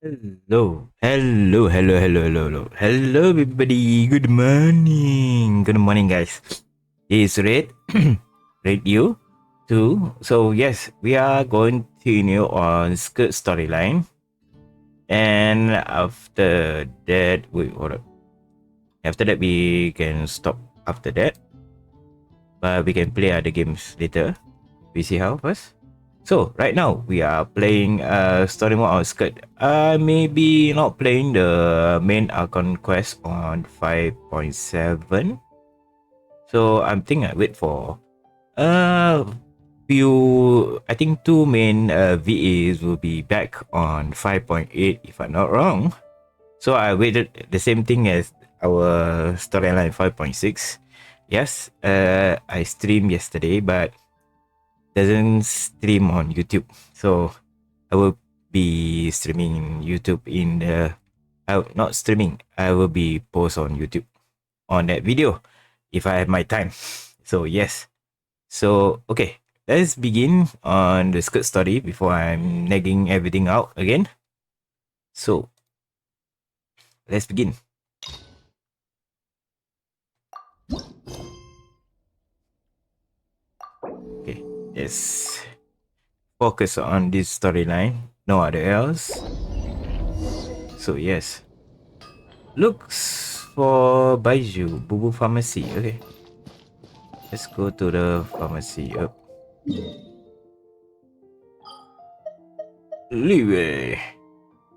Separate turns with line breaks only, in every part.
Hello, everybody. Good morning, guys. It's Red, Red you too. So yes, we are going to continue on Skirk storyline, and after that, wait, hold up. After that, we can stop. After that, but we can play other games later. We see how first. So right now we are playing story mode on Skirk. Maybe not playing the main Archon quest on 5.7. So I'm thinking I wait for few. I think two main VAs will be back on 5.8 if I'm not wrong. So I waited the same thing as our storyline 5.6. Yes, I streamed yesterday, but doesn't stream on YouTube. So I will be streaming YouTube in the not streaming. I will be post on YouTube on that video if I have my time. So yes. So okay, let's begin on the Skirk story before I'm nagging everything out again. So let's begin. Okay, let's focus on this storyline. No other else. So yes. Looks for Baiju, Bubu Pharmacy. Okay. Let's go to the pharmacy. Up. Leeway.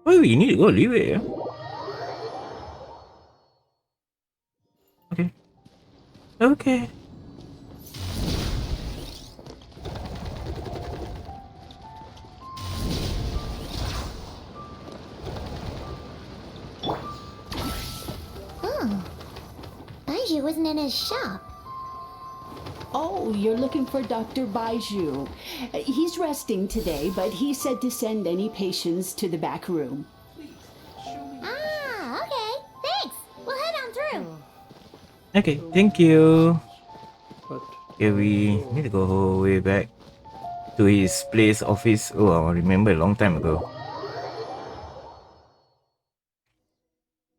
Why we need to go leeway? Okay. Okay.
Baiju wasn't in his shop.
Oh, you're looking for Dr. Baiju. He's resting today, but he said to send any patients to the back room.
Ah, okay. Thanks. We'll head on through.
Okay, thank you. Okay, we need to go way back to his place office. Oh, I remember a long time ago.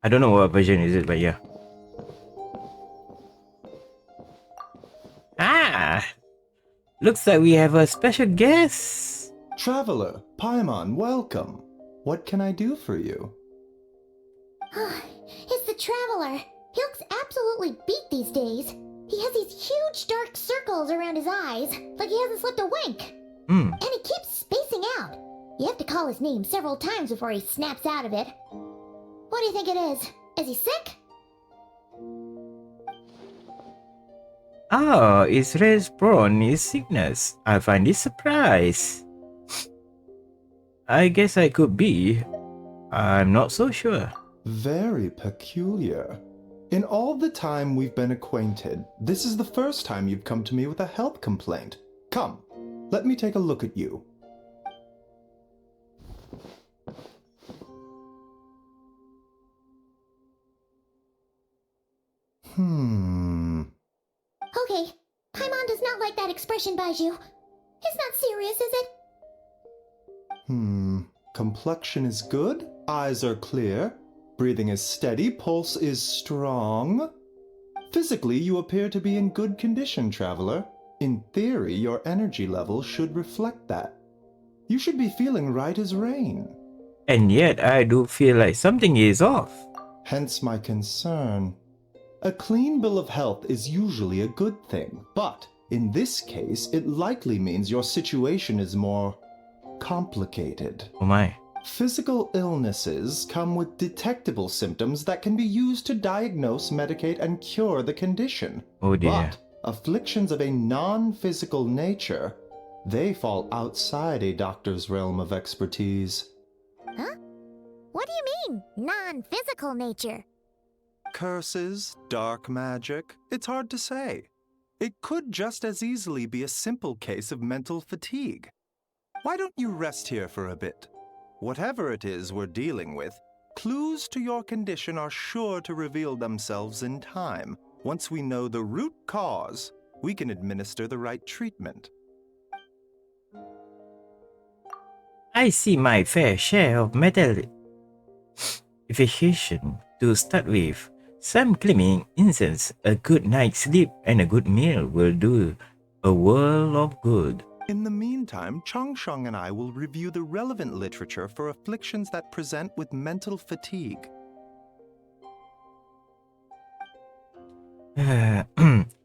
I don't know what version is it, but yeah. Ah! Looks like we have a special guest.
Traveler, Paimon, welcome. What can I do for you?
It's the Traveler. He looks absolutely beat these days. He has these huge dark circles around his eyes, like he hasn't slept a wink. And he keeps spacing out. You have to call his name several times before he snaps out of it. What do you think it is? Is he sick?
Oh, it's Red's prone his sickness. I find this surprise. I guess I could be. I'm not so sure.
Very peculiar. In all the time we've been acquainted, this is the first time you've come to me with a health complaint. Come, let me take a look at you.
Okay, Paimon does not like that expression, Baiju. It's not serious, is it?
Complexion is good, eyes are clear, breathing is steady, pulse is strong. Physically, you appear to be in good condition, traveler. In theory, your energy level should reflect that. You should be feeling right as rain.
And yet, I do feel like something is off.
Hence my concern. A clean bill of health is usually a good thing, but in this case, it likely means your situation is more complicated.
Oh my.
Physical illnesses come with detectable symptoms that can be used to diagnose, medicate, and cure the condition.
Oh dear.
But afflictions of a non-physical nature, they fall outside a doctor's realm of expertise.
Huh? What do you mean, non-physical nature?
Curses, dark magic, it's hard to say. It could just as easily be a simple case of mental fatigue. Why don't you rest here for a bit? Whatever it is we're dealing with, clues to your condition are sure to reveal themselves in time. Once we know the root cause, we can administer the right treatment.
I see my fair share of efficient to start with. Some claiming incense, a good night's sleep, and a good meal will do a world of good.
In the meantime, Changsheng and I will review the relevant literature for afflictions that present with mental fatigue.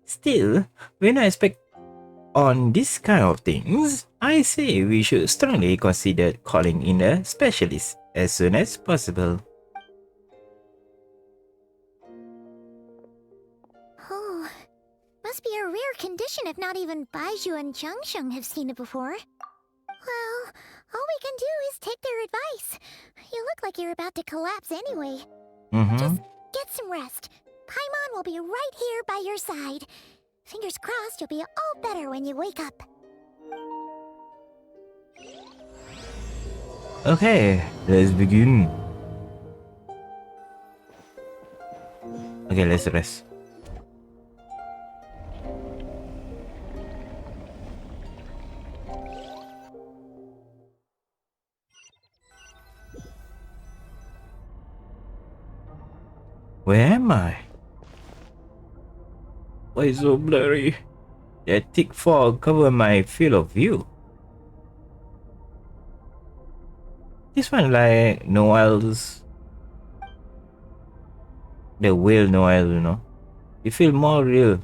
Still, when I expect on this kind of things, I say we should strongly consider calling in a specialist as soon as possible.
Oh, must be a rare condition if not even Baizhu and Changsheng have seen it before. Well, all we can do is take their advice. You look like you're about to collapse anyway. Just get some rest. Paimon will be right here by your side. Fingers crossed you'll be all better when you wake up.
Okay, let's begin. Okay, let's rest. Where am I? Why is it so blurry? That thick fog cover my field of view. This one like Noel's. The whale Noel, you know. It feels more real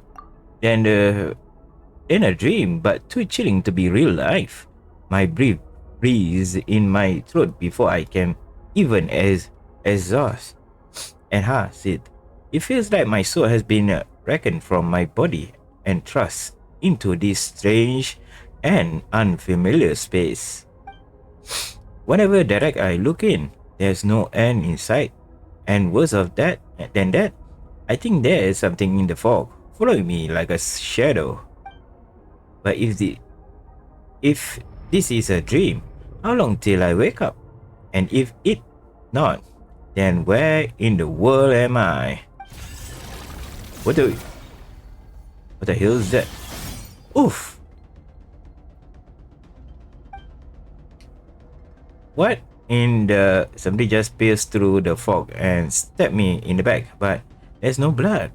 than a dream, but too chilling to be real life. My breath freeze in my throat before I can even exhaust. And it feels like my soul has been reckoned from my body and thrust into this strange and unfamiliar space. Whenever direct I look in, there's no end in sight. And worse than that, I think there is something in the fog, following me like a shadow. But if this is a dream, how long till I wake up? And if it not, then where in the world am I? What the hell is that? Oof! What in the... Somebody just pierced through the fog and stabbed me in the back, but there's no blood.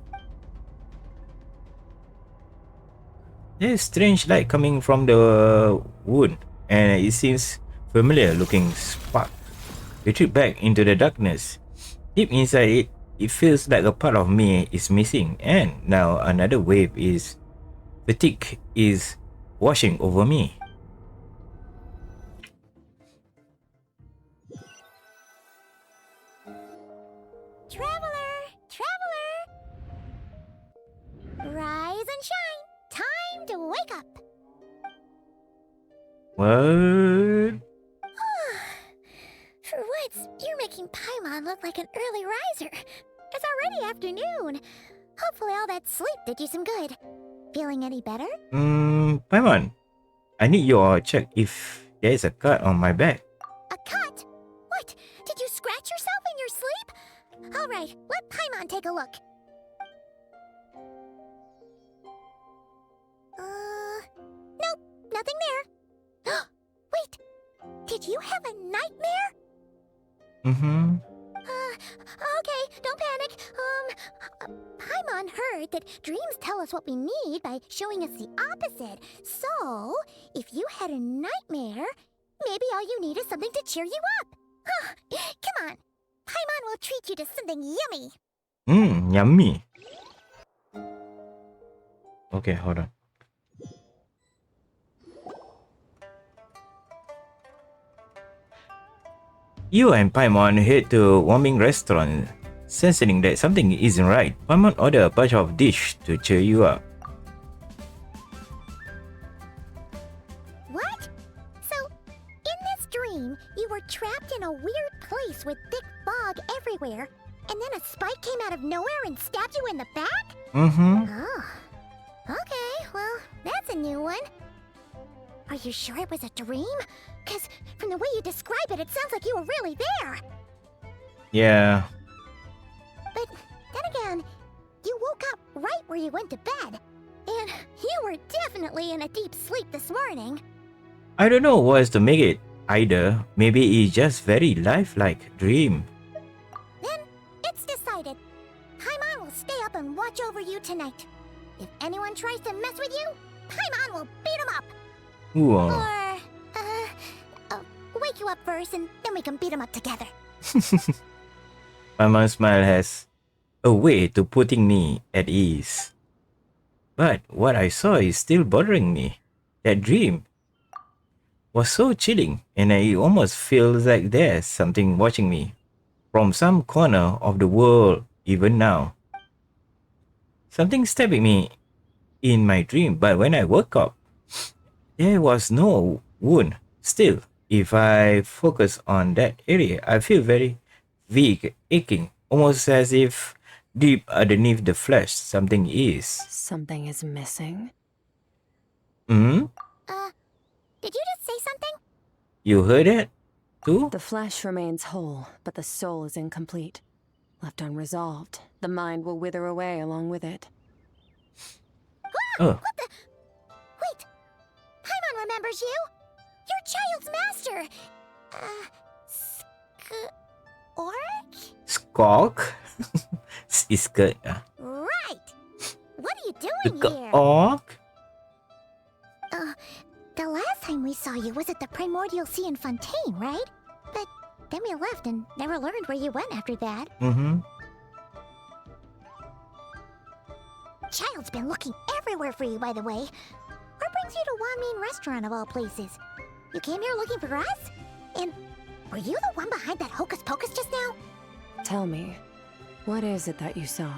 There's strange light coming from the wound, and it seems familiar looking spark. Retreat back into the darkness. Deep inside it feels like a part of me is missing, and now another wave is fatigue is washing over me.
Traveler! Rise and shine! Time to wake up!
What?
For once, you're making Paimon look like an early riser. It's already afternoon. Hopefully all that sleep did you some good. Feeling any better?
Paimon, I need your check if there is a cut on my back.
A cut? What? Did you scratch yourself in your sleep? Alright, let Paimon take a look. Nope, nothing there. Wait, did you have a nightmare? Okay, don't panic. Paimon heard that dreams tell us what we need by showing us the opposite. So, if you had a nightmare, maybe all you need is something to cheer you up. Come on, Paimon will treat you to something yummy.
Yummy. Okay, hold on. You and Paimon head to a warming restaurant. Sensing that something isn't right, Paimon ordered a bunch of dish to cheer you up.
What? So, in this dream, you were trapped in a weird place with thick fog everywhere, and then a spike came out of nowhere and stabbed you in the back? Oh. Okay, well, that's a new one. Are you sure it was a dream? Because from the way you describe it, it sounds like you were really there.
Yeah.
But then again, you woke up right where you went to bed. And you were definitely in a deep sleep this morning.
I don't know what's to make it either. Maybe it's just very lifelike dream.
and watch over you tonight. If anyone tries to mess with you, Paimon will beat him up.
Whoa.
Or, wake you up first and then we can beat him up together.
Paimon's smile has a way to putting me at ease. But what I saw is still bothering me. That dream was so chilling, and it almost feels like there's something watching me from some corner of the world even now. Something stabbing me in my dream, but when I woke up, there was no wound. Still, if I focus on that area, I feel very weak, aching, almost as if deep underneath the flesh something is.
Something is missing.
Hmm?
Did you just say something?
You heard it too?
The flesh remains whole, but the soul is incomplete. Left unresolved, the mind will wither away along with it.
Oh.
What the? Wait! Paimon remembers you! Your child's master!
Skirk? It's Skirk.
Right! What are you doing here?
Skirk?
The last time we saw you was at the Primordial Sea in Fontaine, right? But then we left and never learned where you went after that.
Mm-hmm.
Child's been looking everywhere for you, by the way. What brings you to Wanmin Restaurant of all places? You came here looking for us? And were you the one behind that hocus pocus just now?
Tell me, what is it that you saw?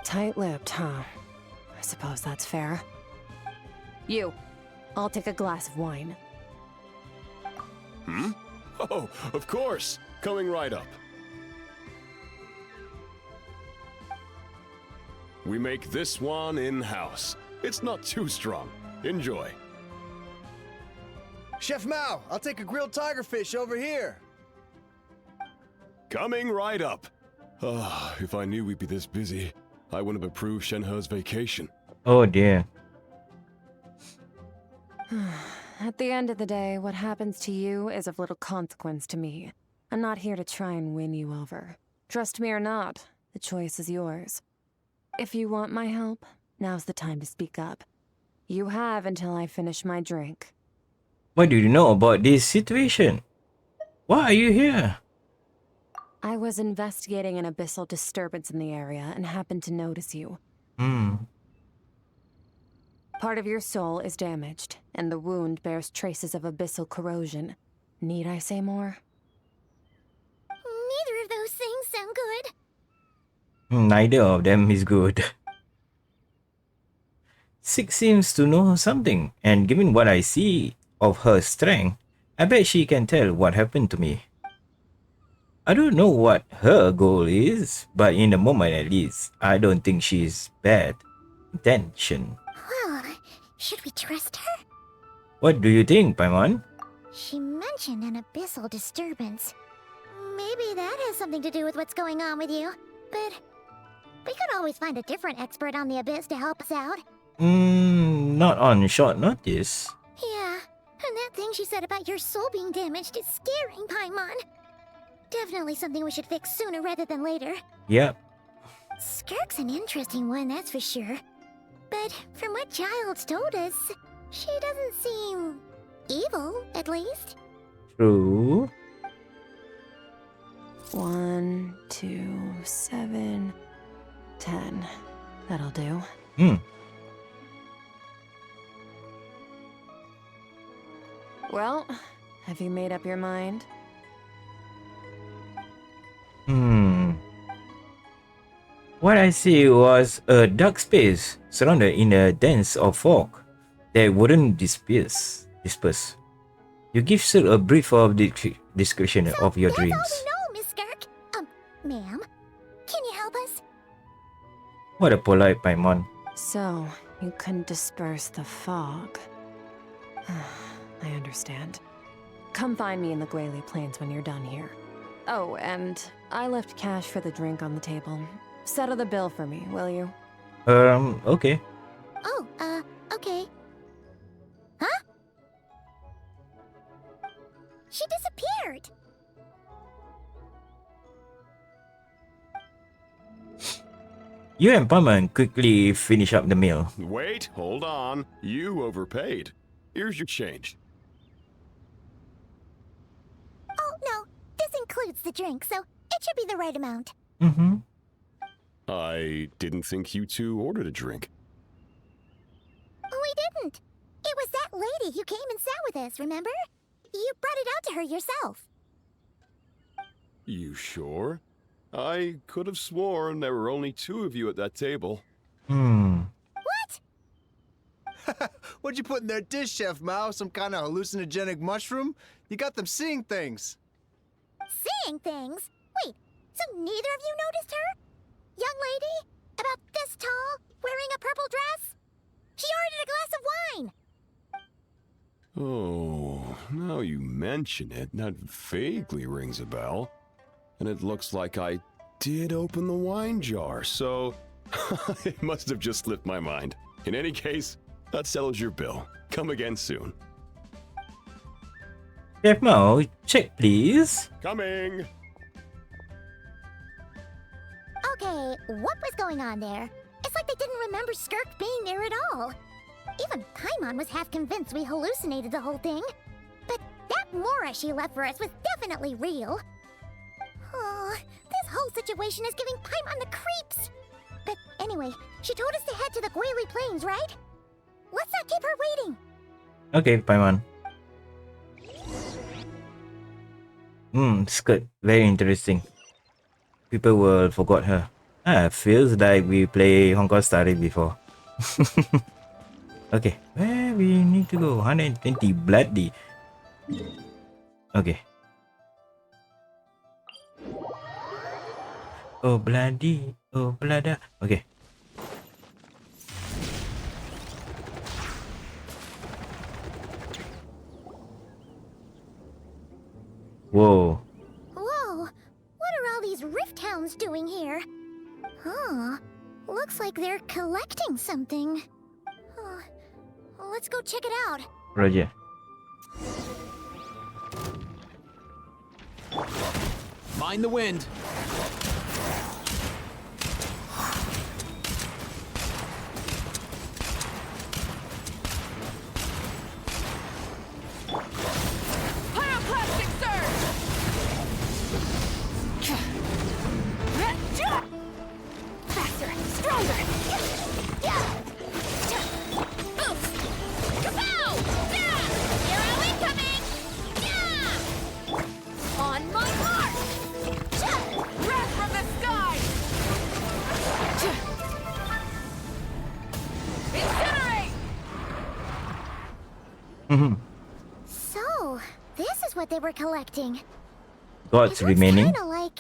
Tight-lipped, huh? I suppose that's fair. You, I'll take a glass of wine.
Hmm? Oh, of course. Coming right up. We make this one in-house. It's not too strong. Enjoy.
Chef Mao, I'll take a grilled tigerfish over here.
Coming right up. Ah, if I knew we'd be this busy, I wouldn't have approved Shenhe's vacation.
Oh dear.
At the end of the day, what happens to you is of little consequence to me. I'm not here to try and win you over. Trust me or not, the choice is yours. If you want my help, now's the time to speak up. You have until I finish my drink.
What do you know about this situation? Why are you here?
I was investigating an abyssal disturbance in the area and happened to notice you. Part of your soul is damaged, and the wound bears traces of abyssal corrosion. Need I say more?
Neither of those things sound good.
Neither of them is good. Six seems to know something, and given what I see of her strength, I bet she can tell what happened to me. I don't know what her goal is, but in the moment at least, I don't think she's bad intention.
Well, should we trust her?
What do you think, Paimon?
She mentioned an abyssal disturbance. Maybe that has something to do with what's going on with you. But we could always find a different expert on the abyss to help us out.
Not on short notice.
Yeah, and that thing she said about your soul being damaged is scaring, Paimon. Definitely something we should fix sooner rather than later.
Yep.
Skirk's an interesting one, that's for sure. But from what Child's told us, she doesn't seem evil, at least.
True.
1, 2, 7, 10. That'll do. Well, have you made up your mind?
What I see was a dark space surrounded in a dense of fog that wouldn't disperse. You give Sir a brief of description of your dreams.
That's all we know, Miss Skirk. Ma'am, can you help us?
What a polite Paimon.
So, you couldn't disperse the fog. I understand. Come find me in the Guili Plains when you're done here. Oh, and I left cash for the drink on the table. Settle the bill for me, will you?
Okay.
Oh, okay. Huh? She disappeared.
You and Paimon quickly finish up the meal.
Wait, hold on. You overpaid. Here's your change.
Oh, no. This includes the drink, so it should be the right amount.
Mm-hmm.
I didn't think you two ordered a drink.
We didn't. It was that lady who came and sat with us, remember? You brought it out to her yourself.
You sure? I could have sworn there were only 2 of you at that table.
What?
What'd you put in their dish, Chef Mao? Some kind of hallucinogenic mushroom? You got them seeing things.
Seeing things? Wait, so neither of you noticed her? Young lady? About this tall, wearing a purple dress? She ordered a glass of wine!
Oh, now you mention it, that vaguely rings a bell. And it looks like I did open the wine jar, so it must have just slipped my mind. In any case, that settles your bill. Come again soon.
Chef Mao, check please.
Coming!
Okay, what was going on there? It's like they didn't remember Skirk being there at all. Even Paimon was half convinced we hallucinated the whole thing. But that Mora she left for us was definitely real. Oh, this whole situation is giving Paimon the creeps. But anyway, she told us to head to the Guili Plains, right? Let's not keep her waiting.
Okay, Paimon. Skirk, very interesting. People will forgot her. Feels like we play Hong Kong Star Rail before. Okay, where we need to go? 120 bloody. Okay. Oh bloody, oh blada. Okay. Whoa.
Whoa, what are all these rift hounds doing here? Huh, looks like they're collecting something. Let's go check it out.
Roger.
Mind the wind.
Pyroclastic surge!
Faster, stronger.
Oof! Kapow! Yeah! Hero incoming! Yeah! On my mark! Wrath from the sky! Incinerate!
So, this is what they were collecting.
Gods
It looks
remaining.
kinda like...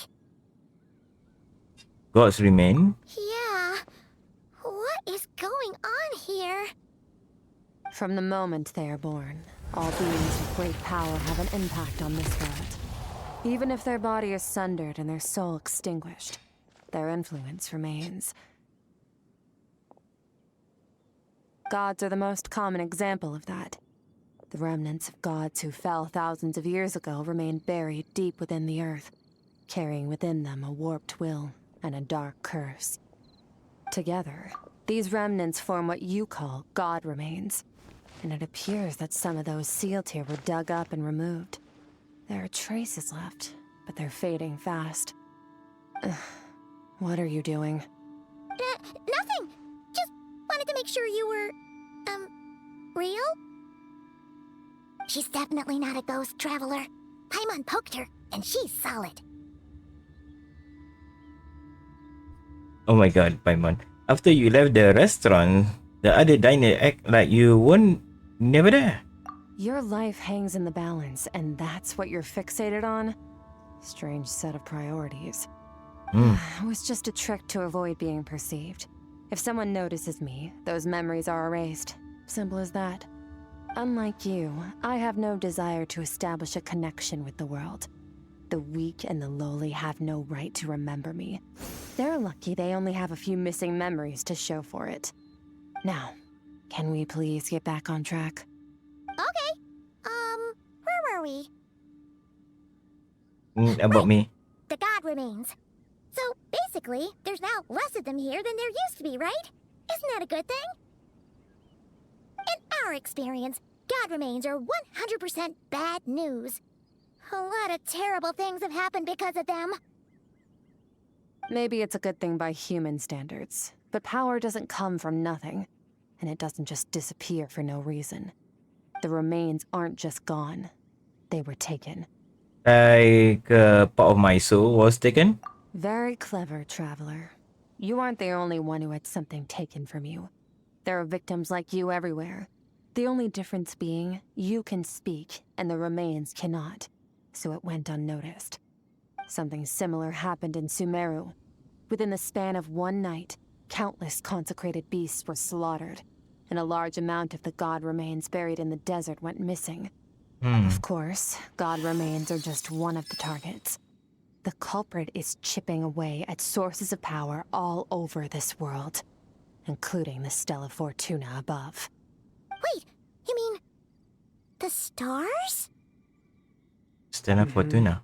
Gods remain.
Yeah. What is going on here?
From the moment they are born, all beings with great power have an impact on this world. Even if their body is sundered and their soul extinguished, their influence remains. Gods are the most common example of that. The remnants of gods who fell thousands of years ago remain buried deep within the earth, carrying within them a warped will and a dark curse. Together, these remnants form what you call god remains. And it appears that some of those sealed here were dug up and removed. There are traces left, but they're fading fast. What are you doing?
Nothing. Just wanted to make sure you were, real? She's definitely not a ghost traveler. Paimon poked her, and she's solid.
Oh my god, Paimon. After you left the restaurant, the other diner act like you weren't never there.
Your life hangs in the balance, and that's what you're fixated on? Strange set of priorities. It was just a trick to avoid being perceived. If someone notices me, those memories are erased. Simple as that. Unlike you, I have no desire to establish a connection with the world. The weak and the lowly have no right to remember me. They're lucky they only have a few missing memories to show for it. Now, can we please get back on track?
Okay. Where were we?
About me.
The god remains. So, basically, Basically, there's now less of them here than there used to be, right? Isn't that a good thing? In our experience, God remains are 100% bad news. A lot of terrible things have happened because of them.
Maybe it's a good thing by human standards, but power doesn't come from nothing, and it doesn't just disappear for no reason. The remains aren't just gone. They were taken.
Like part of my soul was taken?
Very clever, Traveler. You aren't the only one who had something taken from you. There are victims like you everywhere. The only difference being, you can speak, and the remains cannot. So it went unnoticed. Something similar happened in Sumeru. Within the span of one night, countless consecrated beasts were slaughtered, and a large amount of the god remains buried in the desert went missing. Of course, god remains are just one of the targets. The culprit is chipping away at sources of power all over this world, including the Stella Fortuna above.
Wait, you mean the stars?
Stella Fortuna.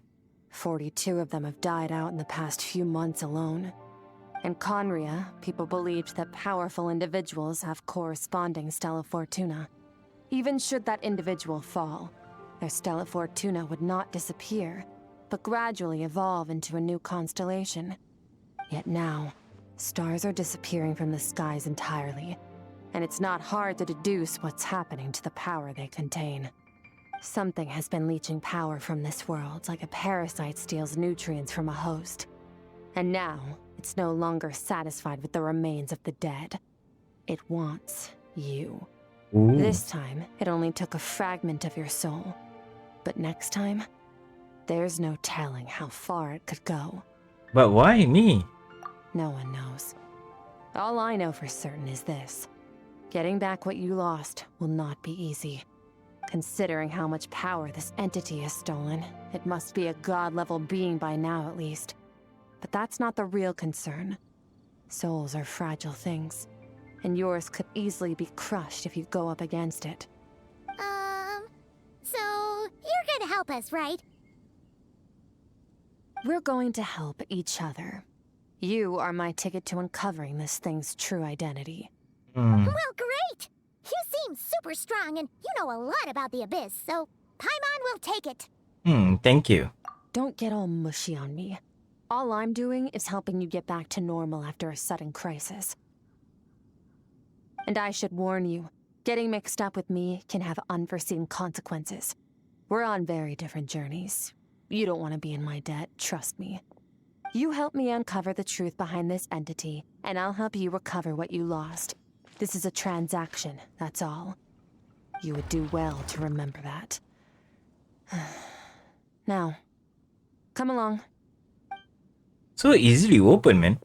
42 of them have died out in the past few months alone. In Conria, people believed that powerful individuals have corresponding Stella Fortuna. Even should that individual fall, their Stella Fortuna would not disappear, but gradually evolve into a new constellation. Yet now, stars are disappearing from the skies entirely, and it's not hard to deduce what's happening to the power they contain. Something has been leeching power from this world like a parasite steals nutrients from a host. And now, it's no longer satisfied with the remains of the dead. It wants you.
Ooh.
This time, it only took a fragment of your soul. But next time, there's no telling how far it could go.
But why me?
No one knows. All I know for certain is this. Getting back what you lost will not be easy. Considering how much power this entity has stolen, it must be a god-level being by now at least. But that's not the real concern. Souls are fragile things, and yours could easily be crushed if you go up against it.
So you're gonna help us, right?
We're going to help each other. You are my ticket to uncovering this thing's true identity.
Well, great! You seem super strong, and you know a lot about the Abyss, so Paimon will take it.
Thank you.
Don't get all mushy on me. All I'm doing is helping you get back to normal after a sudden crisis. And I should warn you, getting mixed up with me can have unforeseen consequences. We're on very different journeys. You don't want to be in my debt, trust me. You help me uncover the truth behind this entity, and I'll help you recover what you lost. This is a transaction, that's all. You would do well to remember that. Now, come along.
So easily open, man.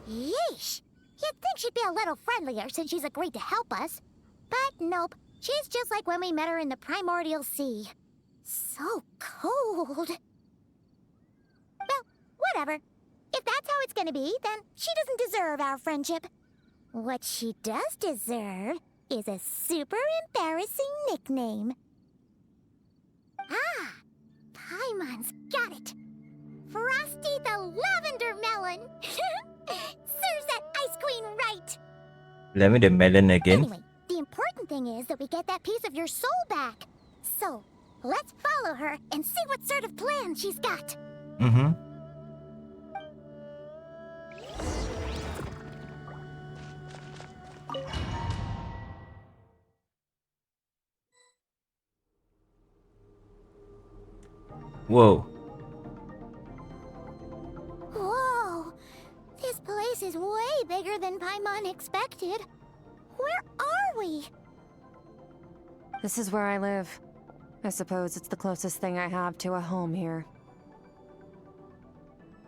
Yeesh! You'd think she'd be a little friendlier since she's agreed to help us. But nope, she's just like when we met her in the Primordial Sea. So cold. Well, whatever. If that's how it's gonna be, then she doesn't deserve our friendship. What she does deserve is a super embarrassing nickname. Ah! Paimon's got it! Frosty the Lavender Melon! Serves that ice queen right!
Lavender melon again.
Anyway, the important thing is that we get that piece of your soul back. So, let's follow her and see what sort of plan she's got.
Whoa.
Whoa! This place is way bigger than Paimon expected. Where are we?
This is where I live. I suppose it's the closest thing I have to a home here.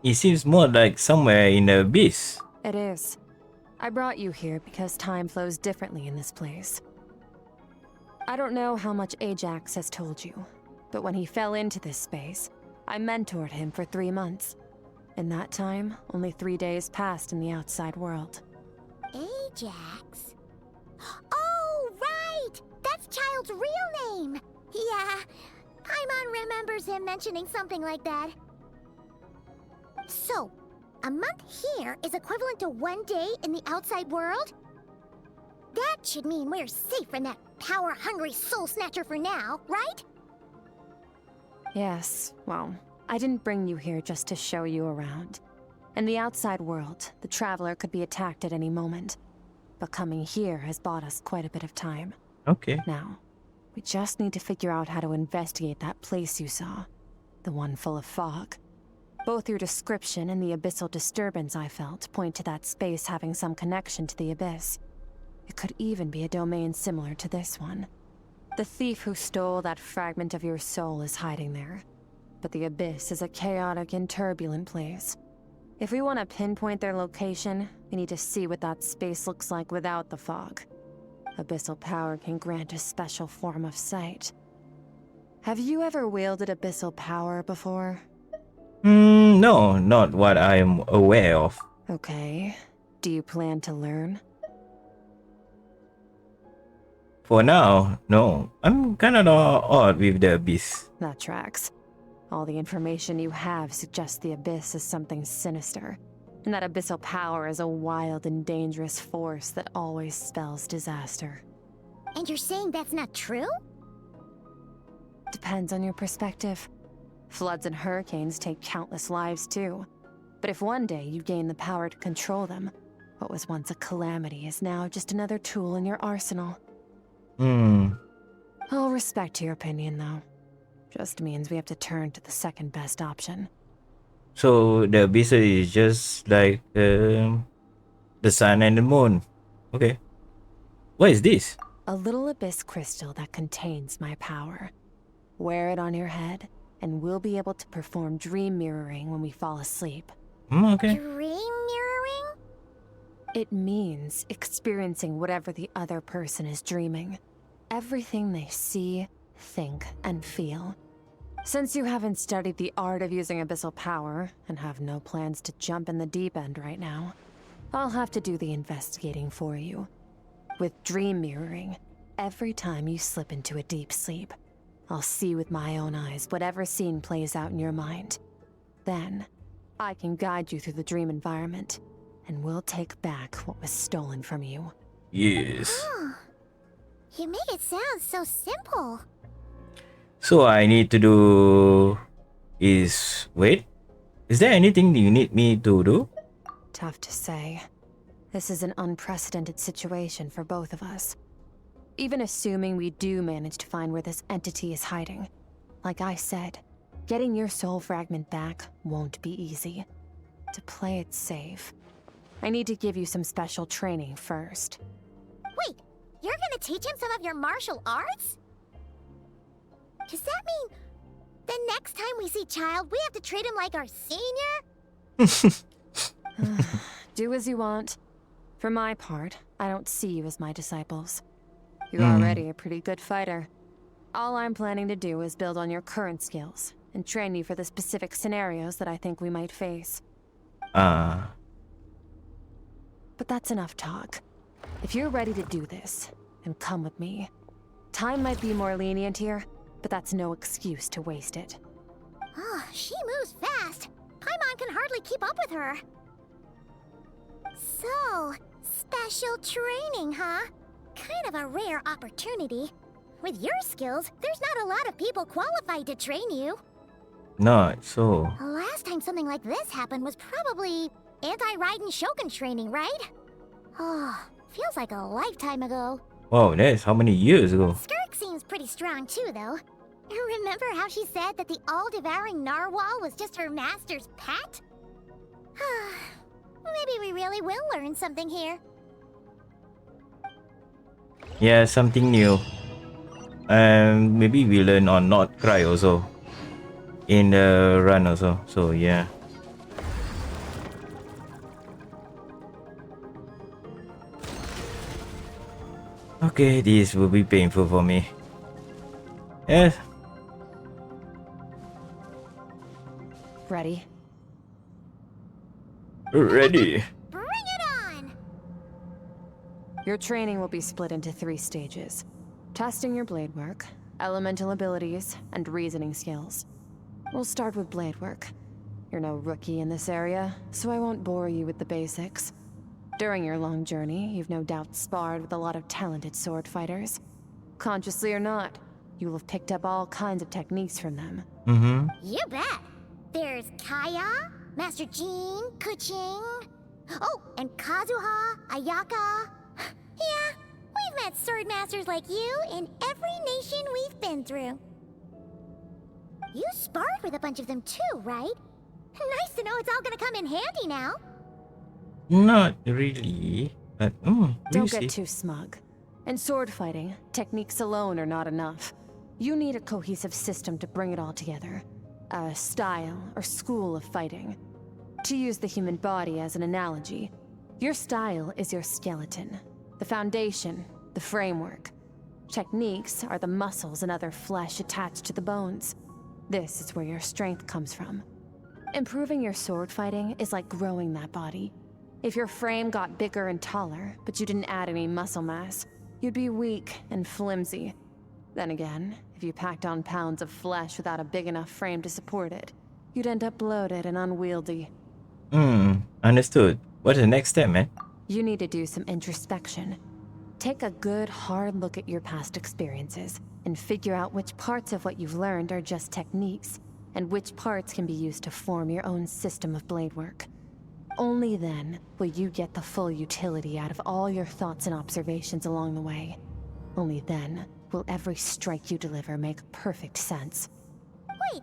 It seems more like somewhere in the abyss.
It is. I brought you here because time flows differently in this place. I don't know how much Ajax has told you, but when he fell into this space, I mentored him for 3 months. In that time, only 3 days passed in the outside world.
Ajax? Oh, right! That's Child's real name! Yeah, Paimon remembers him mentioning something like that. So, a month here is equivalent to 1 day in the outside world? That should mean we're safe from that power-hungry soul snatcher for now, right?
Yes, well, I didn't bring you here just to show you around. In the outside world, the Traveler could be attacked at any moment. But coming here has bought us quite a bit of time.
Okay.
Now, we just need to figure out how to investigate that place you saw. The one full of fog. Both your description and the abyssal disturbance I felt point to that space having some connection to the abyss. It could even be a domain similar to this one. The thief who stole that fragment of your soul is hiding there. But the abyss is a chaotic and turbulent place. If we want to pinpoint their location, we need to see what that space looks like without the fog. Abyssal power can grant a special form of sight. Have you ever wielded abyssal power before?
No, not what I am aware of.
Okay. Do you plan to learn?
For now, no. I'm kind of odd with the abyss.
That tracks. All the information you have suggests the abyss is something sinister, and that abyssal power is a wild and dangerous force that always spells disaster.
And you're saying that's not true?
Depends on your perspective. Floods and hurricanes take countless lives too. But if one day you gain the power to control them, what was once a calamity is now just another tool in your arsenal. I'll respect your opinion though. Just means we have to turn to the second best option.
So the abyss is just like the sun and the moon. Okay. What is this?
A little abyss crystal that contains my power. Wear it on your head, and we'll be able to perform dream mirroring when we fall asleep.
Okay.
Dream mirroring?
It means experiencing whatever the other person is dreaming. Everything they see, think, and feel. Since you haven't studied the art of using abyssal power, and have no plans to jump in the deep end right now, I'll have to do the investigating for you. With dream mirroring, every time you slip into a deep sleep, I'll see with my own eyes whatever scene plays out in your mind. Then, I can guide you through the dream environment, and we'll take back what was stolen from you.
Yes.
Oh, you make it sound so simple.
So I need to do is wait. Is there anything you need me to do?
Tough to say. This is an unprecedented situation for both of us. Even assuming we do manage to find where this entity is hiding, like I said, getting your soul fragment back won't be easy. To play it safe, I need to give you some special training first.
Wait, you're gonna teach him some of your martial arts? Does that mean the next time we see Child, we have to treat him like our senior?
Do as you want. For my part, I don't see you as my disciples. You're already a pretty good fighter. All I'm planning to do is build on your current skills and train you for the specific scenarios that I think we might face. But that's enough talk. If you're ready to do this, then come with me. Time might be more lenient here, but that's no excuse to waste it.
Oh, she moves fast. Paimon can hardly keep up with her. So, special training, huh? Kind of a rare opportunity. With your skills, there's not a lot of people qualified to train you.
Not so.
The last time something like this happened was probably anti-Raiden Shogun training, right? Oh, feels like a lifetime ago.
Wow, that's how many years ago?
Skirk seems pretty strong too, though. Remember how she said that the all-devouring narwhal was just her master's pet? Maybe we really will learn something here.
Yeah, something new. And maybe we learn on not cry also. In the run also. So yeah. Okay, this will be painful for me. Yes.
Ready?
Ready.
Bring it on!
Your training will be split into 3 stages. Testing your blade work, elemental abilities, and reasoning skills. We'll start with blade work. You're no rookie in this area, so I won't bore you with the basics. During your long journey, you've no doubt sparred with a lot of talented sword fighters. Consciously or not, you will have picked up all kinds of techniques from them.
Mm-hmm.
You bet. There's Kaya, Master Jean, Kuching. Oh, and Kazuha, Ayaka. Yeah, we've met sword masters like you in every nation we've been through. You sparred with a bunch of them too, right? Nice to know it's all gonna come in handy now.
Not really, but we'll
Don't
see.
get too smug. In sword fighting, techniques alone are not enough. You need a cohesive system to bring it all together. A style or school of fighting. To use the human body as an analogy, your style is your skeleton, the foundation, the framework. Techniques are the muscles and other flesh attached to the bones. This is where your strength comes from. Improving your sword fighting is like growing that body. If your frame got bigger and taller, but you didn't add any muscle mass, you'd be weak and flimsy. Then again, if you packed on pounds of flesh without a big enough frame to support it, you'd end up bloated and unwieldy.
Understood. What's the next step, man?
You need to do some introspection. Take a good, hard look at your past experiences and figure out which parts of what you've learned are just techniques, and which parts can be used to form your own system of blade work. Only then will you get the full utility out of all your thoughts and observations along the way. Only then will every strike you deliver make perfect sense.
Wait,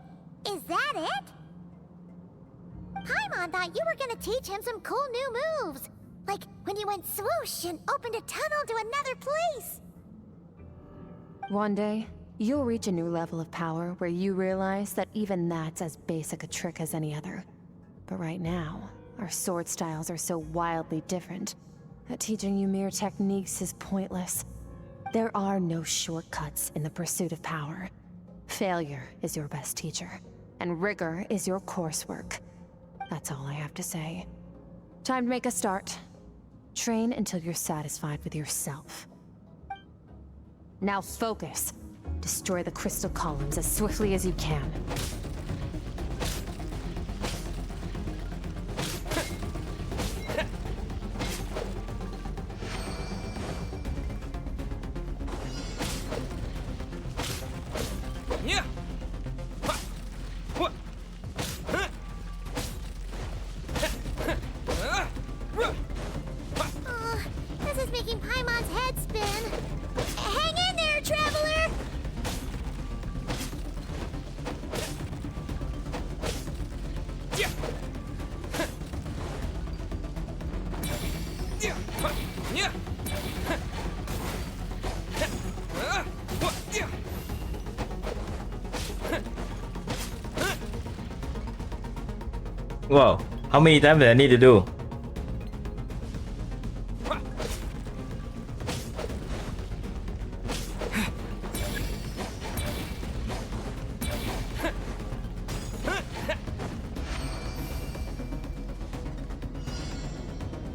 is that it? Paimon thought you were gonna teach him some cool new moves. Like when you went swoosh and opened a tunnel to another place.
One day, you'll reach a new level of power where you realize that even that's as basic a trick as any other. But right now, our sword styles are so wildly different that teaching you mere techniques is pointless. There are no shortcuts in the pursuit of power. Failure is your best teacher, and rigor is your coursework. That's all I have to say. Time to make a start. Train until you're satisfied with yourself. Now focus. Destroy the crystal columns as swiftly as you can.
This is making Paimon's head spin. Hang in there, traveler!
Wow, how many times do I need to do?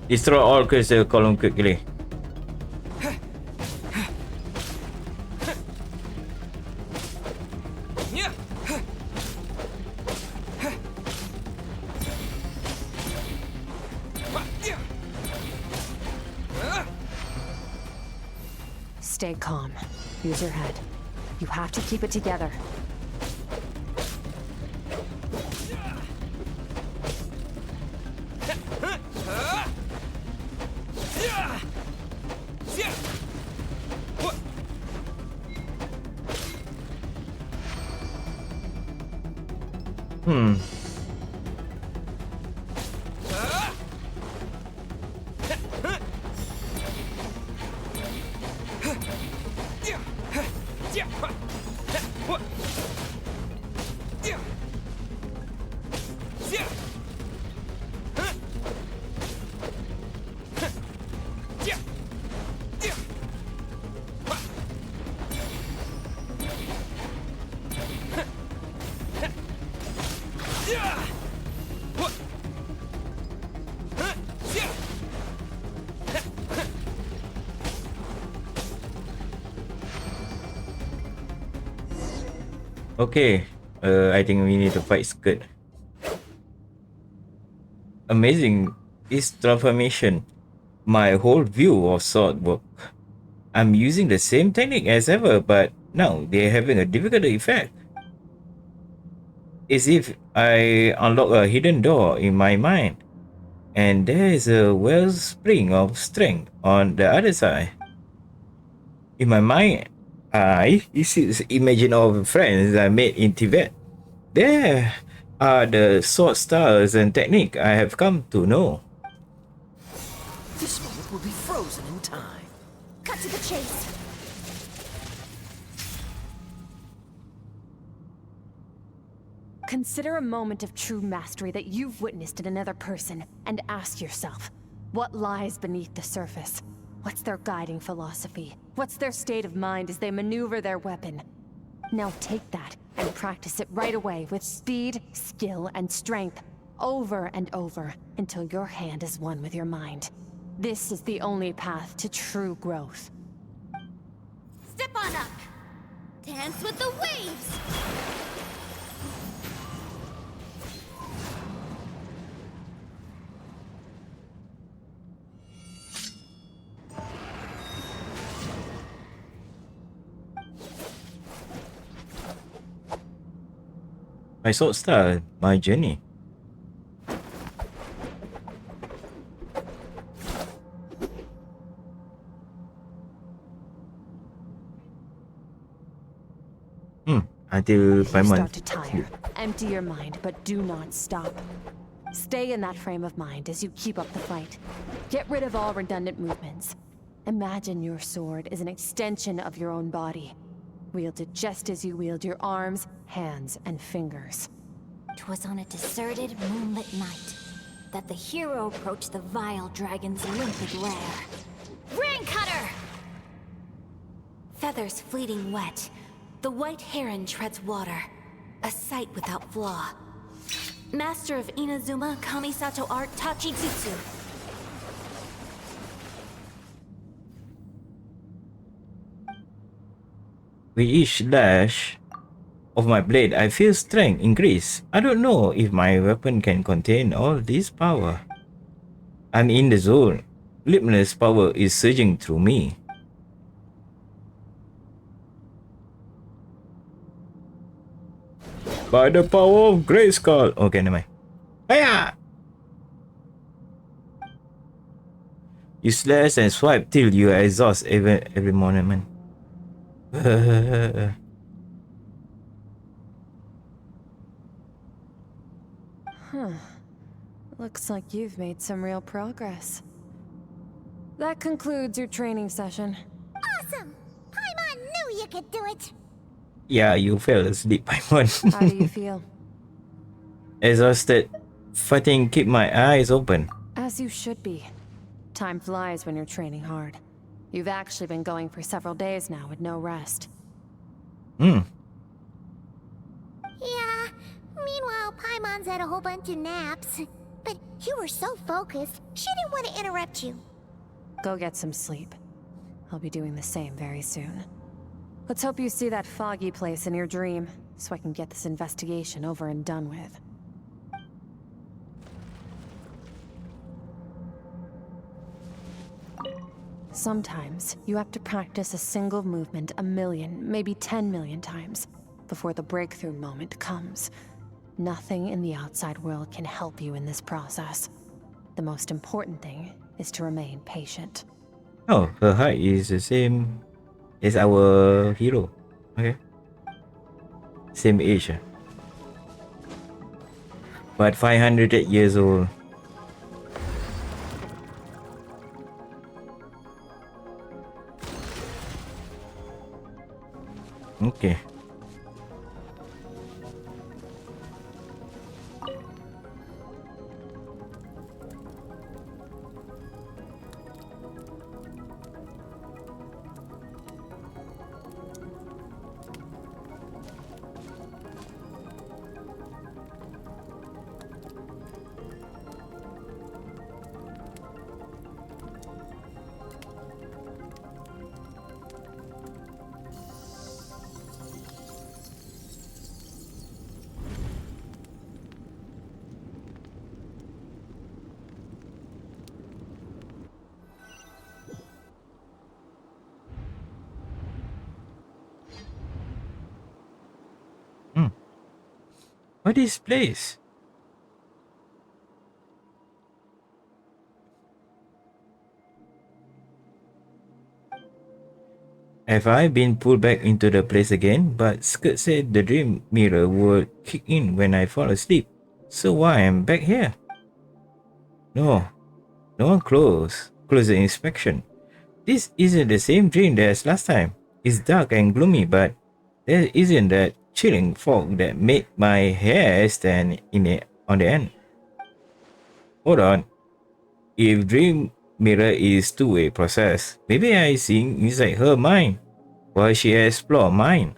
Destroy all crystal column quickly.
Stay calm. Use your head. You have to keep it together. Okay, I think we need to fight Skirk.
amazing is transformation. My whole view of sword work. I'm using the same technique as ever, but now they're having a difficult effect. As if I unlock a hidden door in my mind, and there is a wellspring of strength on the other side. In my mind, I imagine all the friends I made in Tibet. There are the sword styles and technique I have come to know.
This moment will be frozen in time.
Cut to the chase.
Consider a moment of true mastery that you've witnessed in another person, and ask yourself, what lies beneath the surface? What's their guiding philosophy? What's their state of mind as they maneuver their weapon? Now take that and practice it right away with speed, skill, and strength, over and over, until your hand is one with your mind. This is the only path to true growth.
Step on up. Dance with the waves.
My sword style, my journey. Until
If you
5
start
months.
to tire, empty your mind, but do not stop. Stay in that frame of mind as you keep up the fight. Get rid of all redundant movements. Imagine your sword is an extension of your own body. Wield it just as you wield your arms, hands, and fingers.
'Twas on a deserted, moonlit night that the hero approached the vile dragon's limpid lair. Ring cutter! Feathers fleeting wet, the white heron treads water, a sight without flaw. Master of Inazuma Kamisato art Tachijutsu.
With each slash of my blade, I feel strength increase. I don't know if my weapon can contain all this power. I'm in the zone. Limitless power is surging through me. By the power of Great Skull. Okay, never mind. Hiya! You slash and swipe till you exhaust every moment.
Looks like you've made some real progress. That concludes your training session.
Awesome! Paimon knew you could do it!
Yeah, you fell asleep by one.
How do you feel?
Exhausted. Fighting keep my eyes open.
As you should be. Time flies when you're training hard. You've actually been going for several days now with no rest.
Yeah. Meanwhile, Paimon's had a whole bunch of naps. But you were so focused, she didn't want to interrupt you.
Go get some sleep. I'll be doing the same very soon. Let's hope you see that foggy place in your dream, so I can get this investigation over and done with. Sometimes, you have to practice a single movement 1 million, maybe 10 million times, before the breakthrough moment comes. Nothing in the outside world can help you in this process. The most important thing is to remain patient.
Oh, her height is the same as our hero. Okay. Same age. But 500 years old. Okay. What is this place? Have I been pulled back into the place again? But Skirk said the dream mirror would kick in when I fall asleep. So why am I back here? No, no one closer inspection. This isn't the same dream as last time. It's dark and gloomy, but there isn't that chilling fog that made my hair stand on the end. Hold on. If dream mirror is two-way process, maybe I seeing inside her mind while she explore mine.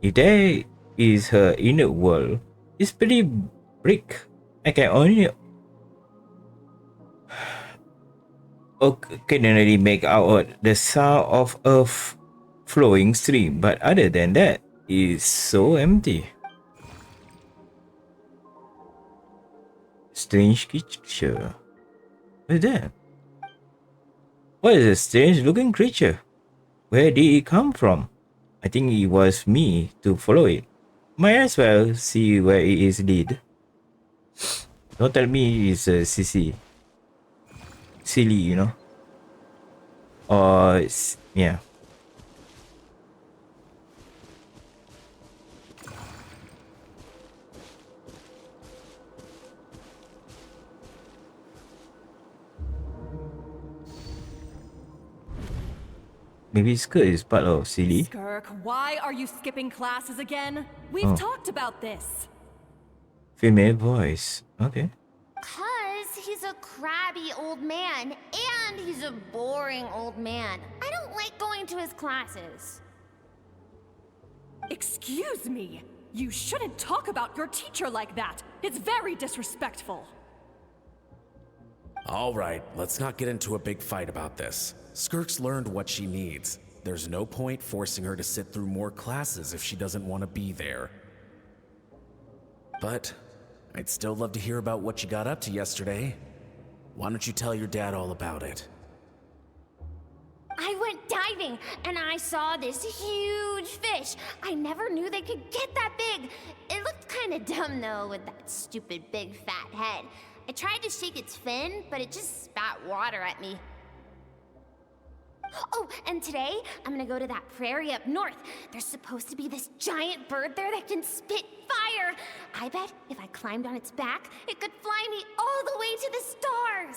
If there is her inner world, it's pretty bleak. I can only occasionally make out the sound of a flowing stream, but other than that, it's so empty. Strange creature. What's that? What is a strange looking creature? Where did it come from? I think it was me to follow it. Might as well see where it is lead. Don't tell me it's a CC. Silly, you know. Or yeah. Maybe Skirk is part of silly.
Skirk, why are you skipping classes again? We've talked about this.
Female voice. Okay.
'Cause he's a crabby old man, and he's a boring old man. I don't like going to his classes.
Excuse me. You shouldn't talk about your teacher like that. It's very disrespectful.
All right, let's not get into a big fight about this. Skirk's learned what she needs. There's no point forcing her to sit through more classes if she doesn't want to be there. But I'd still love to hear about what you got up to yesterday. Why don't you tell your dad all about it?
I went diving, and I saw this huge fish. I never knew they could get that big. It looked kind of dumb, though, with that stupid big fat head. I tried to shake its fin, but it just spat water at me. Oh, and today, I'm gonna go to that prairie up north. There's supposed to be this giant bird there that can spit fire. I bet if I climbed on its back, it could fly me all the way to the stars.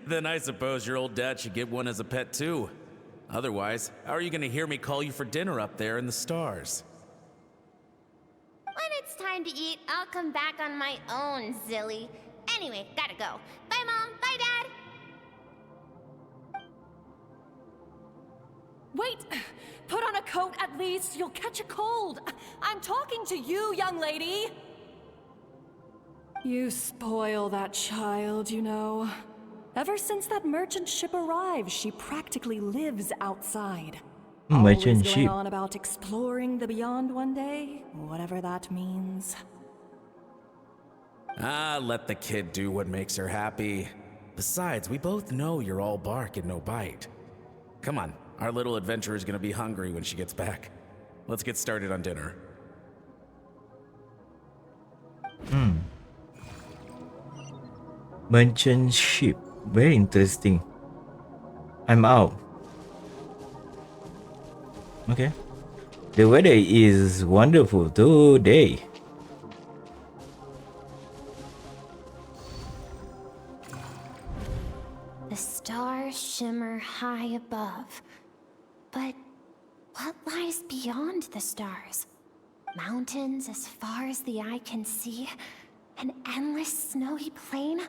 Then I suppose your old dad should get one as a pet too. Otherwise, how are you gonna hear me call you for dinner up there in the stars?
When it's time to eat, I'll come back on my own, Zilly. Anyway, gotta go. Bye, Mom. Bye, Dad.
Wait! Put on a coat at least. You'll catch a cold. I'm talking to you, young lady. You spoil that child, you know. Ever since that merchant ship arrived, she practically lives outside.
Merchant
Always
ship.
going on about exploring the beyond one day, whatever that means.
Ah, let the kid do what makes her happy. Besides, we both know you're all bark and no bite. Come on, our little adventurer is gonna be hungry when she gets back. Let's get started on dinner.
Merchant ship. Very interesting. I'm out. Okay. The weather is wonderful today.
The stars shimmer high above. But what lies beyond the stars? Mountains as far as the eye can see? An endless snowy plain?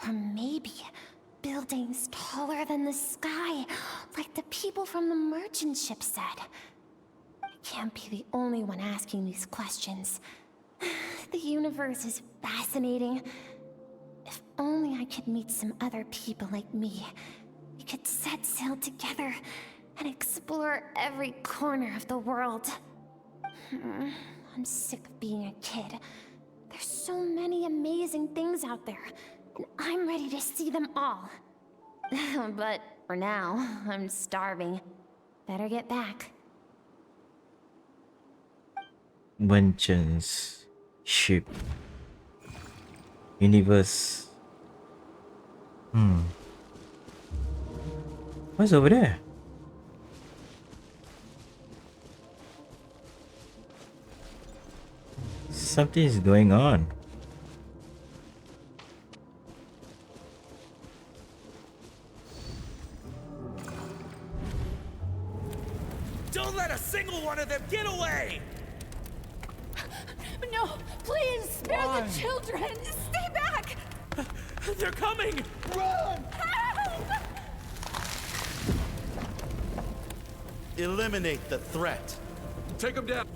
Or maybe buildings taller than the sky, like the people from the merchant ship said? I can't be the only one asking these questions. The universe is fascinating. If only I could meet some other people like me. We could set sail together and explore every corner of the world. I'm sick of being a kid. There's so many amazing things out there, and I'm ready to see them all. But for now, I'm starving. Better get back.
Vengeance ship universe. What's over there? Something is going on.
Don't let a single one of them get away!
No, please, spare the children! Stay back!
They're coming! Run!
Help!
Eliminate the threat.
Take them down.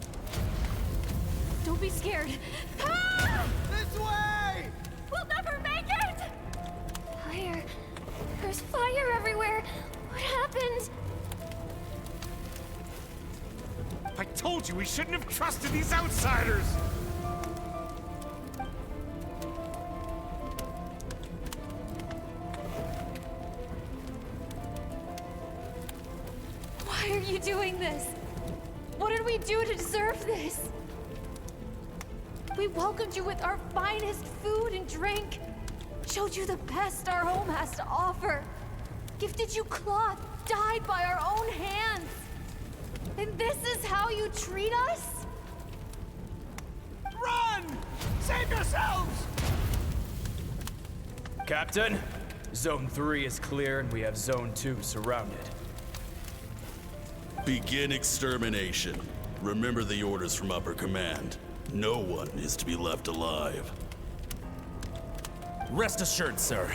Don't be scared.
This way!
We'll never make it! Fire. There's fire everywhere. What happened?
I told you we shouldn't have trusted these outsiders!
Why are you doing this? What did we do to deserve this? We welcomed you with our finest food and drink, showed you the best our home has to offer, gifted you cloth dyed by our own hands. And this is how you treat us?
Run! Save yourselves!
Captain, Zone 3 is clear and we have Zone 2 surrounded.
Begin extermination. Remember the orders from upper command. No one is to be left alive.
Rest assured, sir.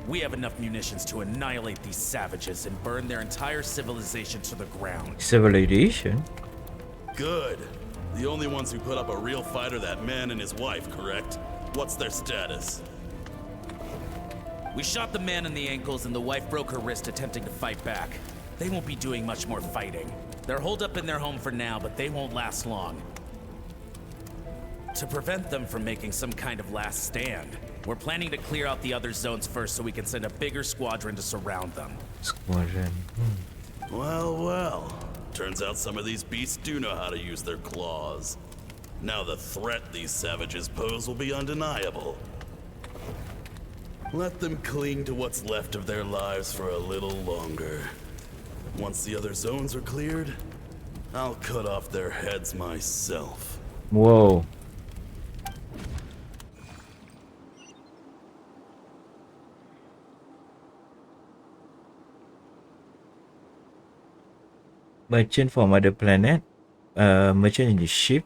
We have enough munitions to annihilate these savages and burn their entire civilization to the ground.
Civilization?
Good. The only ones who put up a real fight are that man and his wife, correct? What's their status?
We shot the man in the ankles and the wife broke her wrist attempting to fight back. They won't be doing much more fighting. They're holed up in their home for now, but they won't last long. To prevent them from making some kind of last stand, we're planning to clear out the other zones first so we can send a bigger squadron to surround them.
Squadron.
Well, well. Turns out some of these beasts do know how to use their claws. Now the threat these savages pose will be undeniable. Let them cling to what's left of their lives for a little longer. Once the other zones are cleared, I'll cut off their heads myself.
Whoa. Merchant from other planet. Merchant in the ship.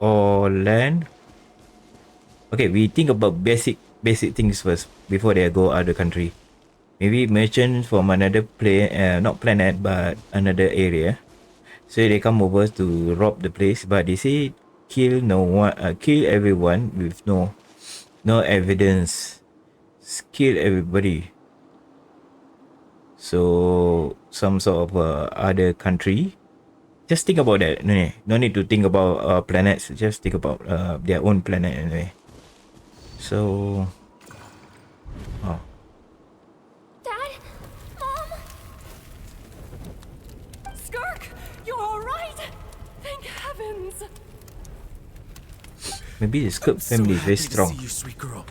Or land. Okay, we think about basic things first before they go other country. Maybe merchant from another not planet but another area. So they come over to rob the place, but they say kill everyone with no evidence. Kill everybody. So some sort of other country. Just think about that. No need to think about planets. Just think about their own planet anyway. So, oh.
Dad? Mom? Skirk, you're all right? Thank heavens.
Maybe the Skirk family is very strong.
To see you, sweet girl,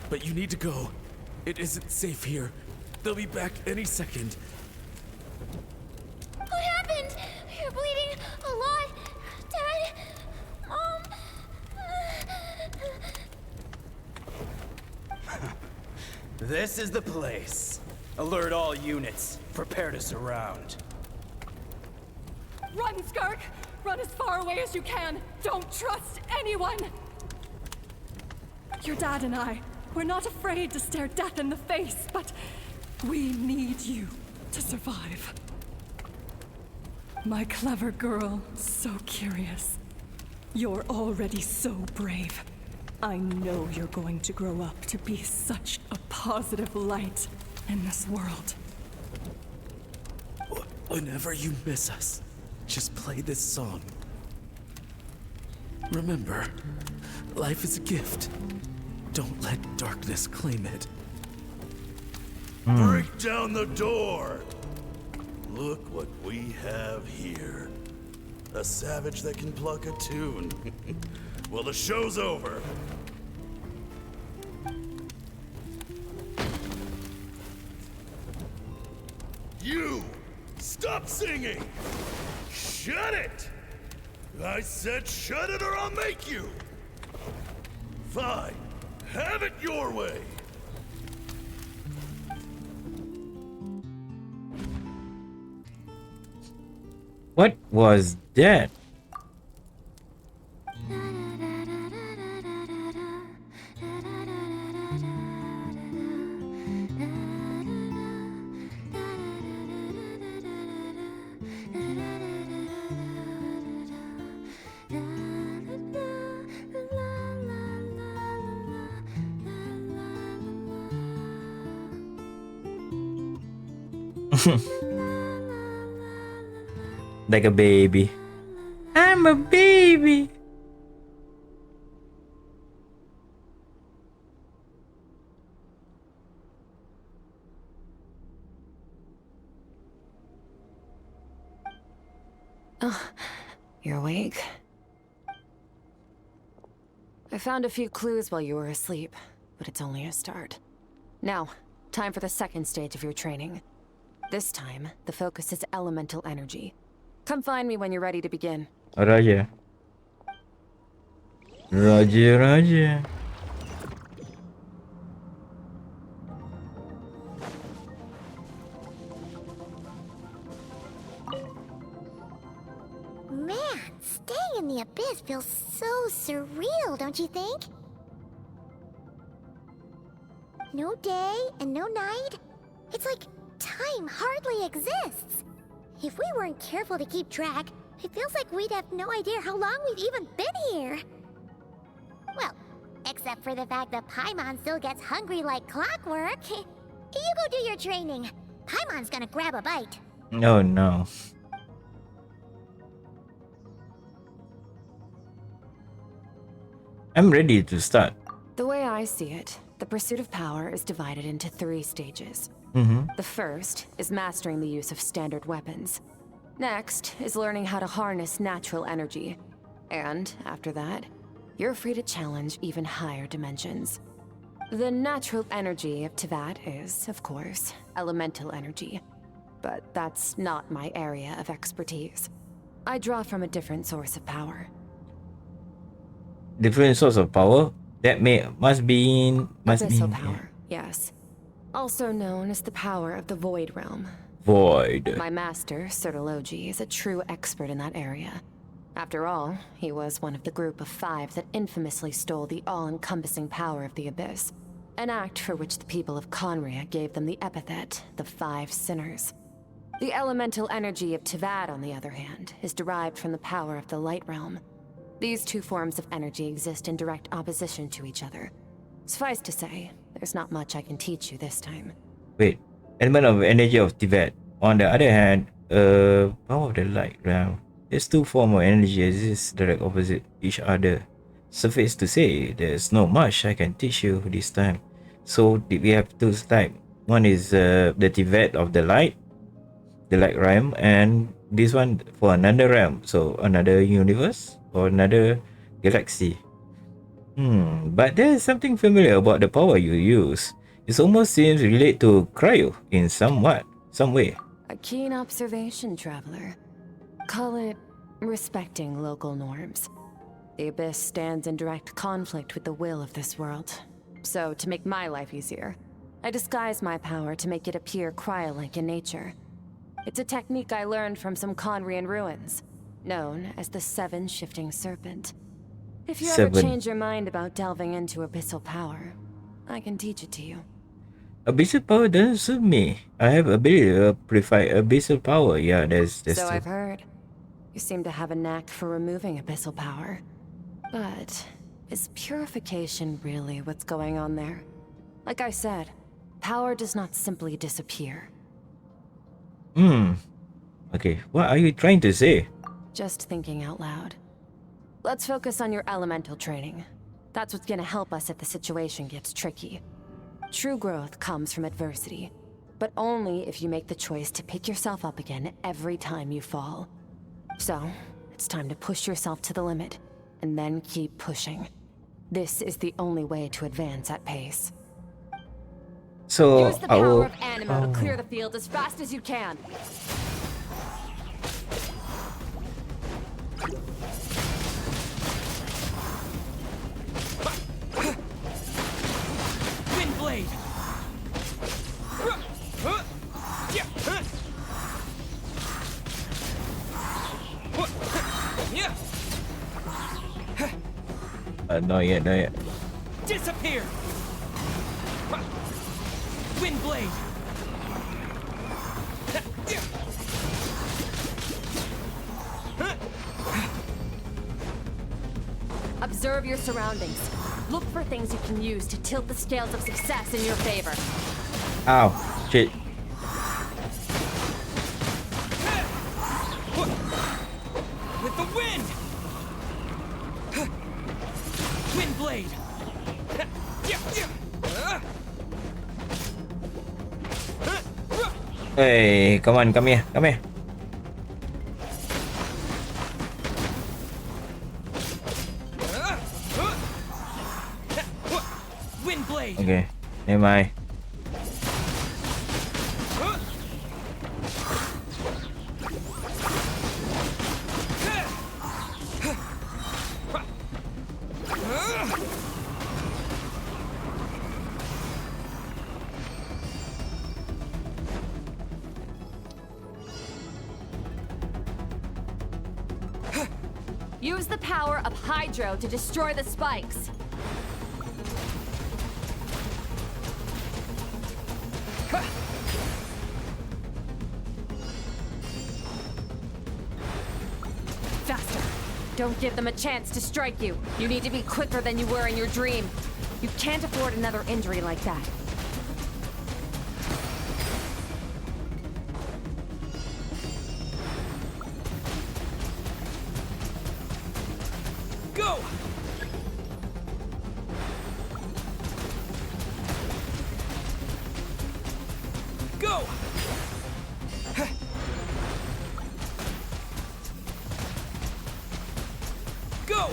but you need to go. It isn't safe here. They'll be back any second.
What happened? You're bleeding a lot. Dad? Mom?
This is the place. Alert all units. Prepare to surround.
Run, Skirk! Run as far away as you can. Don't trust anyone. Your dad and I, we're not afraid to stare death in the face, but we need you to survive. My clever girl, so curious. You're already so brave. I know you're going to grow up to be such a positive light in this world.
Whenever you miss us, just play this song. Remember, life is a gift. Don't let darkness claim it.
Break down the door! Look what we have here. A savage that can pluck a tune. Well, the show's over. You! Stop singing! Shut it! I said shut it or I'll make you! Fine. Have it your way!
What was that? Like a baby. I'm a baby.
Oh, you're awake. I found a few clues while you were asleep, but it's only a start. Now, time for the second stage of your training. This time, the focus is elemental energy. Come find me when you're ready to begin.
Roger. Roger, Roger.
Man, staying in the abyss feels so surreal, don't you think? No day and no night. It's like time hardly exists. If we weren't careful to keep track, it feels like we'd have no idea how long we've even been here. Well, except for the fact that Paimon still gets hungry like clockwork. You go do your training. Paimon's gonna grab a bite.
Oh no. I'm ready to start.
The way I see it, the pursuit of power is divided into 3 stages. The first is mastering the use of standard weapons. Next is learning how to harness natural energy. And after that, you're free to challenge even higher dimensions. The natural energy of Teyvat is, of course, elemental energy. But that's not my area of expertise. I draw from a different source of power.
Different source of power? That must be
Abyssal power, yes. Also known as the power of the Void Realm.
Void.
My master, Sertologi, is a true expert in that area. After all, he was one of the group of 5 that infamously stole the all-encompassing power of the Abyss. An act for which the people of Conria gave them the epithet, the 5 Sinners. The elemental energy of Teyvat, on the other hand, is derived from the power of the Light Realm. These 2 forms of energy exist in direct opposition to each other. Suffice to say, there's not much I can teach you this time.
Wait, element of energy of Teyvat. On the other hand, power of the light realm. These 2 forms of energy exist direct opposite each other. Suffice to say, there's not much I can teach you this time. So we have 2 types. One is the Teyvat of the light realm, and this one for another realm, so another universe or another galaxy. But there's something familiar about the power you use. It almost seems related to cryo in some way.
A keen observation, traveler. Call it respecting local norms. The Abyss stands in direct conflict with the will of this world. So, to make my life easier, I disguise my power to make it appear cryo-like in nature. It's a technique I learned from some Conrian ruins, known as the 7 Shifting Serpent. If you ever change your mind about delving into abyssal power, I can teach it to you.
Abyssal power doesn't suit me. I have ability to purify abyssal power. Yeah, that's
So
true.
I've heard. You seem to have a knack for removing abyssal power. But is purification really what's going on there? Like I said, power does not simply disappear.
Okay, what are you trying to say?
Just thinking out loud. Let's focus on your elemental training. That's what's gonna help us if the situation gets tricky. True growth comes from adversity, but only if you make the choice to pick yourself up again every time you fall. So, It's time to push yourself to the limit, and then keep pushing. This is the only way to advance at pace.
So
Use the power of Animo to clear the field as fast as you can.
Wind blade.
Not yet, not yet.
Disappear. Wind blade.
Observe your surroundings. Look for things you can use to tilt the scales of success in your favor.
Ow, shit.
With the wind. Wind blade.
Hey, come on, come here, come here.
Wind blade.
Okay, never mind.
Use the power of Hydro to destroy the spikes. Faster. Don't give them a chance to strike you. You need to be quicker than you were in your dream. You can't afford another injury like that.
Go! Go! Go!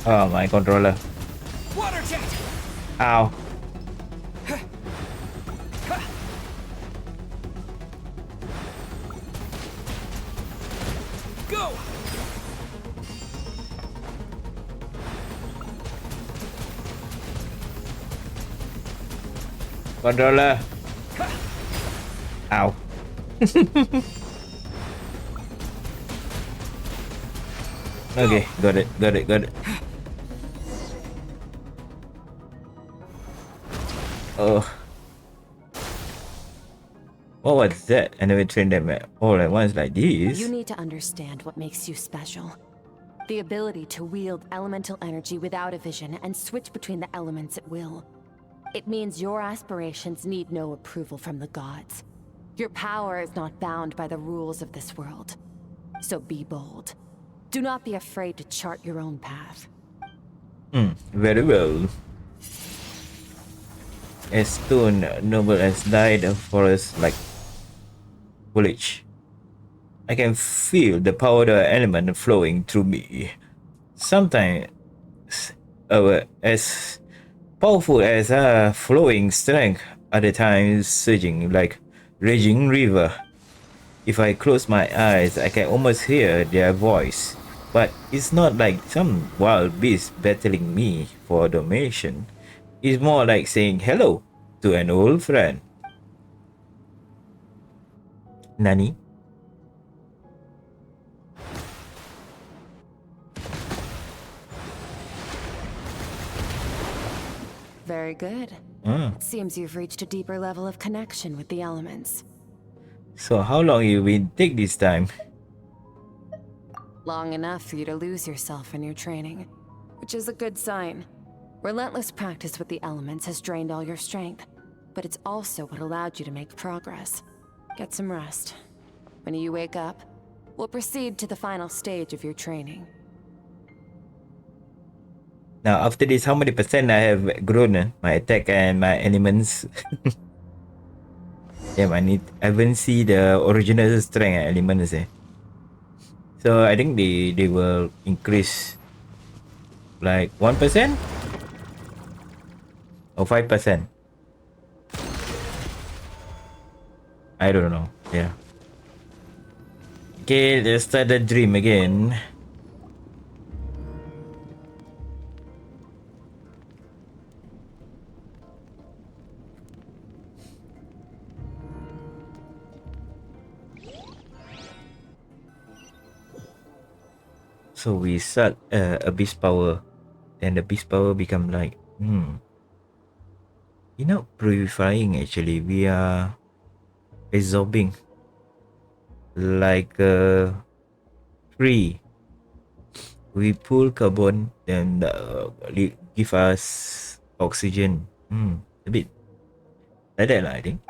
Oh, my controller.
Water jet!
Ow.
Go!
Controller. Ow. Okay, got it, got it, got it. Oh. What was that? I never trained them all at once like this.
You need to understand what makes you special. The ability to wield elemental energy without a vision and switch between the elements at will. It means your aspirations need no approval from the gods. Your power is not bound by the rules of this world. So be bold. Do not be afraid to chart your own path.
Very well. A stone noble has died of forest like foliage. I can feel the powder element flowing through me. Sometimes as powerful as a flowing strength, other times surging like raging river. If I close my eyes, I can almost hear their voice. But it's not like some wild beast battling me for domination. It's more like saying hello to an old friend. Nani?
Very good. It seems you've reached a deeper level of connection with the elements.
So how long you been take this time?
Long enough for you to lose yourself in your training, which is a good sign. Relentless practice with the elements has drained all your strength, but it's also what allowed you to make progress. Get some rest. When you wake up, we'll proceed to the final stage of your training.
Now, after this, how many percent I have grown? My attack and my elements. Damn, I haven't see the original strength elements. So I think they will increase like 1% or 5%. I don't know. Yeah. Okay, let's start the dream again. So we start abyss power, and the abyss power become like you're not purifying actually. We are absorbing like free. We pull carbon and give us oxygen. A bit like that, I think.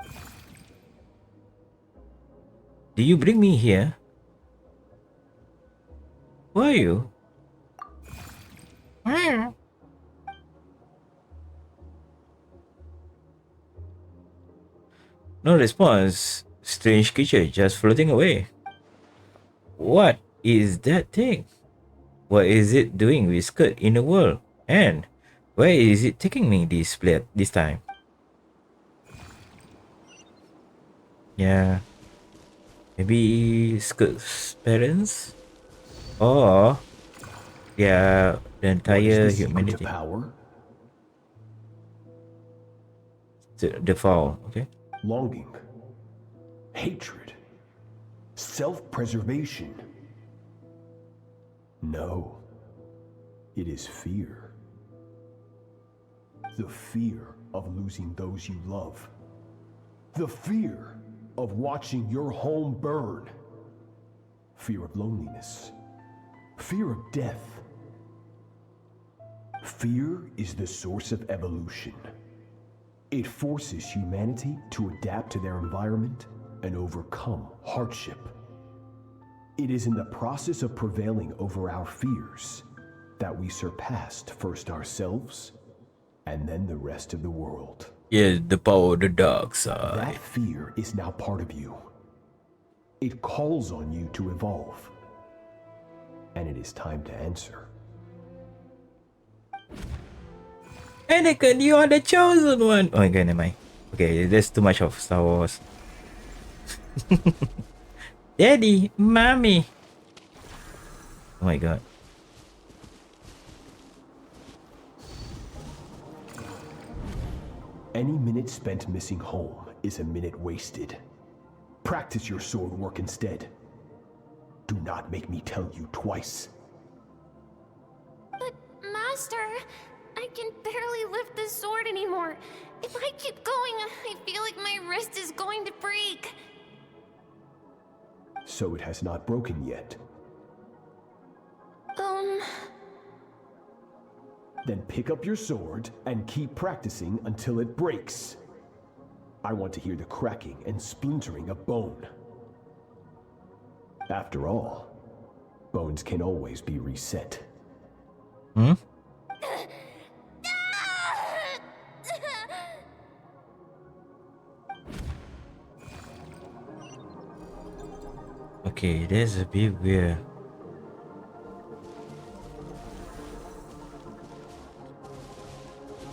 Do you bring me here? Who are you? No response. Strange creature just floating away. What is that thing? What is it doing with Skirk in the world? And where is it taking me this time? Yeah. Maybe Skirk's parents? Or yeah, the entire humanity.
Power?
The fall, okay?
Longing. Hatred. Self-preservation. No. It is fear. The fear of losing those you love. The fear of watching your home burn. Fear of loneliness. Fear of death. Fear is the source of evolution. It forces humanity to adapt to their environment and overcome hardship. It is in the process of prevailing over our fears that we surpassed first ourselves and then the rest of the world.
Yeah, the power of the dark side.
That fear is now part of you. It calls on you to evolve. And it is time to answer.
Anakin, you are the chosen one. Oh my god, never mind. Okay, there's too much of Star Wars. Daddy, mommy. Oh my god.
Any minute spent missing home is a minute wasted. Practice your sword work instead. Do not make me tell you twice.
But, Master, I can barely lift the sword anymore. If I keep going, I feel like my wrist is going to break.
So it has not broken yet. Then pick up your sword and keep practicing until it breaks. I want to hear the cracking and splintering of bone. After all, bones can always be reset.
Okay, that's a bit weird.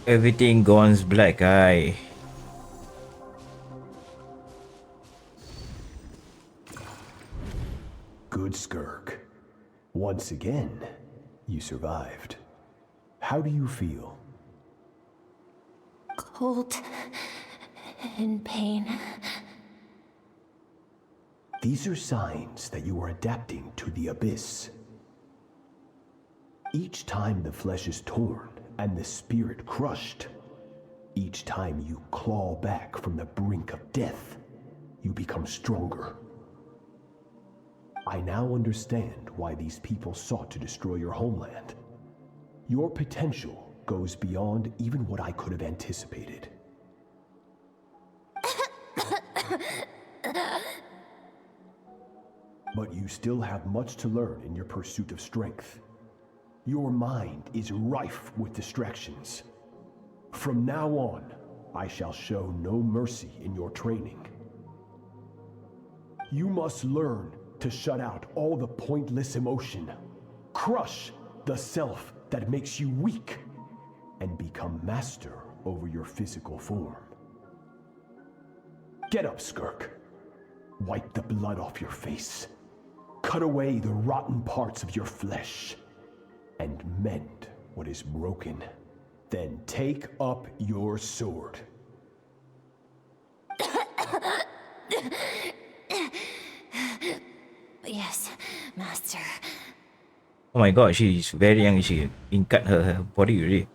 Everything goes black eye.
Good, Skirk. Once again, you survived. How do you feel?
Cold and pain.
These are signs that you are adapting to the abyss. Each time the flesh is torn and the spirit crushed, each time you claw back from the brink of death, you become stronger. I now understand why these people sought to destroy your homeland. Your potential goes beyond even what I could have anticipated. But you still have much to learn in your pursuit of strength. Your mind is rife with distractions. From now on, I shall show no mercy in your training. You must learn to shut out all the pointless emotion, crush the self that makes you weak, and become master over your physical form. Get up, Skirk. Wipe the blood off your face. Cut away the rotten parts of your flesh. And mend what is broken. Then take up your sword.
Yes, master.
Oh my god, she's very young. She cut her body already.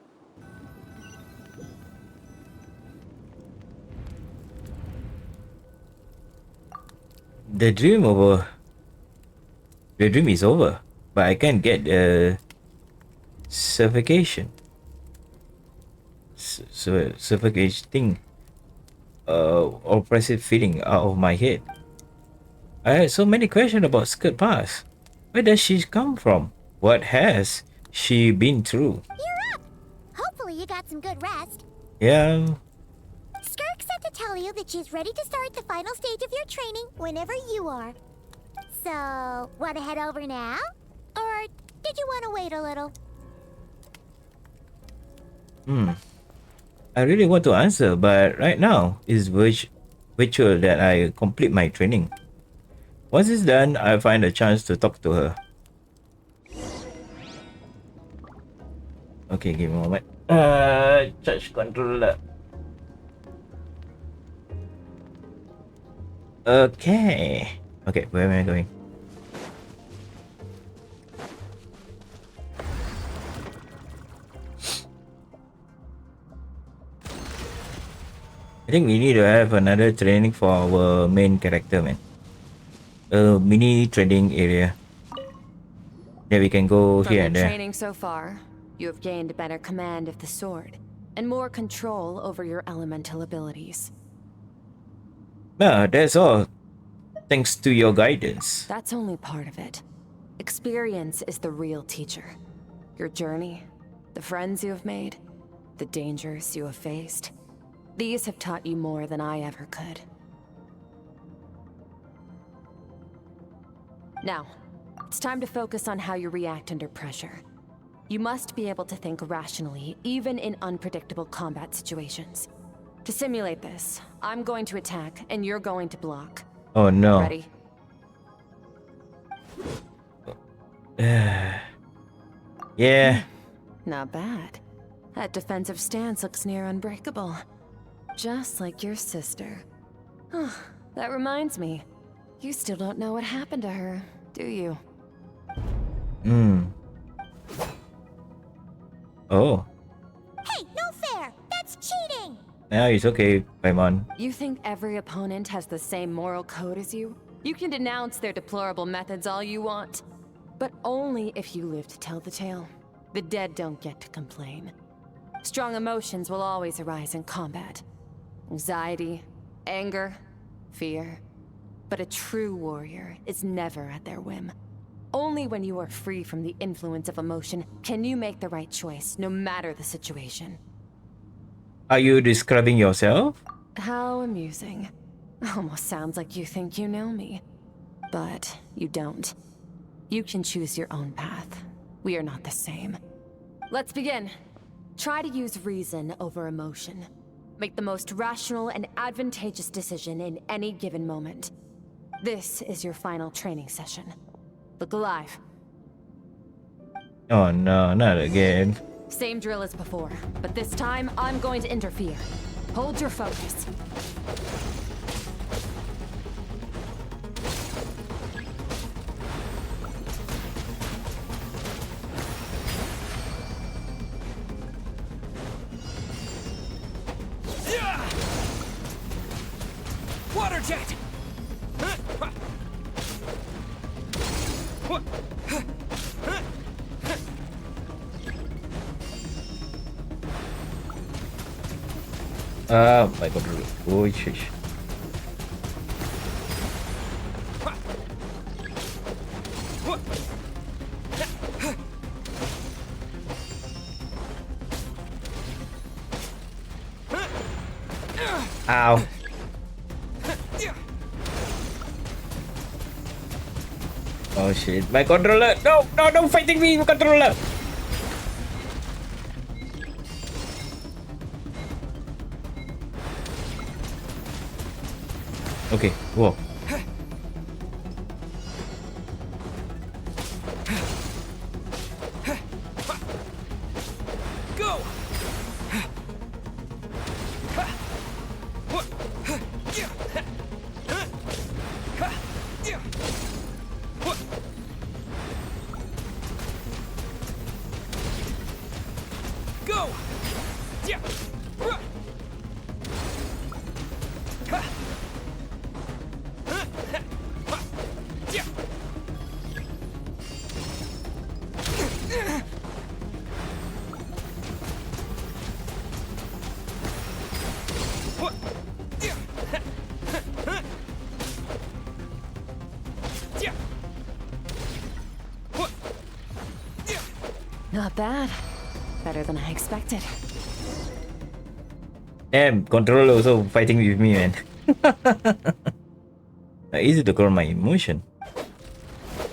The dream is over, but I can't get suffocation. Suffocating oppressive feeling out of my head. I had so many questions about Skirk Pass. Where does she come from? What has she been through?
You're up! Hopefully you got some good rest.
Yeah.
Skirk said to tell you that she's ready to start the final stage of your training whenever you are. So, want to head over now? Or did you want to wait a little?
I really want to answer, but right now it's virtual that I complete my training. Once it's done, I'll find a chance to talk to her. Okay, give me a moment. Charge controller. Okay. Okay, where am I going? I think we need to have another training for our main character, man. A mini training area. That we can go
From
here
your
and there.
training so far, you have gained better command of the sword, and more control over your elemental abilities.
No, that's all. Thanks to your guidance.
That's only part of it. Experience is the real teacher. Your journey, the friends you have made, the dangers you have faced. These have taught you more than I ever could. Now, it's time to focus on how you react under pressure. You must be able to think rationally, even in unpredictable combat situations. To simulate this, I'm going to attack, and you're going to block.
Oh no.
Ready?
Yeah.
Not bad. That defensive stance looks near unbreakable. Just like your sister. That reminds me. You still don't know what happened to her, do you?
Oh.
Hey, no fair! That's cheating!
Now it's okay, Paimon.
You think every opponent has the same moral code as you? You can denounce their deplorable methods all you want. But only if you live to tell the tale. The dead don't get to complain. Strong emotions will always arise in combat. Anxiety, anger, fear. But a true warrior is never at their whim. Only when you are free from the influence of emotion can you make the right choice, no matter the situation.
Are you describing yourself?
How amusing. Almost sounds like you think you know me. But you don't. You can choose your own path. We are not the same. Let's begin. Try to use reason over emotion. Make the most rational and advantageous decision in any given moment. This is your final training session. Look alive.
Oh no, not again.
Same drill as before, but this time I'm going to interfere. Hold your focus.
Water jet!
My god. Oh, shish. Ow. Oh shit, my controller! No, no, no fighting me, my controller! Okay, whoa.
Go! Go!
Not bad. Better than I expected.
Damn, controller also fighting with me, man. Easy to control my emotion.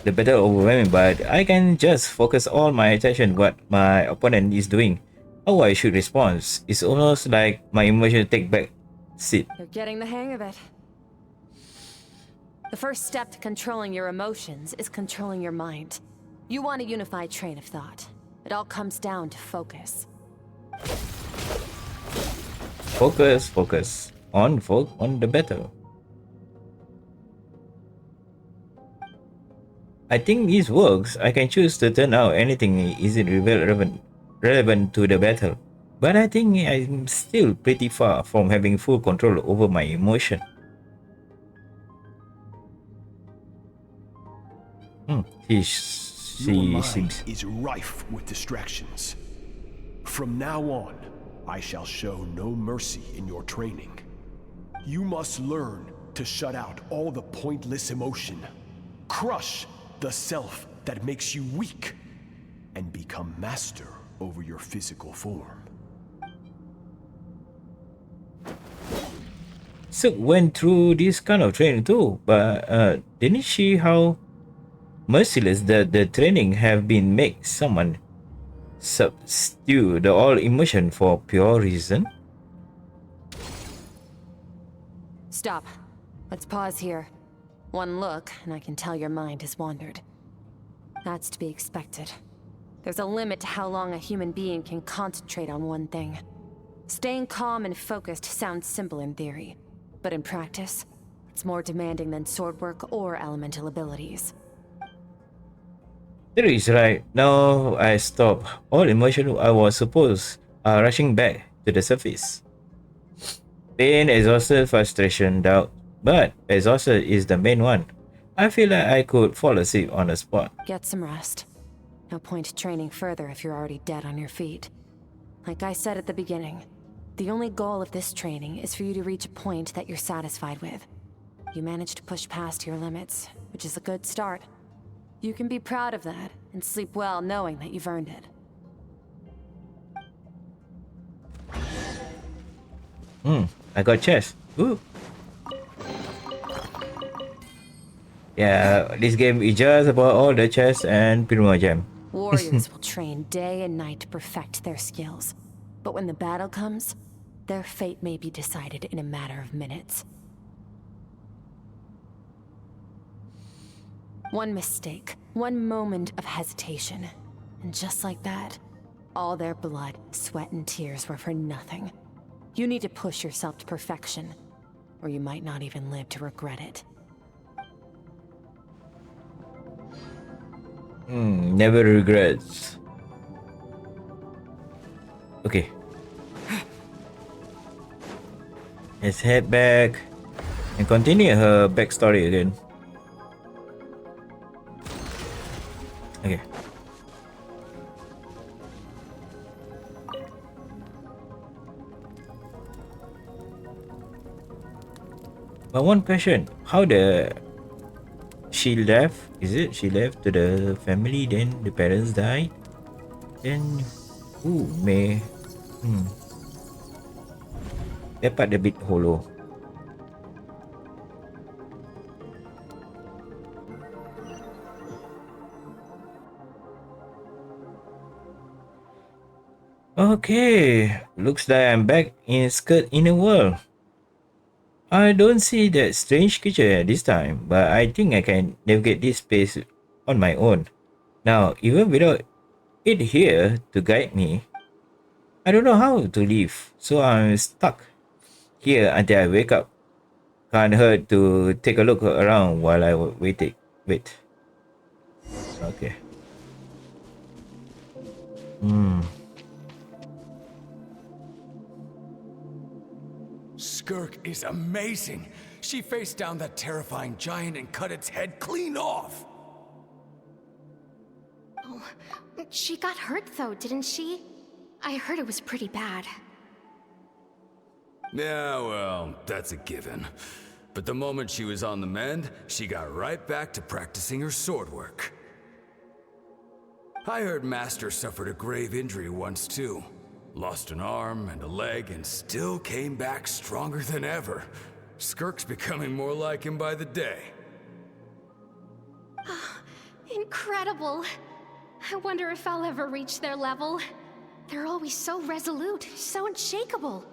The battle overwhelming, but I can just focus all my attention what my opponent is doing. How I should respond. It's almost like my emotion take back seat.
You're getting the hang of it. The first step to controlling your emotions is controlling your mind. You want a unified train of thought. It all comes down to focus.
Focus on the battle. I think this works. I can choose to turn out anything isn't relevant to the battle, but I think I'm still pretty far from having full control over my emotion. She seems
is rife with distractions. From now on, I shall show no mercy in your training. You must learn to shut out all the pointless emotion, crush the self that makes you weak, and become master over your physical form.
So went through this kind of training too, but didn't she how merciless the training have been make someone substitute the all emotion for pure reason?
Stop. Let's pause here. One look, and I can tell your mind has wandered. That's to be expected. There's a limit to how long a human being can concentrate on one thing. Staying calm and focused sounds simple in theory, but in practice, it's more demanding than sword work or elemental abilities.
There is right. Now I stop. All emotion I was supposed are rushing back to the surface. Pain, exhaustion, frustration, doubt. But exhaustion is the main one. I feel like I could fall asleep on the spot.
Get some rest. No point training further if you're already dead on your feet. Like I said at the beginning, the only goal of this training is for you to reach a point that you're satisfied with. You managed to push past your limits, which is a good start. You can be proud of that and sleep well knowing that you've earned it.
I got chest. Ooh. Yeah, this game is just about all the chests and Prima Gem.
Warriors will train day and night to perfect their skills. But when the battle comes, their fate may be decided in a matter of minutes. One mistake, one moment of hesitation, and just like that, all their blood, sweat, and tears were for nothing. You need to push yourself to perfection, or you might not even live to regret it.
Never regrets. Okay. Let's head back and continue her backstory again. Okay. But one question, how she left? Is it she left to the family, then the parents died? Then who may That part a bit hollow. Okay, looks like I'm back in Skirk in a world. I don't see that strange creature this time, but I think I can navigate this space on my own. Now, even without it here to guide me, I don't know how to leave, so I'm stuck here until I wake up. Can't hurt to take a look around while I wait. Okay.
Skirk is amazing. She faced down that terrifying giant and cut its head clean off.
Oh, she got hurt though, didn't she? I heard it was pretty bad.
Yeah, well, that's a given. But the moment she was on the mend, she got right back to practicing her sword work. I heard Master suffered a grave injury once too. Lost an arm and a leg and still came back stronger than ever. Skirk's becoming more like him by the day.
Incredible. I wonder if I'll ever reach their level. They're always so resolute, so unshakable.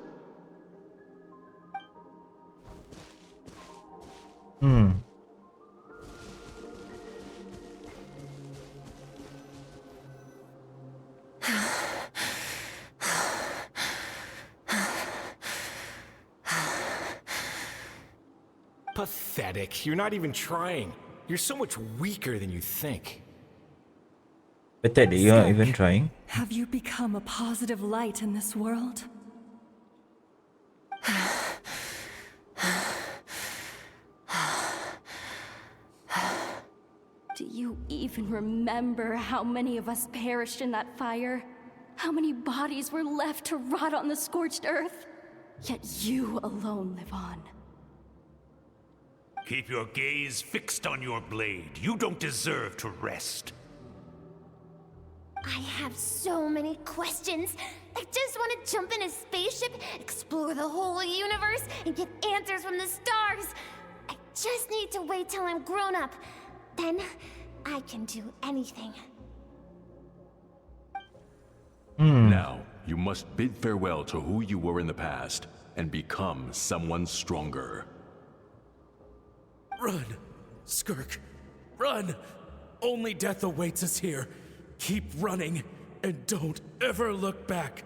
Pathetic. You're not even trying. You're so much weaker than you think.
But that you're not even trying.
Have you become a positive light in this world?
Do you even remember how many of us perished in that fire? How many bodies were left to rot on the scorched earth? Yet you alone live on.
Keep your gaze fixed on your blade. You don't deserve to rest.
I have so many questions. I just want to jump in a spaceship, explore the whole universe, and get answers from the stars. I just need to wait till I'm grown up. Then, I can do anything.
Now, you must bid farewell to who you were in the past, and become someone stronger.
Run, Skirk, run! Only death awaits us here. Keep running, and don't ever look back.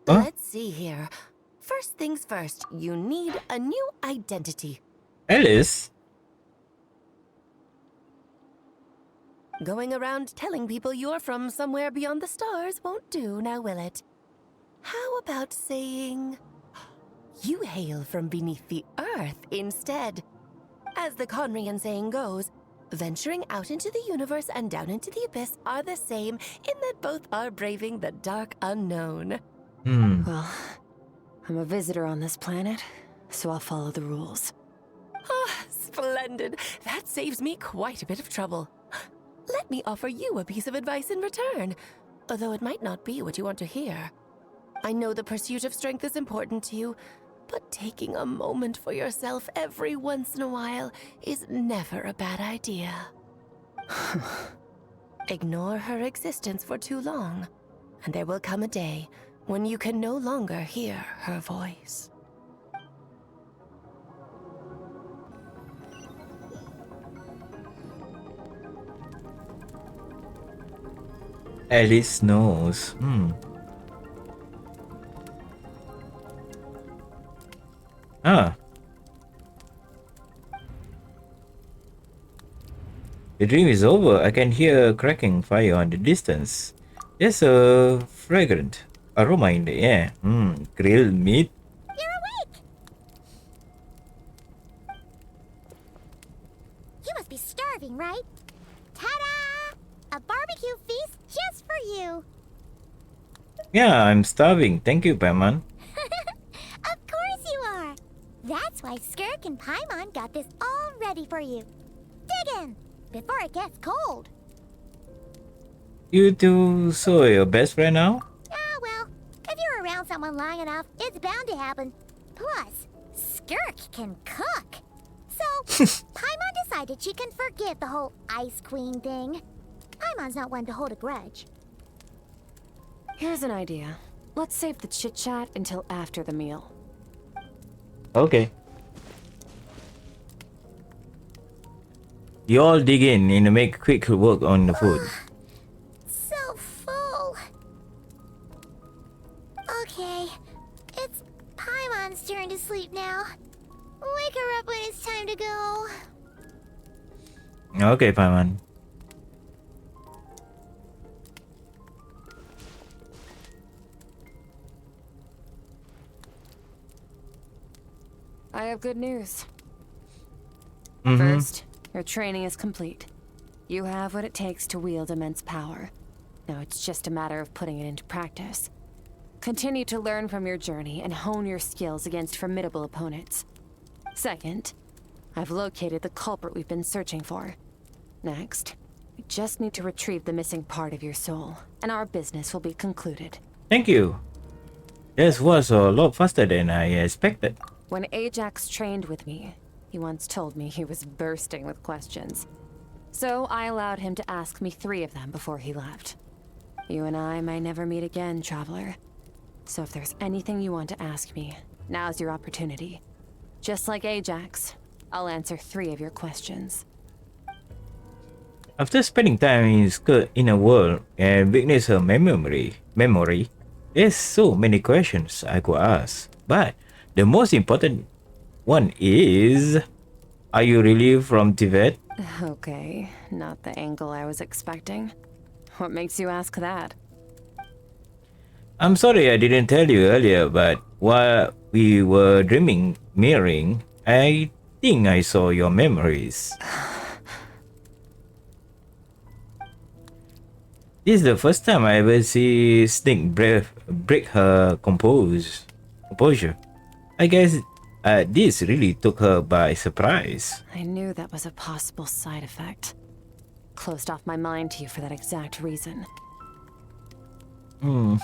Let's see here. First things first, you need a new identity.
Alice?
Going around telling people you're from somewhere beyond the stars won't do, now will it? How about saying you hail from beneath the earth instead? As the Conrian saying goes, venturing out into the universe and down into the abyss are the same in that both are braving the dark unknown.
Well, I'm a visitor on this planet, so I'll follow the rules.
Ah, splendid. That saves me quite a bit of trouble. Let me offer you a piece of advice in return, although it might not be what you want to hear. I know the pursuit of strength is important to you, but taking a moment for yourself every once in a while is never a bad idea. Ignore her existence for too long, and there will come a day when you can no longer hear her voice.
Alice knows. The dream is over. I can hear a cracking fire on the distance. There's a fragrant aroma in the air. Grilled meat.
You're awake! You must be starving, right? Ta-da! A barbecue
Yeah, I'm starving. Thank you, Paimon.
Of course you are. That's why Skirk and Paimon got this all ready for you. Dig in before it gets cold.
You two saw your best friend now?
Ah, well, if you're around someone long enough, it's bound to happen. Plus, Skirk can cook. So, Paimon decided she can forgive the whole Ice Queen thing. Paimon's not one to hold a grudge.
Here's an idea. Let's save the chit-chat until after the meal.
Okay. You all dig in and make quick work on the food.
So full. Okay, it's Paimon's turn to sleep now. Wake her up when it's time to go.
Okay, Paimon.
I have good news.
Mm-hmm.
First, your training is complete. You have what it takes to wield immense power. Now it's just a matter of putting it into practice. Continue to learn from your journey and hone your skills against formidable opponents. Second, I've located the culprit we've been searching for. Next, we just need to retrieve the missing part of your soul, and our business will be concluded.
Thank you. This was a lot faster than I expected.
When Ajax trained with me, he once told me he was bursting with questions. So I allowed him to ask me 3 of them before he left. You and I may never meet again, Traveler. So if there's anything you want to ask me, now's your opportunity. Just like Ajax, I'll answer 3 of your questions.
After spending time in Skirk in a world and witness her memory, there's so many questions I could ask. But the most important one is, are you really from Tibet?
Okay, not the angle I was expecting. What makes you ask that?
I'm sorry I didn't tell you earlier, but while we were mirroring, I think I saw your memories. This is the first time I ever see Snake break her composure. I guess this really took her by surprise.
I knew that was a possible side effect. Closed off my mind to you for that exact reason.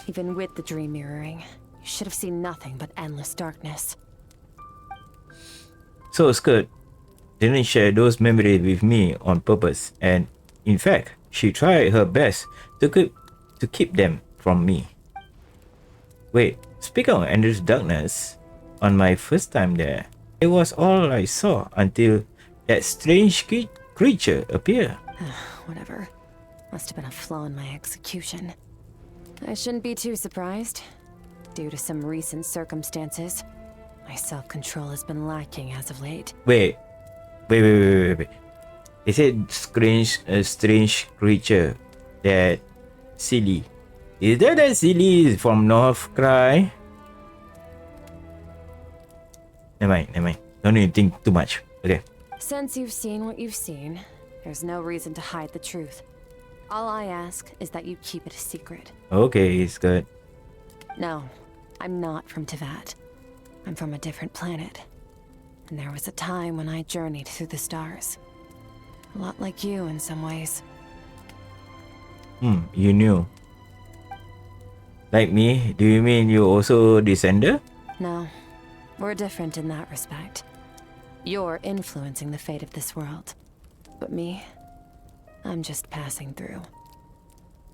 Even with the dream mirroring, you should have seen nothing but endless darkness.
So Skirk didn't share those memories with me on purpose, and in fact, she tried her best to keep them from me. Wait, speaking of endless darkness, on my first time there, it was all I saw until that strange creature appeared.
Whatever. Must have been a flaw in my execution. I shouldn't be too surprised. Due to some recent circumstances, my self-control has been lacking as of late.
Wait. They said strange creature. That silly. Is that silly from North Cry? Never mind. Don't need to think too much. Okay.
Since you've seen what you've seen, there's no reason to hide the truth. All I ask is that you keep it a secret.
Okay, it's good.
No, I'm not from Teyvat. I'm from a different planet. And there was a time when I journeyed through the stars. A lot like you in some ways.
You knew. Like me, do you mean you also descender?
No, we're different in that respect. You're influencing the fate of this world. But me, I'm just passing through.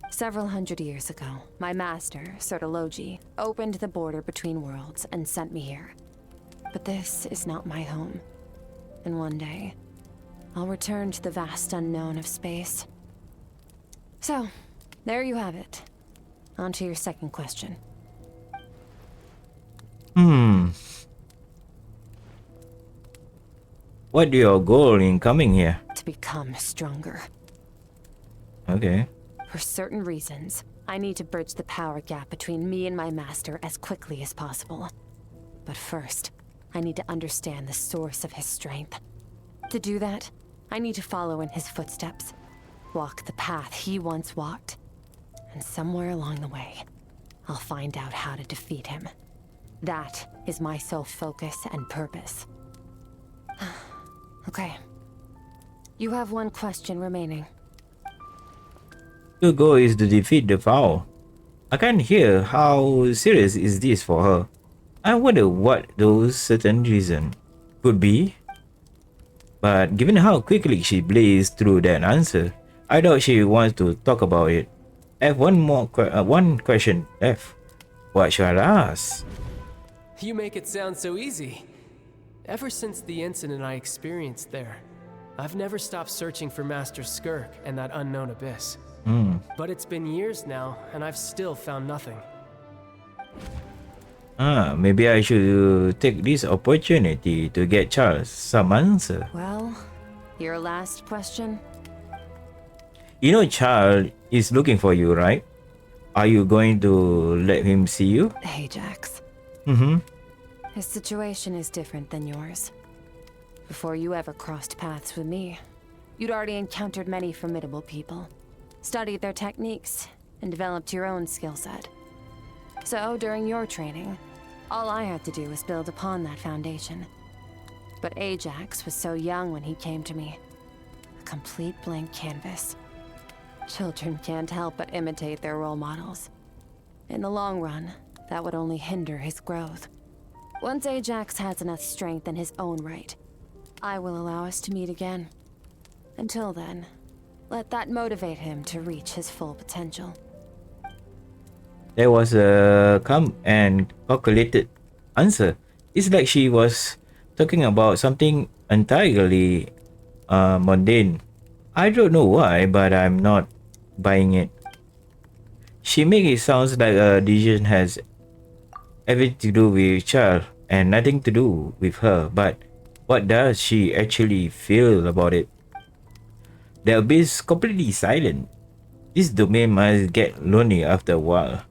Several hundred years ago, my master, Sertologi, opened the border between worlds and sent me here. But this is not my home. And one day, I'll return to the vast unknown of space. So, there you have it. On to your second question.
What is your goal in coming here?
To become stronger.
Okay.
For certain reasons, I need to bridge the power gap between me and my master as quickly as possible. But first, I need to understand the source of his strength. To do that, I need to follow in his footsteps. Walk the path he once walked. And somewhere along the way, I'll find out how to defeat him. That is my sole focus and purpose. Okay. You have one question remaining.
Your goal is to defeat the fowl. I can't hear how serious is this for her. I wonder what those certain reason could be. But given how quickly she blazed through that answer, I doubt she wants to talk about it. I have one question left. What should I ask?
You make it sound so easy. Ever since the incident I experienced there, I've never stopped searching for Master Skirk and that unknown abyss. But it's been years now, and I've still found nothing.
Maybe I should take this opportunity to get Charles some answer.
Well, your last question?
You know Charles is looking for you, right? Are you going to let him see you?
Ajax.
Mm-hmm.
His situation is different than yours. Before you ever crossed paths with me, you'd already encountered many formidable people, studied their techniques, and developed your own skill set. So, during your training, all I had to do was build upon that foundation. But Ajax was so young when he came to me. A complete blank canvas. Children can't help but imitate their role models. In the long run, that would only hinder his growth. Once Ajax has enough strength in his own right, I will allow us to meet again. Until then, let that motivate him to reach his full potential.
There was a calm and calculated answer. It's like she was talking about something entirely mundane. I don't know why, but I'm not buying it. She makes it sound like a decision has everything to do with child and nothing to do with her. But what does she actually feel about it? The abyss completely silent. This domain must get lonely after a while.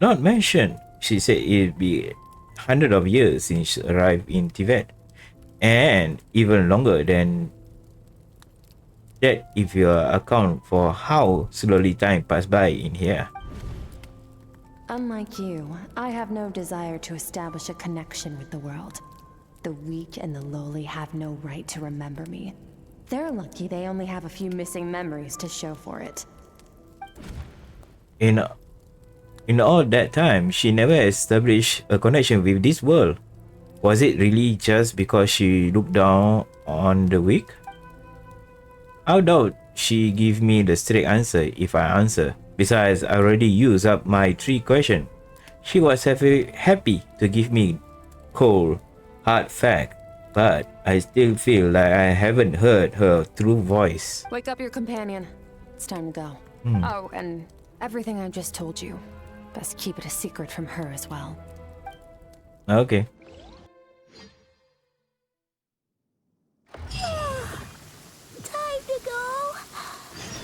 Not mentioned, she said it'd be hundreds of years since she arrived in Tibet, and even longer than that if you account for how slowly time passed by in here.
Unlike you, I have no desire to establish a connection with the world. The weak and the lowly have no right to remember me. They're lucky they only have a few missing memories to show for it.
In all that time, she never established a connection with this world. Was it really just because she looked down on the weak? I doubt she give me the straight answer if I answer. Besides, I already used up my 3 questions. She was happy to give me cold, hard fact, but I still feel like I haven't heard her true voice.
Wake up your companion. It's time to go. Oh, and everything I just told you. Best keep it a secret from her as well.
Okay.
Time to go.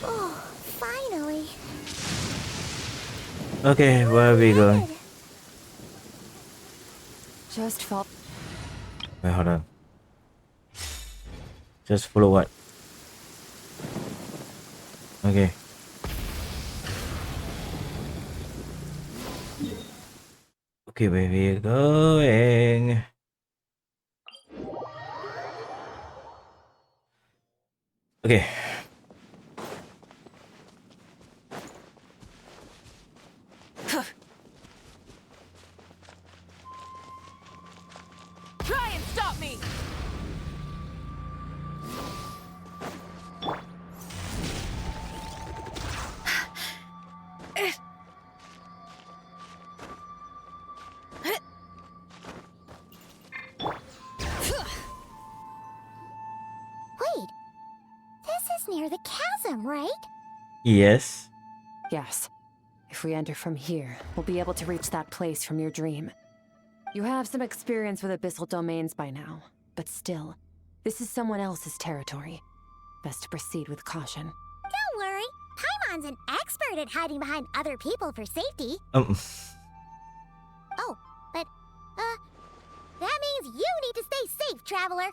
Oh, finally.
Okay, where are we going?
Just fall.
Wait, hold on. Just follow what? Okay. Okay, where we're going. Okay.
Try and stop me!
Wait, this is near the chasm, right?
Yes.
Yes. If we enter from here, we'll be able to reach that place from your dream. You have some experience with abyssal domains by now, but still, this is someone else's territory. Best to proceed with caution.
Don't worry, Paimon's an expert at hiding behind other people for safety. Oh, but, that means you need to stay safe, traveler.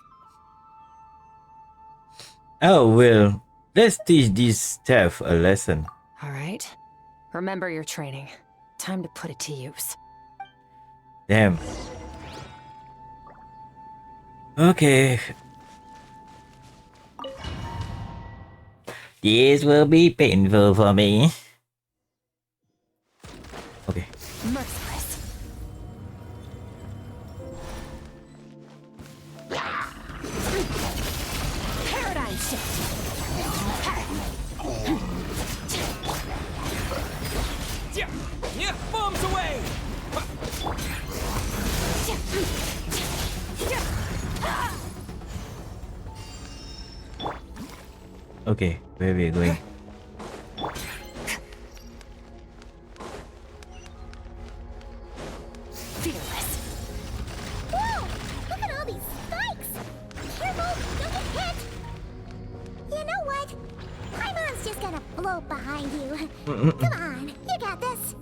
Oh, well, let's teach this staff a lesson.
All right. Remember your training. Time to put it to use.
Damn. Okay. This will be painful for me. Okay.
Merciless. Paradigm shift.
Yeah, bombs away!
Okay, where are we going?
Fearless.
Whoa! Look at all these spikes! Careful! Don't get hit! You know what? Paimon's just gonna float behind you. Come on, you got this.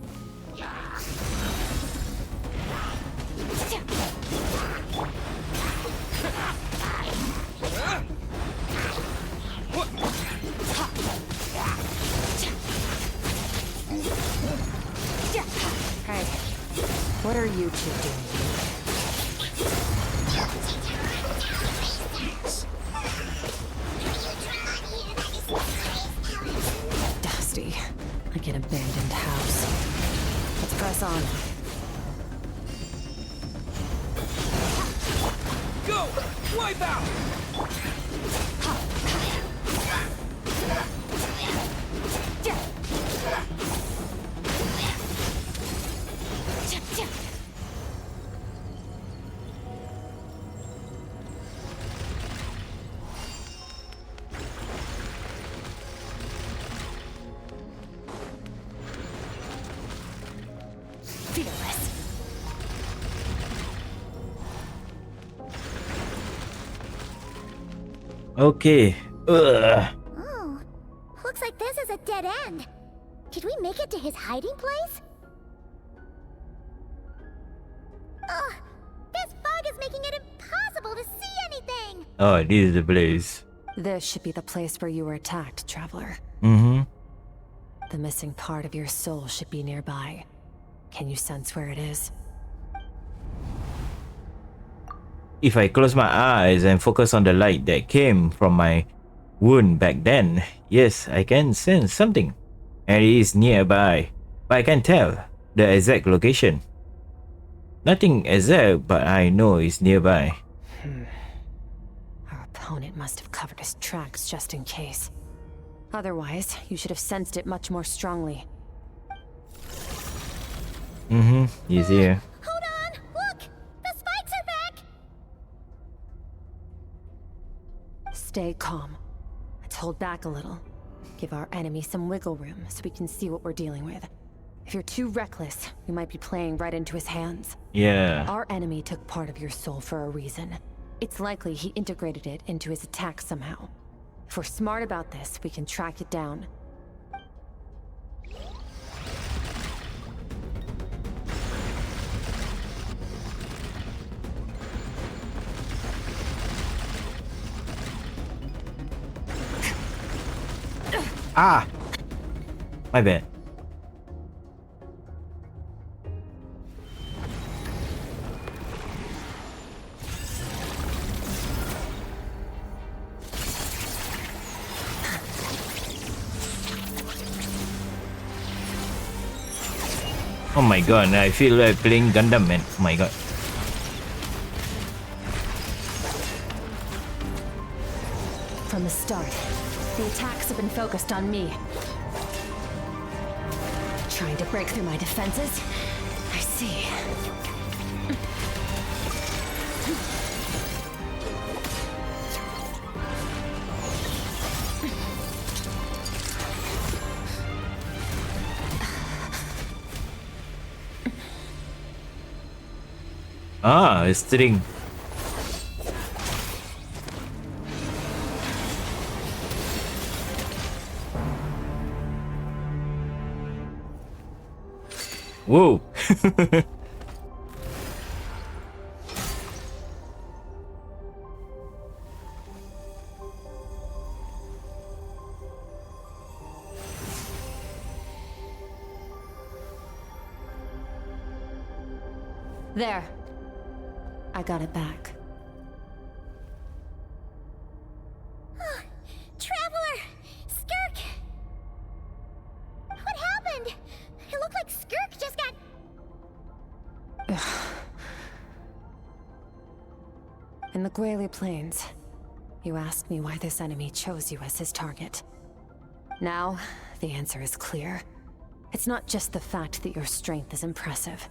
Hey, what are you two doing? Dusty, like an abandoned house. Let's press on.
Go! Wipe out!
Fearless.
Okay. Ugh.
Oh, looks like this is a dead end. Did we make it to his hiding place? Ugh, this fog is making it impossible to see anything.
Oh, this is the place.
This should be the place where you were attacked, traveler.
Mm-hmm.
The missing part of your soul should be nearby. Can you sense where it is?
If I close my eyes and focus on the light that came from my wound back then, yes, I can sense something. And it is nearby. But I can't tell the exact location. Nothing exact, but I know it's nearby.
Our opponent must have covered his tracks just in case. Otherwise, you should have sensed it much more strongly.
Mm-hmm, he's here.
Hold on, look! The spikes are back!
Stay calm. Let's hold back a little. Give our enemy some wiggle room so we can see what we're dealing with. If you're too reckless, you might be playing right into his hands.
Yeah.
Our enemy took part of your soul for a reason. It's likely he integrated it into his attack somehow. If we're smart about this, we can track it down.
Ah! My bad. Oh my god, I feel like playing Gundam, man. Oh my god.
From the start, the attacks have been focused on me. Trying to break through my defenses? I see.
Ah, a string. Whoa.
There. I got it back.
Traveler! Skirk! What happened? It looked like Skirk just got...
In the Guili Plains, you asked me why this enemy chose you as his target. Now, the answer is clear. It's not just the fact that your strength is impressive.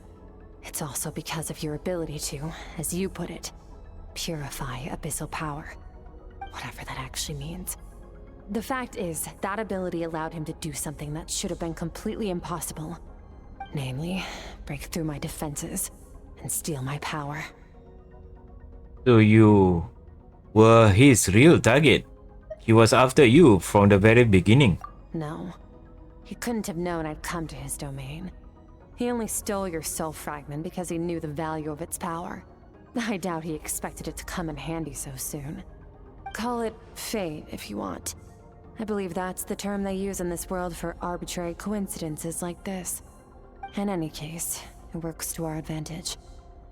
It's also because of your ability to, as you put it, purify abyssal power. Whatever that actually means. The fact is, that ability allowed him to do something that should have been completely impossible. Namely, break through my defenses and steal my power.
So you were his real target. He was after you from the very beginning.
No. He couldn't have known I'd come to his domain. He only stole your soul fragment because he knew the value of its power. I doubt he expected it to come in handy so soon. Call it fate if you want. I believe that's the term they use in this world for arbitrary coincidences like this. In any case, it works to our advantage.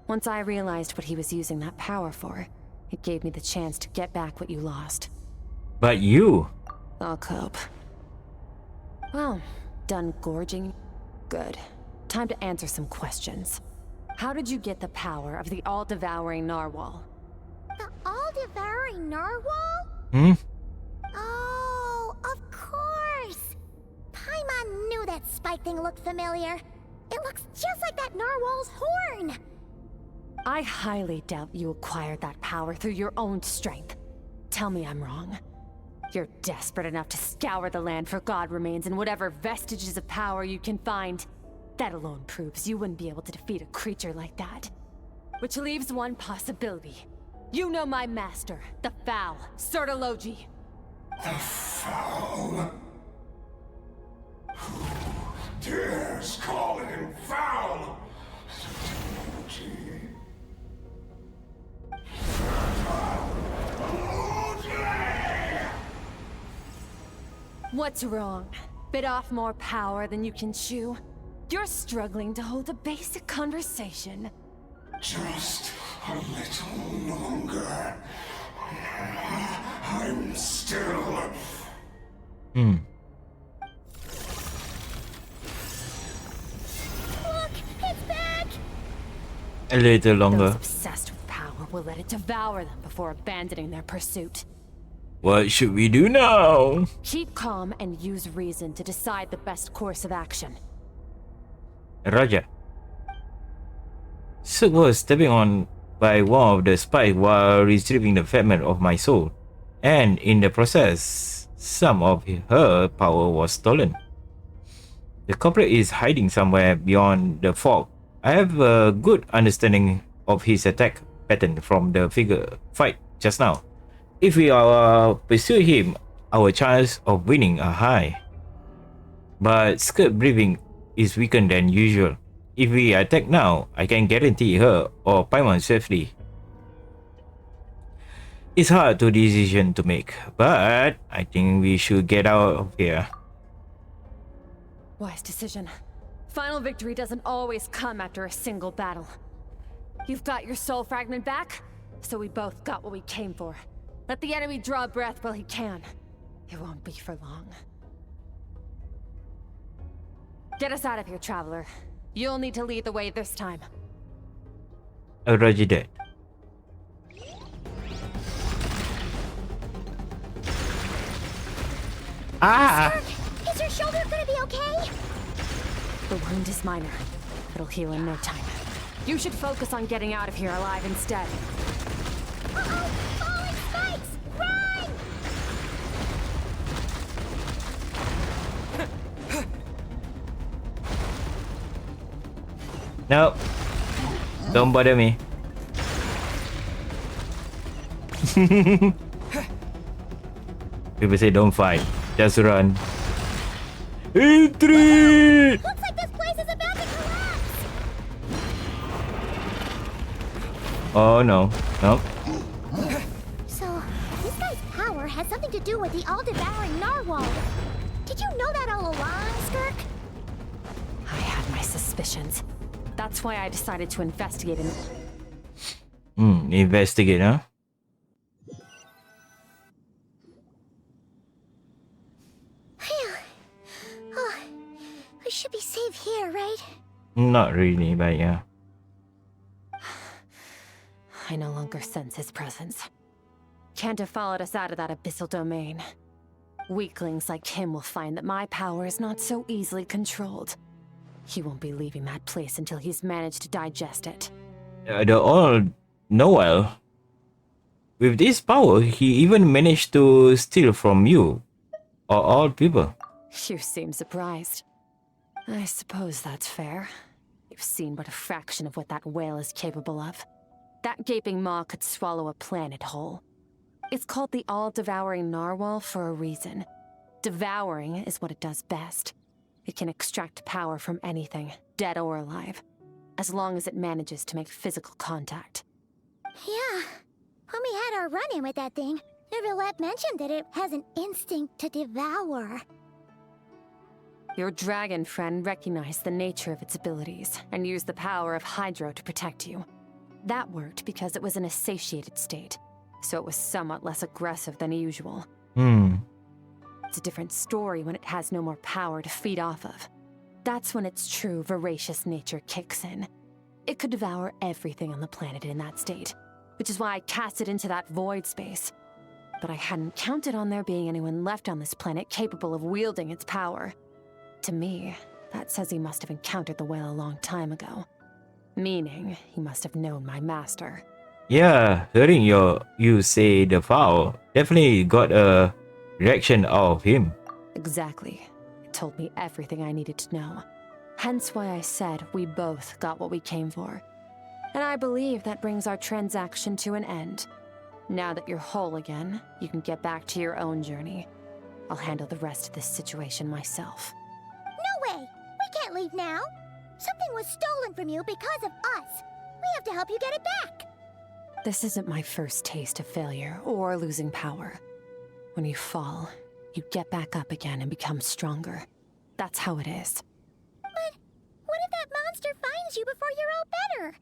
Once I realized what he was using that power for, it gave me the chance to get back what you lost.
But you...
I'll cope. Well, done gorging? Good. Time to answer some questions. How did you get the power of the all-devouring narwhal?
The all-devouring narwhal?
Hmm?
Oh, of course! Paimon knew that spike thing looked familiar. It looks just like that narwhal's horn!
I highly doubt you acquired that power through your own strength. Tell me I'm wrong. You're desperate enough to scour the land for god remains and whatever vestiges of power you can find. That alone proves you wouldn't be able to defeat a creature like that. Which leaves one possibility. You know my master, the Foul, Sertologi.
The Foul? Who dares call him foul?
What's wrong? Bit off more power than you can chew? You're struggling to hold a basic conversation.
Just a little longer. I'm still...
Look, it's back!
A little longer.
Those obsessed with power will let it devour them before abandoning their pursuit.
What should we do now?
Keep calm and use reason to decide the best course of action.
Roger. Skirk was stepping on by one of the spikes while retrieving the fragment of my soul, and in the process, some of her power was stolen. The culprit is hiding somewhere beyond the fog. I have a good understanding of his attack pattern from the figure fight just now. If we pursue him, our chance of winning are high. But Skirk breathing is weakened than usual. If we attack now, I can guarantee her or Paimon safety. It's hard to decision to make, but I think we should get out of here.
Wise decision. Final victory doesn't always come after a single battle. You've got your soul fragment back, so we both got what we came for. Let the enemy draw breath while he can. It won't be for long. Get us out of here, traveler. You'll need to lead the way this time.
Roger that.
Skirk, is your shoulder gonna be okay?
The wound is minor. It'll heal in no time. You should focus on getting out of here alive instead.
Uh-oh! Falling spikes! Run!
No. Don't bother me. People say don't fight. Just run. Retreat!
Looks like this place is about to collapse!
Oh no. Nope.
So, this guy's power has something to do with the all-devouring narwhal. Did you know that all along, Skirk?
I had my suspicions. That's why I decided to investigate him.
Investigate, huh?
Phew. Oh, we should be safe here, right?
Not really, but yeah.
I no longer sense his presence. Can't have followed us out of that abyssal domain. Weaklings like him will find that my power is not so easily controlled. He won't be leaving that place until he's managed to digest it.
The old Noel, with this power, he even managed to steal from you, or all people.
You seem surprised. I suppose that's fair. You've seen but a fraction of what that whale is capable of. That gaping maw could swallow a planet whole. It's called the all-devouring narwhal for a reason. Devouring is what it does best. It can extract power from anything, dead or alive, as long as it manages to make physical contact.
Yeah. When we had our run-in with that thing, Neverlet mentioned that it has an instinct to devour.
Your dragon friend recognized the nature of its abilities and used the power of Hydro to protect you. That worked because it was in a satiated state, so it was somewhat less aggressive than usual. It's a different story when it has no more power to feed off of. That's when its true voracious nature kicks in. It could devour everything on the planet in that state, which is why I cast it into that void space. But I hadn't counted on there being anyone left on this planet capable of wielding its power. To me, that says he must have encountered the whale a long time ago. Meaning, he must have known my master.
Yeah, hearing you say the foul definitely got a reaction of him.
Exactly. It told me everything I needed to know. Hence why I said we both got what we came for. And I believe that brings our transaction to an end. Now that you're whole again, you can get back to your own journey. I'll handle the rest of this situation myself.
No way! We can't leave now! Something was stolen from you because of us! We have to help you get it back!
This isn't my first taste of failure or losing power. When you fall, you get back up again and become stronger. That's how it is.
But what if that monster finds you before you're all better?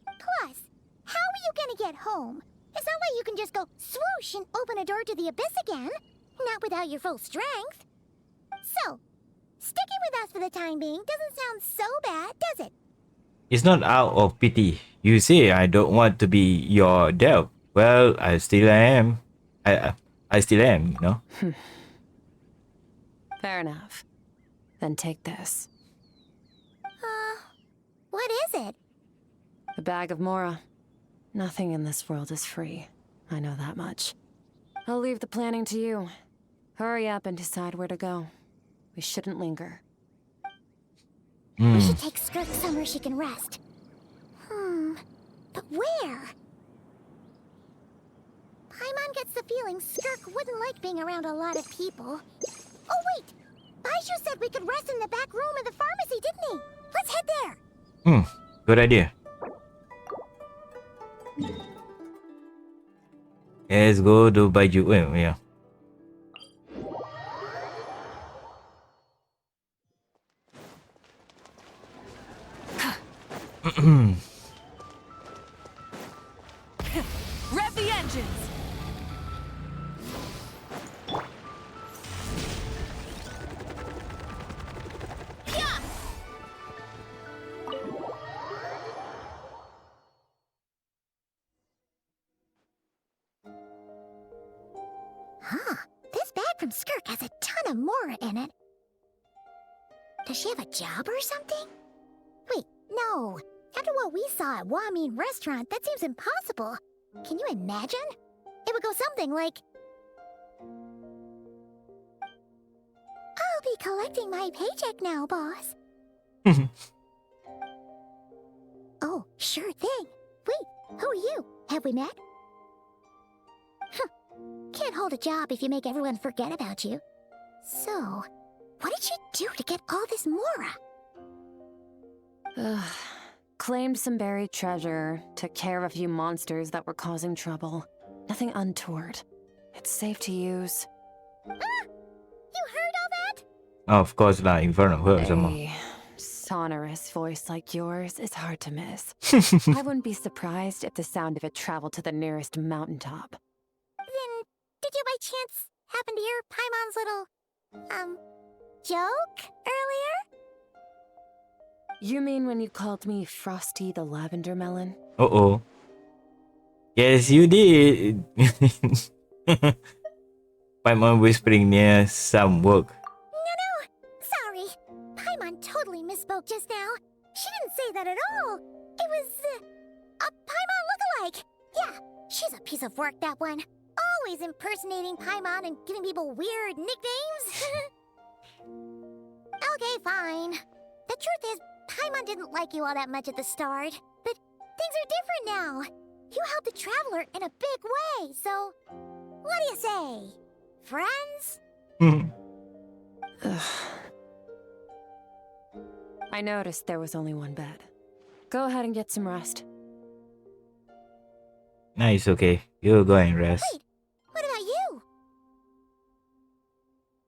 Plus, how are you gonna get home? It's not like you can just go swoosh and open a door to the abyss again. Not without your full strength. So, sticking with us for the time being doesn't sound so bad, does it?
It's not out of pity. You say I don't want to be your dad. Well, I still am. I still am, you know?
Fair enough. Then take this.
What is it?
A bag of Mora. Nothing in this world is free. I know that much. I'll leave the planning to you. Hurry up and decide where to go. We shouldn't linger.
We should take Skirk somewhere she can rest. But where? Paimon gets the feeling Skirk wouldn't like being around a lot of people. Oh wait! Baizhu said we could rest in the back room of the pharmacy, didn't he? Let's head there!
Good idea. Let's go to Baizhu. Well, yeah.
Rev the engines!
This bag from Skirk has a ton of Mora in it. Does she have a job or something? Wait, no. After what we saw at Wamin Restaurant, that seems impossible. Can you imagine? It would go something like... I'll be collecting my paycheck now, boss. Oh, sure thing. Wait, who are you? Have we met? Can't hold a job if you make everyone forget about you. So, what did she do to get all this Mora?
Claimed some buried treasure, took care of a few monsters that were causing trouble. Nothing untoward. It's safe to use.
You heard all that?
Of course lah, in front of her some more.
sonorous voice like yours is hard to miss. I wouldn't be surprised if the sound of it traveled to the nearest mountaintop.
Then, did you by chance happen to hear Paimon's little, joke earlier?
You mean when you called me Frosty the Lavender Melon?
Uh-oh. Yes, you did. Paimon whispering near some work.
No, sorry. Paimon totally misspoke just now. She didn't say that at all. It was, a Paimon lookalike. Yeah, she's a piece of work, that one. Always impersonating Paimon and giving people weird nicknames. Okay, fine. The truth is, Paimon didn't like you all that much at the start. But things are different now. You helped the Traveler in a big way, so... What do you say? Friends?
I noticed there was only one bed. Go ahead and get some rest.
Nice, okay. You go and rest.
Wait, what about you?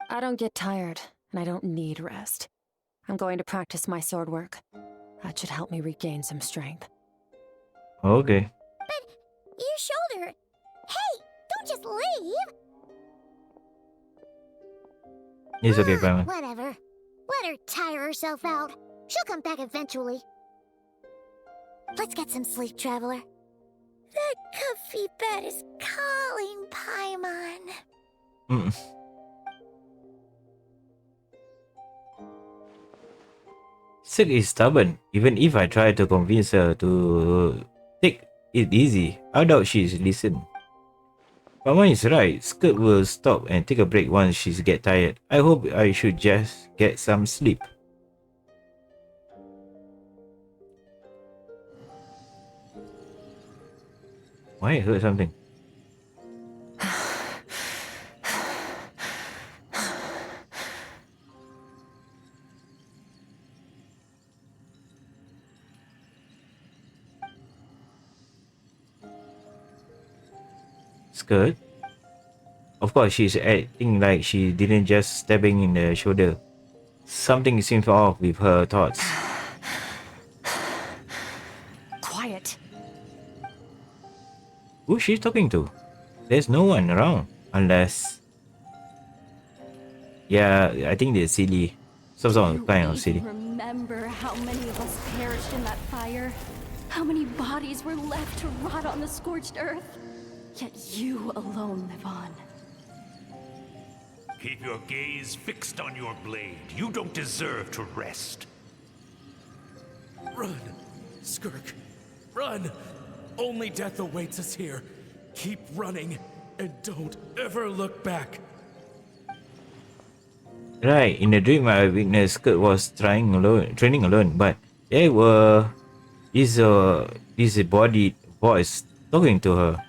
I don't get tired, and I don't need rest. I'm going to practice my sword work. That should help me regain some strength.
Okay.
But your shoulder... Hey, don't just leave!
It's okay, Paimon.
Whatever. Let her tire herself out. She'll come back eventually. Let's get some sleep, Traveler. That comfy bed is calling, Paimon.
Skirk is stubborn. Even if I try to convince her to take it easy, I doubt she's listen. Paimon is right. Skirk will stop and take a break once she gets tired. I hope I should just get some sleep. Why I heard something? Skirk? Of course, she's acting like she didn't just stabbing in the shoulder. Something seems off with her thoughts.
Quiet.
Who's she talking to? There's no one around. Unless... Yeah, I think they're silly. Some kind of silly.
Remember how many of us perished in that fire? How many bodies were left to rot on the scorched earth? Yet you alone live on.
Keep your gaze fixed on your blade. You don't deserve to rest.
Run, Skirk. Run! Only death awaits us here. Keep running, and don't ever look back.
Right, in the dream I witnessed Skirk was training alone, but there were this body voice talking to her.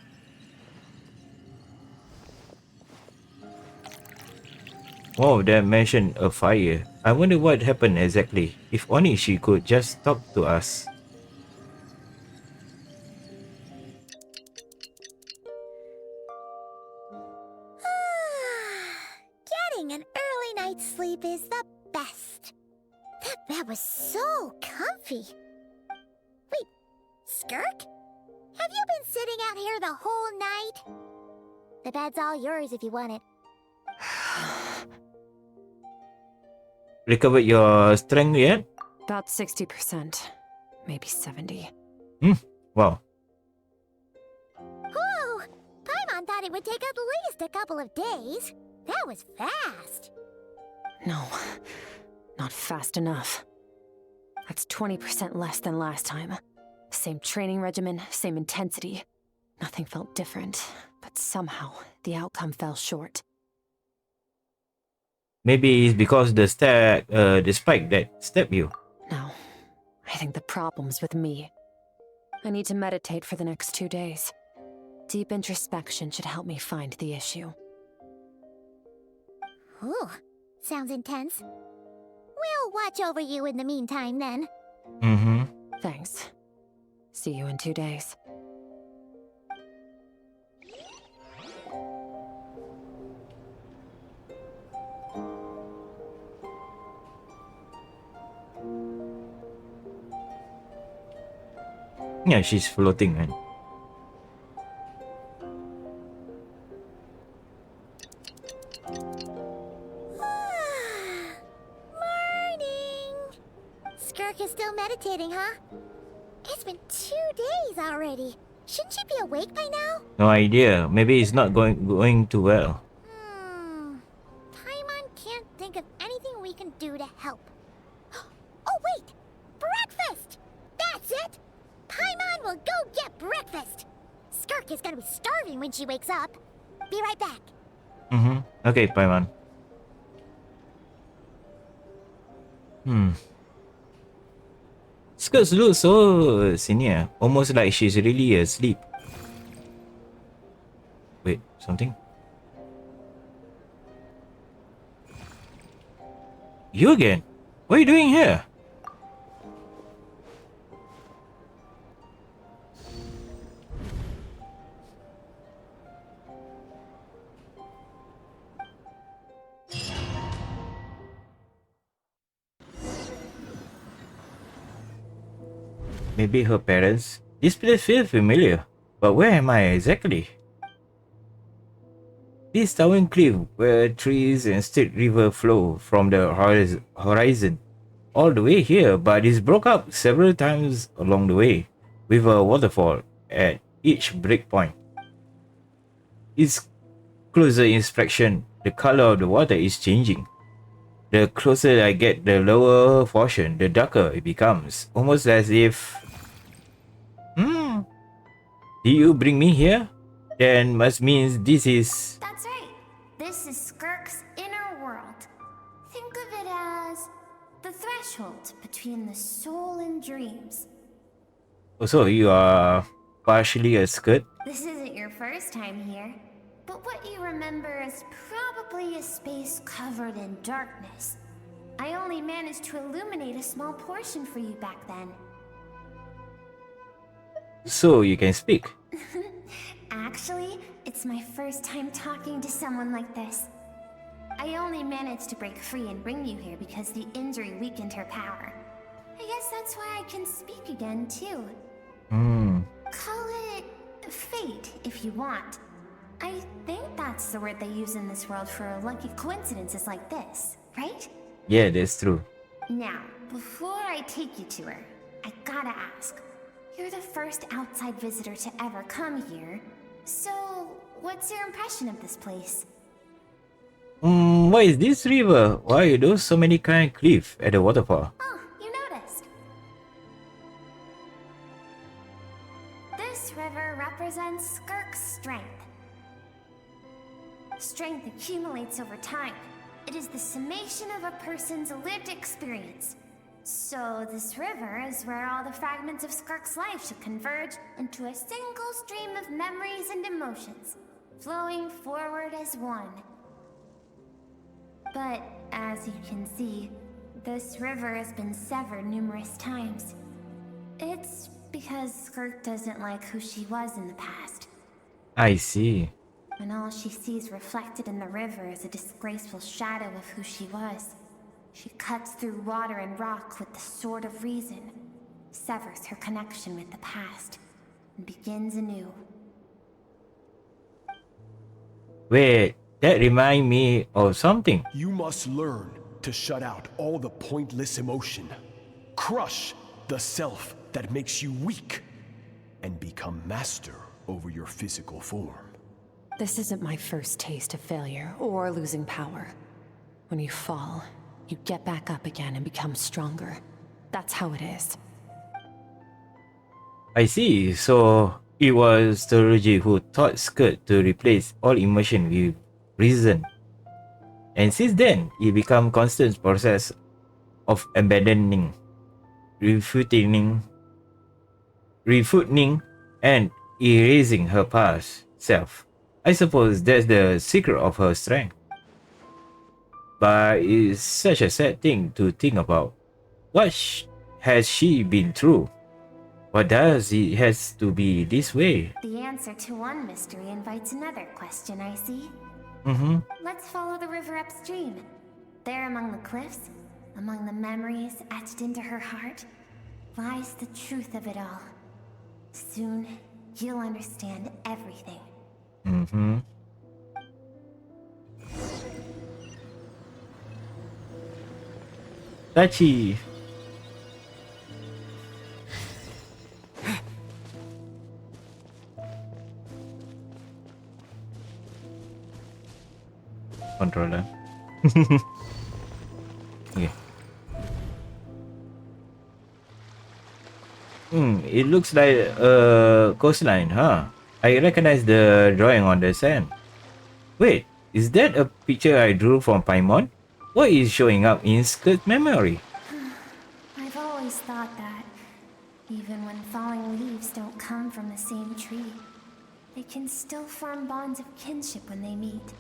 One of them mentioned a fire. I wonder what happened exactly. If only she could just talk to us.
Getting an early night's sleep is the best. That bed was so comfy. Wait, Skirk? Have you been sitting out here the whole night? The bed's all yours if you want it.
Recovered your strength yet?
About 60%. Maybe 70.
Wow.
Whoa! Paimon thought it would take at least a couple of days. That was fast.
No, not fast enough. That's 20% less than last time. Same training regimen, same intensity. Nothing felt different, but somehow the outcome fell short.
Maybe it's because the spike that stabbed you.
No, I think the problem's with me. I need to meditate for the next 2 days. Deep introspection should help me find the issue.
Ooh, sounds intense. We'll watch over you in the meantime, then.
Thanks. See you in 2 days.
Yeah, she's floating, man.
Morning! Skirk is still meditating, huh? It's been 2 days already. Shouldn't she be awake by now?
No idea. Maybe it's not going too well.
Paimon can't think of anything we can do to help. Oh wait! Breakfast! That's it! Paimon will go get breakfast! Skirk is gonna be starving when she wakes up. Be right back.
Okay, Paimon. Skirk looks so senior, almost like she's really asleep. Wait, something? You again? What are you doing here? Maybe her parents? This place feels familiar, but where am I exactly? This towering cliff where trees and steep river flow from the horizon all the way here, but it's broke up several times along the way, with a waterfall at each breakpoint. Its closer inspection, the color of the water is changing. The closer I get the lower portion, the darker it becomes, almost as if... Did you bring me here? Then must means this is...
That's right. This is Skirk's inner world. Think of it as the threshold between the soul and dreams.
So you are partially a Skirk?
This isn't your first time here, but what you remember is probably a space covered in darkness. I only managed to illuminate a small portion for you back then.
So you can speak?
Actually, it's my first time talking to someone like this. I only managed to break free and bring you here because the injury weakened her power. I guess that's why I can speak again, too. Call it fate, if you want. I think that's the word they use in this world for lucky coincidences like this, right?
Yeah, that's true.
Now, before I take you to her, I gotta ask. You're the first outside visitor to ever come here, so what's your impression of this place?
What is this river? Why are those so many kind of cliffs at the waterfall?
Oh, you noticed. This river represents Skirk's strength. Strength accumulates over time. It is the summation of a person's lived experience. So this river is where all the fragments of Skirk's life should converge into a single stream of memories and emotions, flowing forward as one. But as you can see, this river has been severed numerous times. It's because Skirk doesn't like who she was in the past.
I see.
And all she sees reflected in the river is a disgraceful shadow of who she was. She cuts through water and rock with the sword of reason, severs her connection with the past, and begins anew.
Wait, that reminds me of something.
You must learn to shut out all the pointless emotion. Crush the self that makes you weak, and become master over your physical form.
This isn't my first taste of failure or losing power. When you fall, you get back up again and become stronger. That's how it is.
I see. So it was Teruji who taught Skirk to replace all emotion with reason. And since then, it became constant process of abandoning, refuting, and erasing her past self. I suppose that's the secret of her strength. But it's such a sad thing to think about. What has she been through? Why does it has to be this way?
The answer to one mystery invites another question, I see. Let's follow the river upstream. There among the cliffs, among the memories etched into her heart, lies the truth of it all.
Soon, you'll understand everything.
Mm-hmm. Tachi. Controller. Okay. It looks like a coastline, huh? I recognize the drawing on the sand. Wait, is that a picture I drew from Paimon? What is showing up in Skirk's memory?
I've always thought that, even when falling leaves don't come from the same tree, they can still form bonds of kinship when they meet.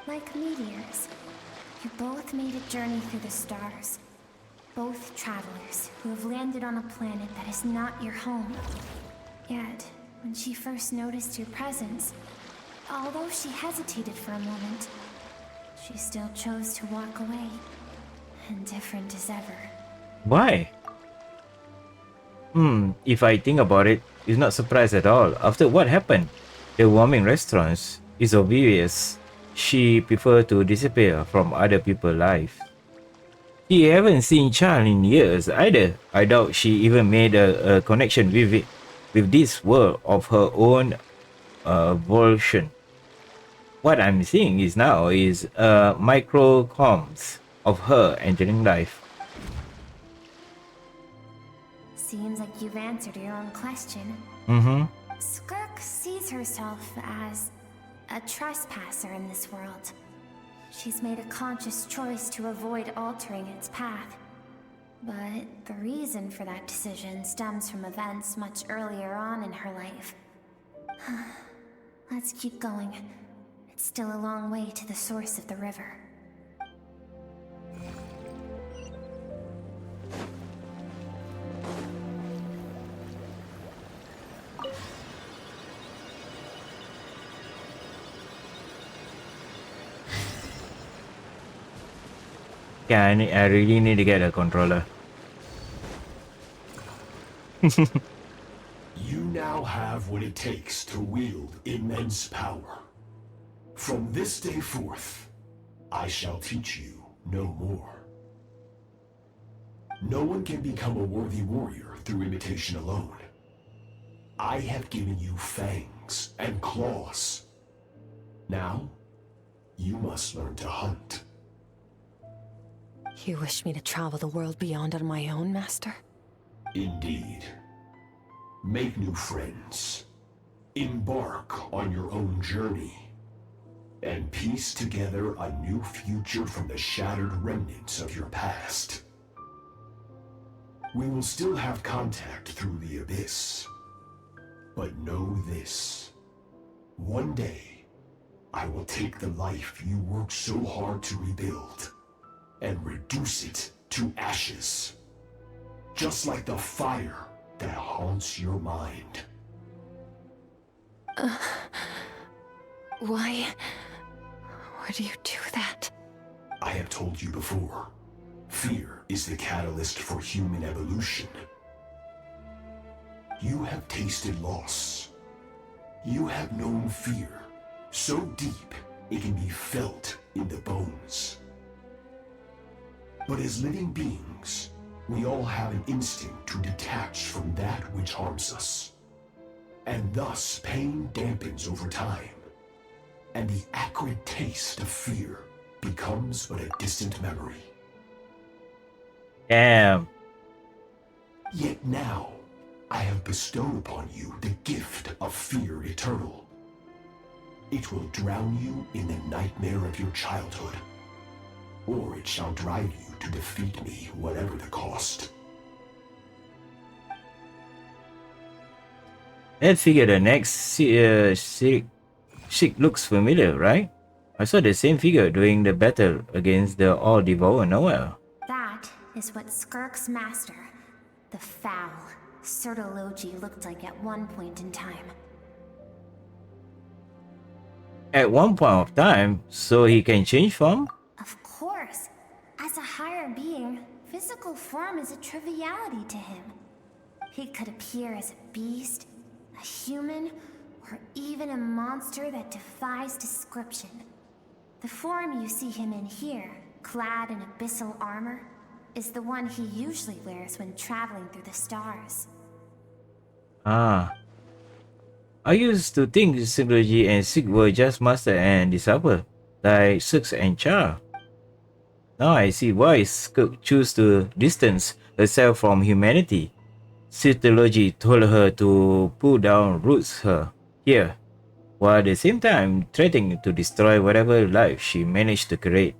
Like meteors, you both made a journey through the stars. Both travelers who have landed on a planet that is not your home. Yet, when she first noticed your presence, although she hesitated for a moment, she still chose to walk away, indifferent as ever.
Why? If I think about it, it's not surprised at all. After what happened, the warming restaurants, it's obvious she preferred to disappear from other people's lives. She haven't seen Charles in years either. I doubt she even made a connection with this world of her own volition. What I'm seeing now is microcosms of her entering life.
Seems like you've answered your own question. Skirk sees herself as a trespasser in this world. She's made a conscious choice to avoid altering its path. But the reason for that decision stems from events much earlier on in her life. Let's keep going. It's still a long way to the source of the river.
Yeah, I really need to get a controller.
You now have what it takes to wield immense power. From this day forth, I shall teach you no more. No one can become a worthy warrior through imitation alone. I have given you fangs and claws. Now, you must learn to hunt.
You wish me to travel the world beyond on my own, Master?
Indeed. Make new friends. Embark on your own journey. And piece together a new future from the shattered remnants of your past. We will still have contact through the abyss. But know this. One day, I will take the life you worked so hard to rebuild and reduce it to ashes. Just like the fire that haunts your mind.
Why would you do that?
I have told you before, fear is the catalyst for human evolution. You have tasted loss. You have known fear so deep it can be felt in the bones. But as living beings, we all have an instinct to detach from that which harms us. And thus, pain dampens over time. And the acrid taste of fear becomes but a distant memory.
Damn.
Yet now, I have bestowed upon you the gift of fear eternal. It will drown you in the nightmare of your childhood. Or it shall drive you to defeat me, whatever the cost.
That figure, the next Skirk looks familiar, right? I saw the same figure during the battle against the All-Devourer Noel.
That is what Skirk's master, the foul Sertologi, looked like at one point in time.
At one point of time, so he can change form?
Of course. As a higher being, physical form is a triviality to him. He could appear as a beast, a human, or even a monster that defies description. The form you see him in here, clad in abyssal armor, is the one he usually wears when traveling through the stars.
Ah. I used to think Synology and Sig were just master and disciple, like Six and Char. Now I see why Skirk chose to distance herself from humanity. Synology told her to pull down roots here, while at the same time threatening to destroy whatever life she managed to create.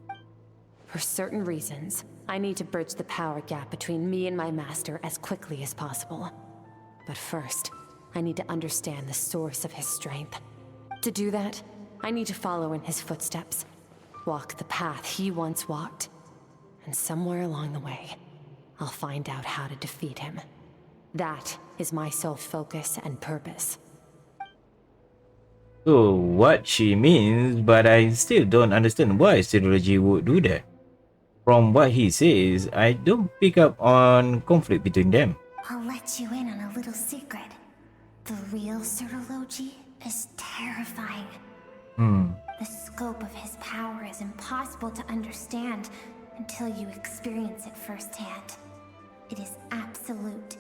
For certain reasons, I need to bridge the power gap between me and my master as quickly as possible. But first, I need to understand the source of his strength. To do that, I need to follow in his footsteps, walk the path he once walked, and somewhere along the way, I'll find out how to defeat him. That is my sole focus and purpose.
So what she means, but I still don't understand why Synology would do that. From what he says, I don't pick up on conflict between them.
I'll let you in on a little secret. The real Cyrtology is terrifying. The scope of his power is impossible to understand until you experience it firsthand. It is absolute.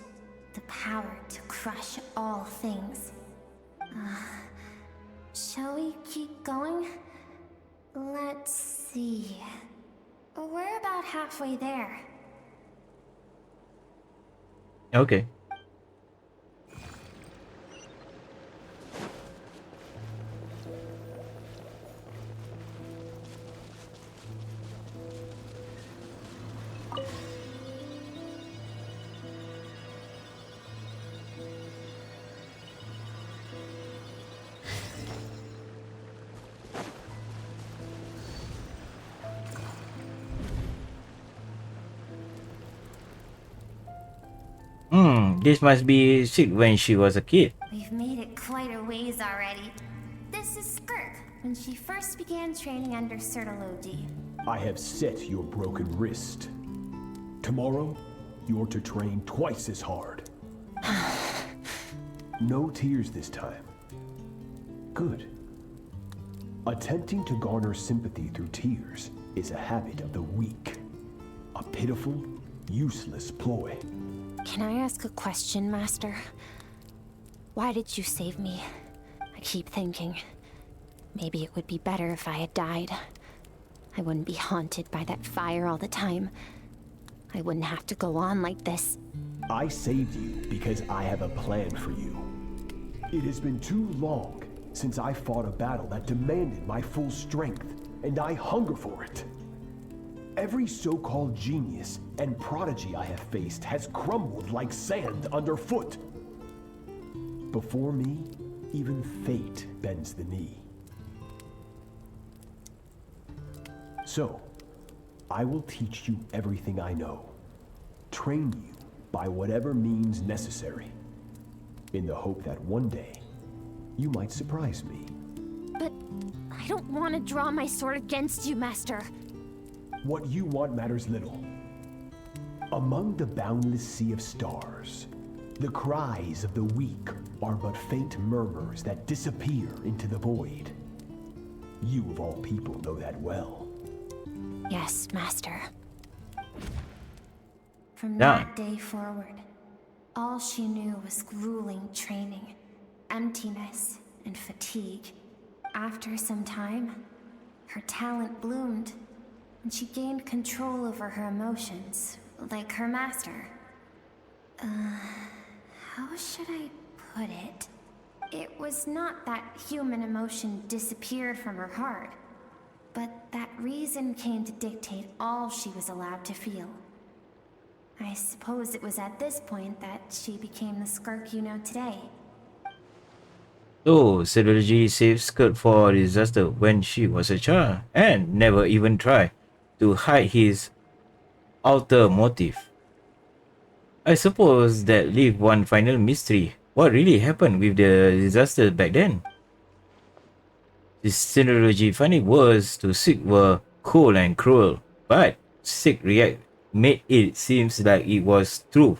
The power to crush all things. Shall we keep going? Let's see. We're about halfway there.
Okay. This must be Sig when she was a kid.
We've made it quite a ways already. This is Skirk, when she first began training under Cyrtology.
I have set your broken wrist. Tomorrow, you're to train twice as hard. No tears this time. Good. Attempting to garner sympathy through tears is a habit of the weak. A pitiful, useless ploy.
Can I ask a question, Master? Why did you save me? I keep thinking, maybe it would be better if I had died. I wouldn't be haunted by that fire all the time. I wouldn't have to go on like this.
I saved you because I have a plan for you. It has been too long since I fought a battle that demanded my full strength, and I hunger for it. Every so-called genius and prodigy I have faced has crumbled like sand underfoot. Before me, even fate bends the knee. So, I will teach you everything I know. Train you by whatever means necessary, in the hope that one day, you might surprise me.
But I don't want to draw my sword against you, Master.
What you want matters little. Among the boundless sea of stars, the cries of the weak are but faint murmurs that disappear into the void. You of all people know that well.
Yes, Master. From that day forward, all she knew was grueling training, emptiness, and fatigue. After some time, her talent bloomed, and she gained control over her emotions, like her master. How should I put it? It was not that human emotion disappeared from her heart, but that reason came to dictate all she was allowed to feel. I suppose it was at this point that she became the Skirk you know today.
So, Synology saved Skirk for disaster when she was a child and never even tried to hide his ulterior motive. I suppose that leaves one final mystery. What really happened with the disaster back then? The Synology finding words to Sig were cold and cruel, but Sig react made it seems like it was true.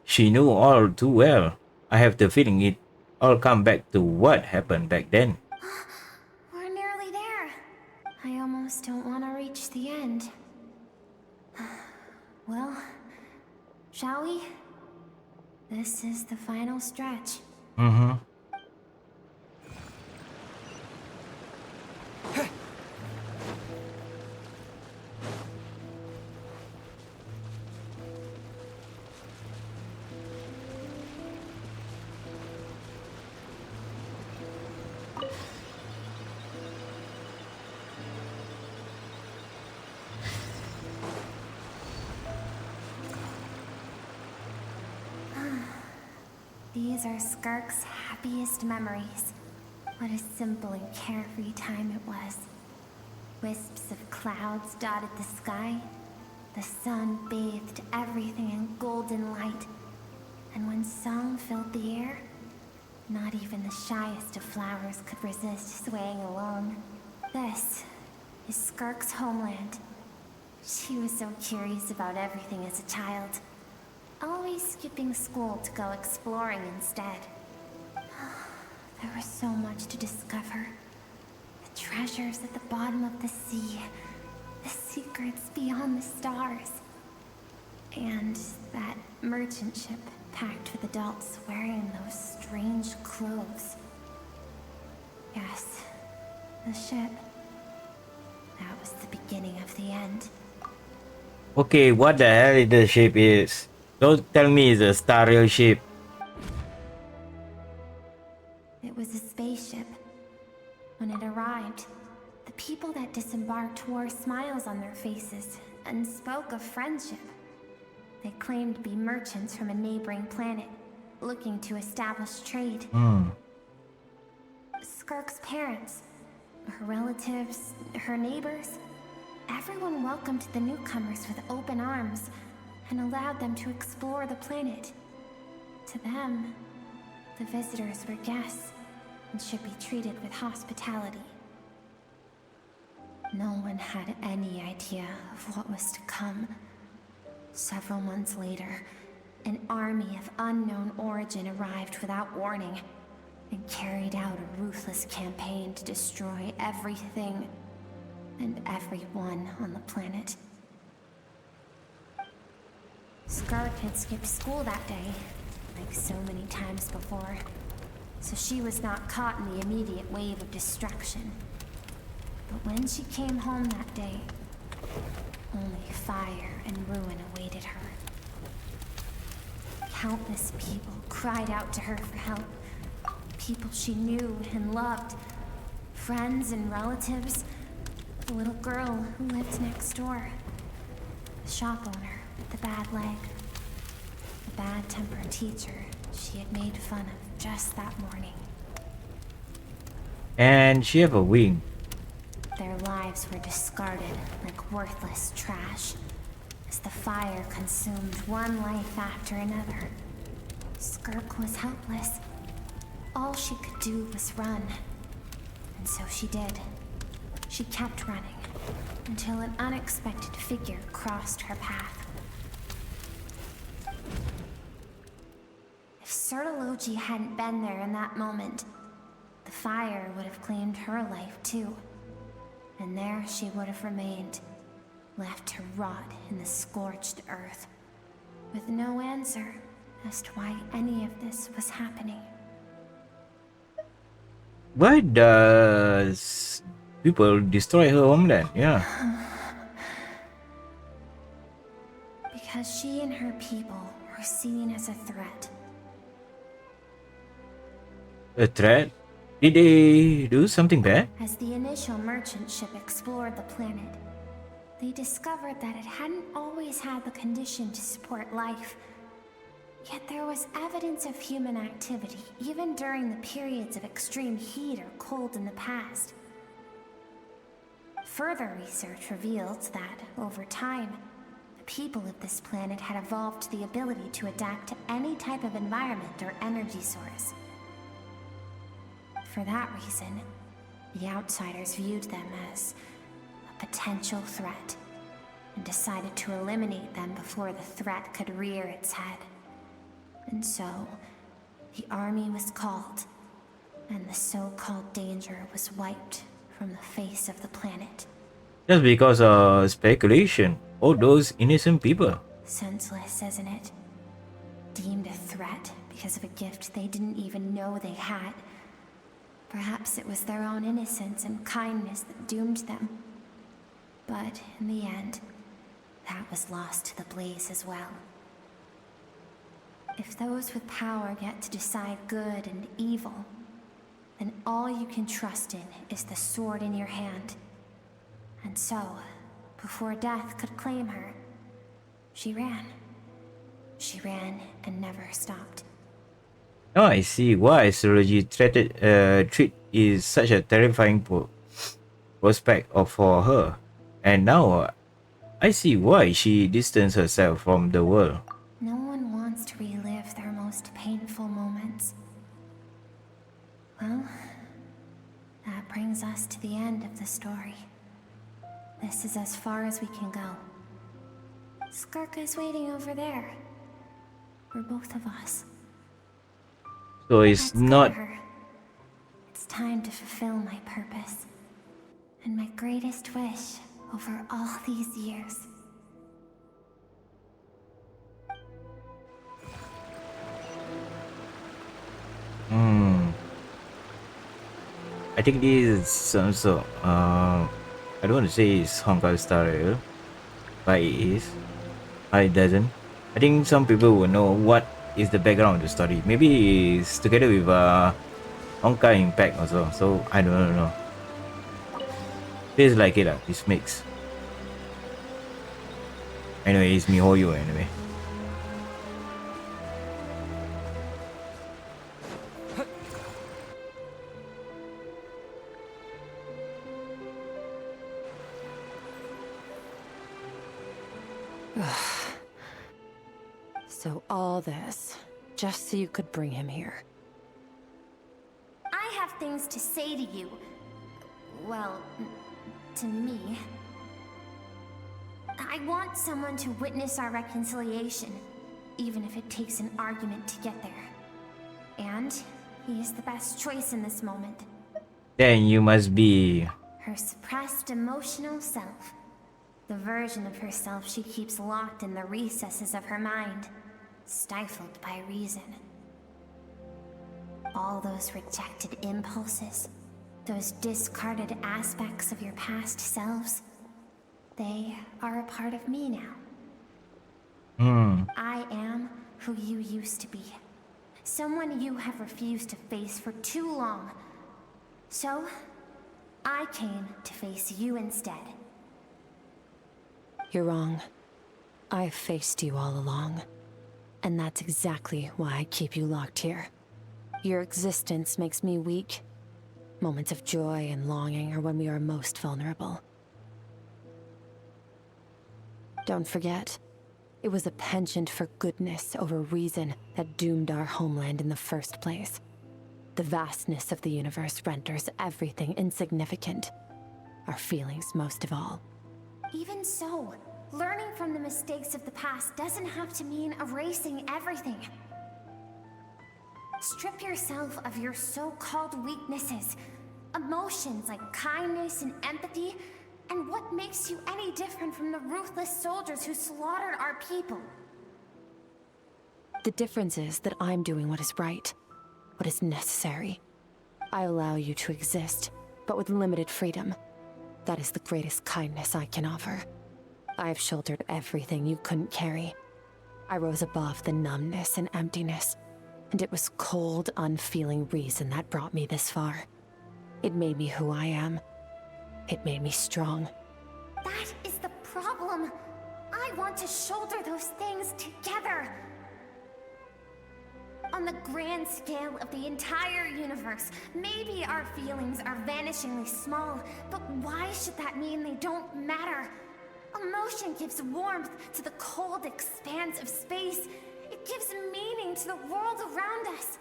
She knew all too well. I have the feeling it I'll come back to what happened back then.
We're nearly there. I almost don't want to reach the end. Well, shall we? This is the final stretch.
Mm-hmm.
These are Skirk's happiest memories. What a simple and carefree time it was. Wisps of clouds dotted the sky. The sun bathed everything in golden light. And when song filled the air, not even the shyest of flowers could resist swaying along. This is Skirk's homeland. She was so curious about everything as a child. Always skipping school to go exploring instead. There was so much to discover. The treasures at the bottom of the sea. The secrets beyond the stars. And that merchant ship packed with adults wearing those strange clothes. Yes, the ship. That was the beginning of the end.
Okay, what the hell the shape is? Don't tell me it's a Star Rail ship.
It was a spaceship. When it arrived, the people that disembarked wore smiles on their faces and spoke of friendship. They claimed to be merchants from a neighboring planet, looking to establish trade. Skirk's parents, her relatives, her neighbors, everyone welcomed the newcomers with open arms and allowed them to explore the planet. To them, the visitors were guests and should be treated with hospitality. No one had any idea of what was to come. Several months later, an army of unknown origin arrived without warning and carried out a ruthless campaign to destroy everything and everyone on the planet. Skirk had skipped school that day, like so many times before, so she was not caught in the immediate wave of destruction. But when she came home that day, only fire and ruin awaited her. Countless people cried out to her for help. People she knew and loved. Friends and relatives. The little girl who lived next door. The shop owner with the bad leg. The bad-tempered teacher she had made fun of just that morning.
And she have a wing.
Their lives were discarded like worthless trash as the fire consumed one life after another. Skirk was helpless. All she could do was run. And so she did. She kept running until an unexpected figure crossed her path. If Sertology hadn't been there in that moment, the fire would have claimed her life too. And there she would have remained, left to rot in the scorched earth, with no answer as to why any of this was happening.
Why does people destroy her homeland? Yeah.
Because she and her people were seen as a threat.
A threat? Did they do something bad?
As the initial merchant ship explored the planet, they discovered that it hadn't always had the condition to support life. Yet there was evidence of human activity, even during the periods of extreme heat or cold in the past. Further research revealed that, over time, the people of this planet had evolved the ability to adapt to any type of environment or energy source. For that reason, the outsiders viewed them as a potential threat and decided to eliminate them before the threat could rear its head. And so,
the army was called, and the so-called danger was wiped from the face of the planet.
Just because of speculation. All those innocent people.
Senseless, isn't it? Deemed a threat because of a gift they didn't even know they had. Perhaps it was their own innocence and kindness that doomed them. But in the end, that was lost to the blaze as well. If those with power get to decide good and evil, then all you can trust in is the sword in your hand. And so, before death could claim her, she ran. She ran and never stopped.
Oh, I see why astrology treat is such a terrifying prospect for her. And now, I see why she distanced herself from the world.
No one wants to relive their most painful moments. Well, that brings us to the end of the story. This is as far as we can go. Skirk is waiting over there. For both of us.
So it's not...
It's time to fulfill my purpose. And my greatest wish over all these years.
I think this is some sort I don't want to say it's Honkai Star Rail, but it is. It doesn't. I think some people will know what is the background of the story. Maybe it's together with Honkai Impact also. So I don't know. Feels like it, this mix. Anyway, it's MiHoYo anyway.
So all this, just so you could bring him here.
I have things to say to you. Well, to me. I want someone to witness our reconciliation, even if it takes an argument to get there. And he is the best choice in this moment.
Then you must be...
Her suppressed emotional self. The version of herself she keeps locked in the recesses of her mind. Stifled by reason. All those rejected impulses, those discarded aspects of your past selves, they are a part of me now. I am who you used to be. Someone you have refused to face for too long. So, I came to face you instead.
You're wrong. I've faced you all along. And that's exactly why I keep you locked here. Your existence makes me weak. Moments of joy and longing are when we are most vulnerable. Don't forget, it was a penchant for goodness over reason that doomed our homeland in the first place. The vastness of the universe renders everything insignificant. Our feelings most of all.
Even so, learning from the mistakes of the past doesn't have to mean erasing everything. Strip yourself of your so-called weaknesses, emotions like kindness and empathy, and what makes you any different from the ruthless soldiers who slaughtered our people?
The difference is that I'm doing what is right, what is necessary. I allow you to exist, but with limited freedom. That is the greatest kindness I can offer. I've shouldered everything you couldn't carry. I rose above the numbness and emptiness, and it was cold, unfeeling reason that brought me this far. It made me who I am. It made me strong.
That is the problem. I want to shoulder those things together. On the grand scale of the entire universe, maybe our feelings are vanishingly small, but why should that mean they don't matter? Emotion gives warmth to the cold expanse of space. It gives meaning to the world around us.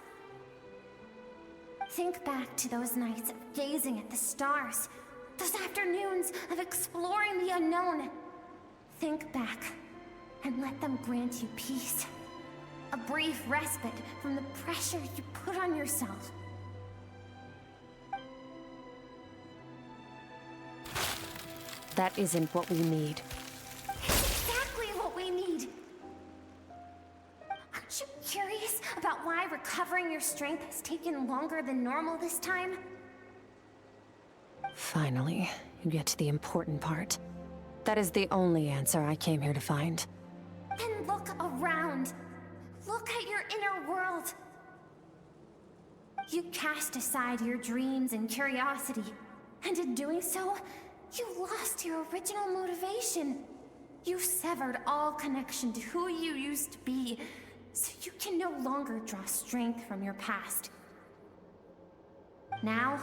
Think back to those nights of gazing at the stars, those afternoons of exploring the unknown. Think back and let them grant you peace.
a brief respite from the pressure you put on yourself.
That isn't what we need.
It's exactly what we need. Aren't you curious about why recovering your strength has taken longer than normal this time?
Finally, you get to the important part. That is the only answer I came here to find.
Then look around. Look at your inner world. You cast aside your dreams and curiosity, and in doing so, you lost your original motivation. You severed all connection to who you used to be, so you can no longer draw strength from your past. Now,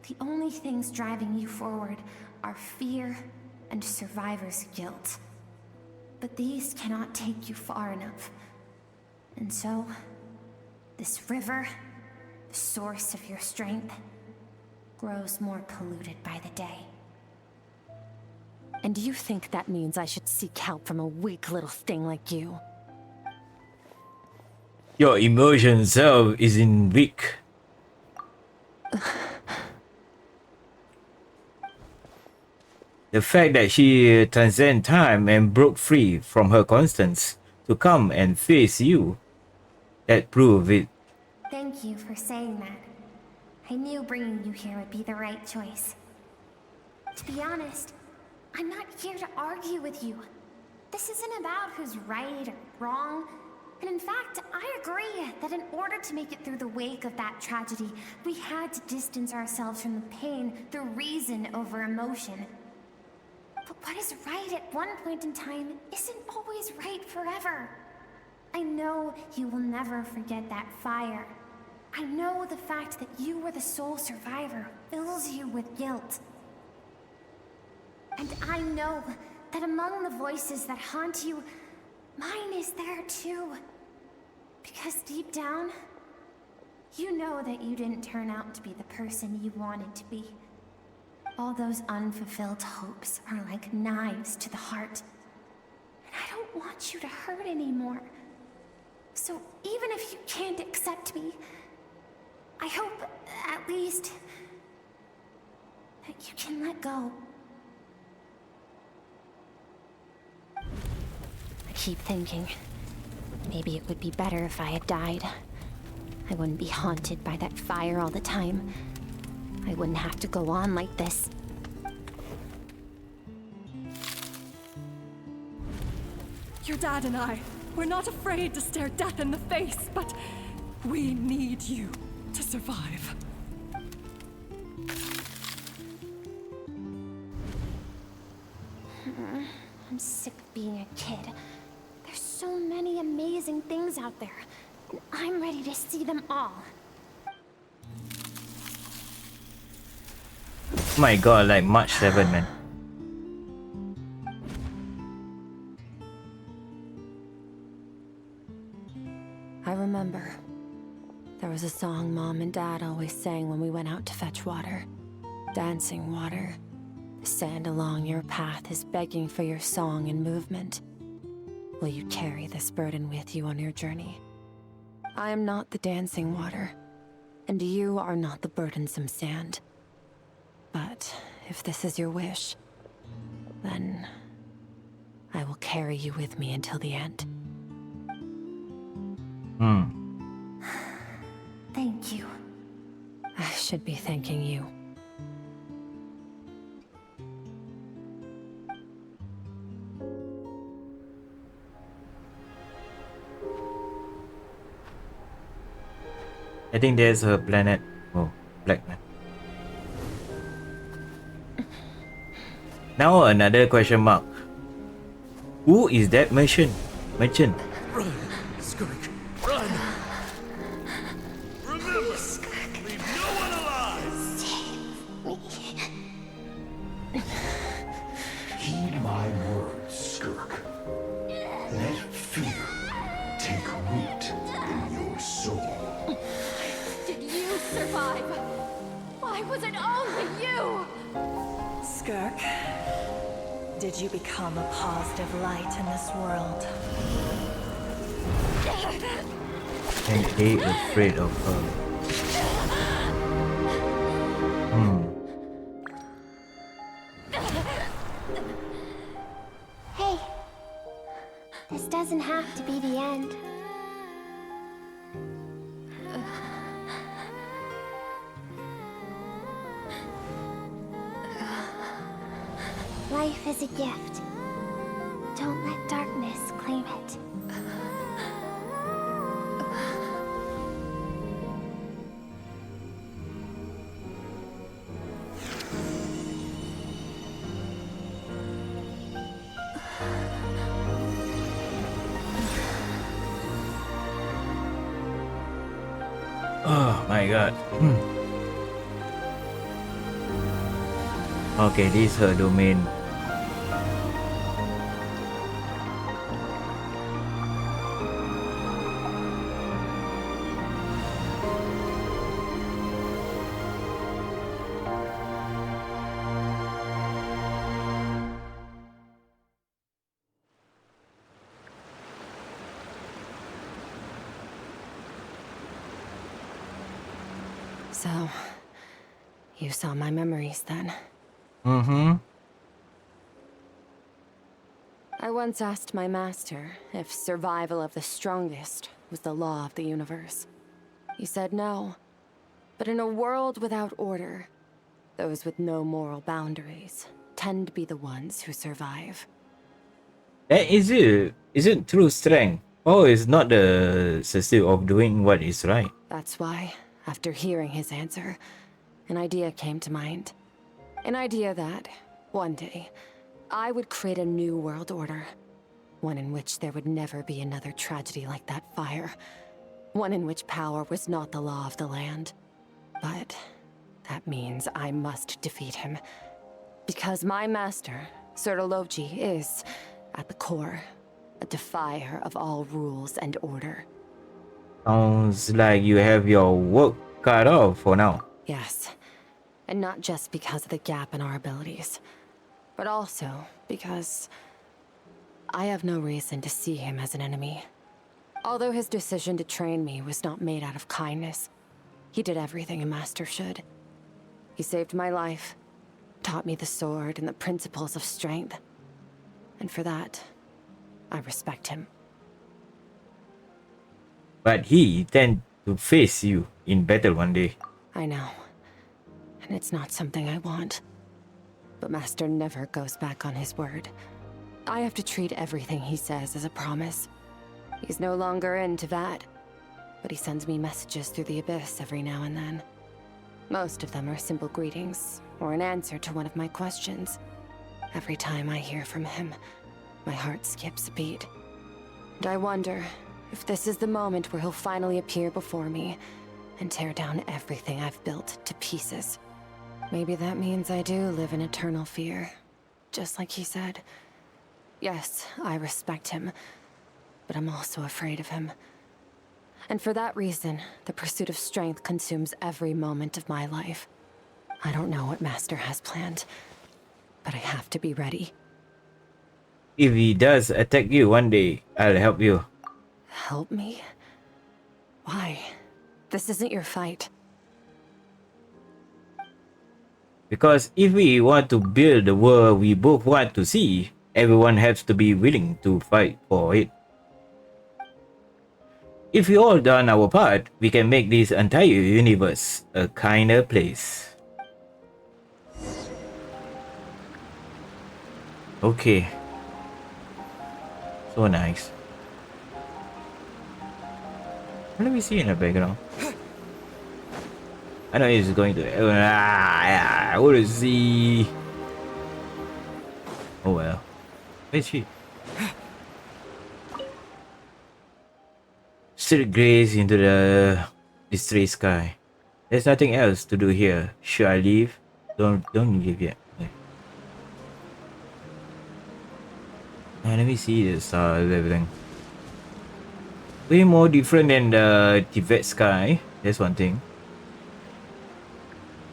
the only things driving you forward are fear and survivor's guilt. But these cannot take you far enough. And so, this river, the source of your strength, grows more polluted by the day.
And you think that means I should seek help from a weak little thing like you?
Your emotion self isn't weak. The fact that she transcended time and broke free from her constants to come and face you, that proved it.
Thank you for saying that. I knew bringing you here would be the right choice. To be honest, I'm not here to argue with you. This isn't about who's right or wrong. And in fact, I agree that in order to make it through the wake of that tragedy, we had to distance ourselves from the pain through reason over emotion. But what is right at one point in time isn't always right forever. I know you will never forget that fire. I know the fact that you were the sole survivor fills you with guilt. And I know that among the voices that haunt you, mine is there too. Because deep down, you know that you didn't turn out to be the person you wanted to be. All those unfulfilled hopes are like knives to the heart. And I don't want you to hurt anymore. So even if you can't accept me, I hope, at least, that you can let go. I keep thinking, maybe it would be better if I had died. I wouldn't be haunted by that fire all the time. I wouldn't have to go on like this.
Your dad and I, we're not afraid to stare death in the face, but we need you to survive.
I'm sick of being a kid. There's so many amazing things out there, and I'm ready to see them all.
My god, like March 7, man.
I remember. There was a song Mom and Dad always sang when we went out to fetch water. Dancing water. The sand along your path is begging for your song and movement. Will you carry this burden with you on your journey? I am not the dancing water, and you are not the burdensome sand. But if this is your wish, then I will carry you with me until the end.
Thank you.
I should be thanking you.
I think there's a planet. Oh, black man. Now another question mark. Who is that merchant?
Run, Skirk, run! Remember, leave no one alive!
Heed my words, Skirk. Let fear take root in your soul.
Did you survive? Why was it only you?
Skirk, did you become a positive light in this world?
And they afraid of her.
Hey, this doesn't have to be the end. Life is a gift. Don't let darkness claim it.
Oh my god. Okay, this is her domain.
So, you saw my memories then? I once asked my master if survival of the strongest was the law of the universe. He said no. But in a world without order, those with no moral boundaries tend to be the ones who survive.
That isn't true strength. Power is not the pursuit of doing what is right.
That's why, after hearing his answer, an idea came to mind. An idea that, one day, I would create a new world order. One in which there would never be another tragedy like that fire. One in which power was not the law of the land. But that means I must defeat him. Because my master, Sir Logi, is, at the core, a defier of all rules and order.
Sounds like you have your work cut off for now.
Yes. And not just because of the gap in our abilities, but also because I have no reason to see him as an enemy. Although his decision to train me was not made out of kindness, he did everything a master should. He saved my life, taught me the sword and the principles of strength. And for that, I respect him.
But he tend to face you in battle one day.
I know. And it's not something I want. But Master never goes back on his word. I have to treat everything he says as a promise. He's no longer into that. But he sends me messages through the abyss every now and then. Most of them are simple greetings, or an answer to one of my questions. Every time I hear from him, my heart skips a beat. And I wonder if this is the moment where he'll finally appear before me and tear down everything I've built to pieces. Maybe that means I do live in eternal fear, just like he said. Yes, I respect him, but I'm also afraid of him. And for that reason, the pursuit of strength consumes every moment of my life. I don't know what Master has planned, but I have to be ready.
If he does attack you one day, I'll help you.
Help me? Why? This isn't your fight.
Because if we want to build the world we both want to see, everyone has to be willing to fight for it. If we all done our part, we can make this entire universe a kinder place. Okay. So nice. What do we see in the background? I know he's going to. I want to see. Oh well. Where's she? Still graze into the distressed sky. There's nothing else to do here. Should I leave? Don't leave yet. Okay. Let me see this everything. Way more different than the Tibet sky. That's one thing.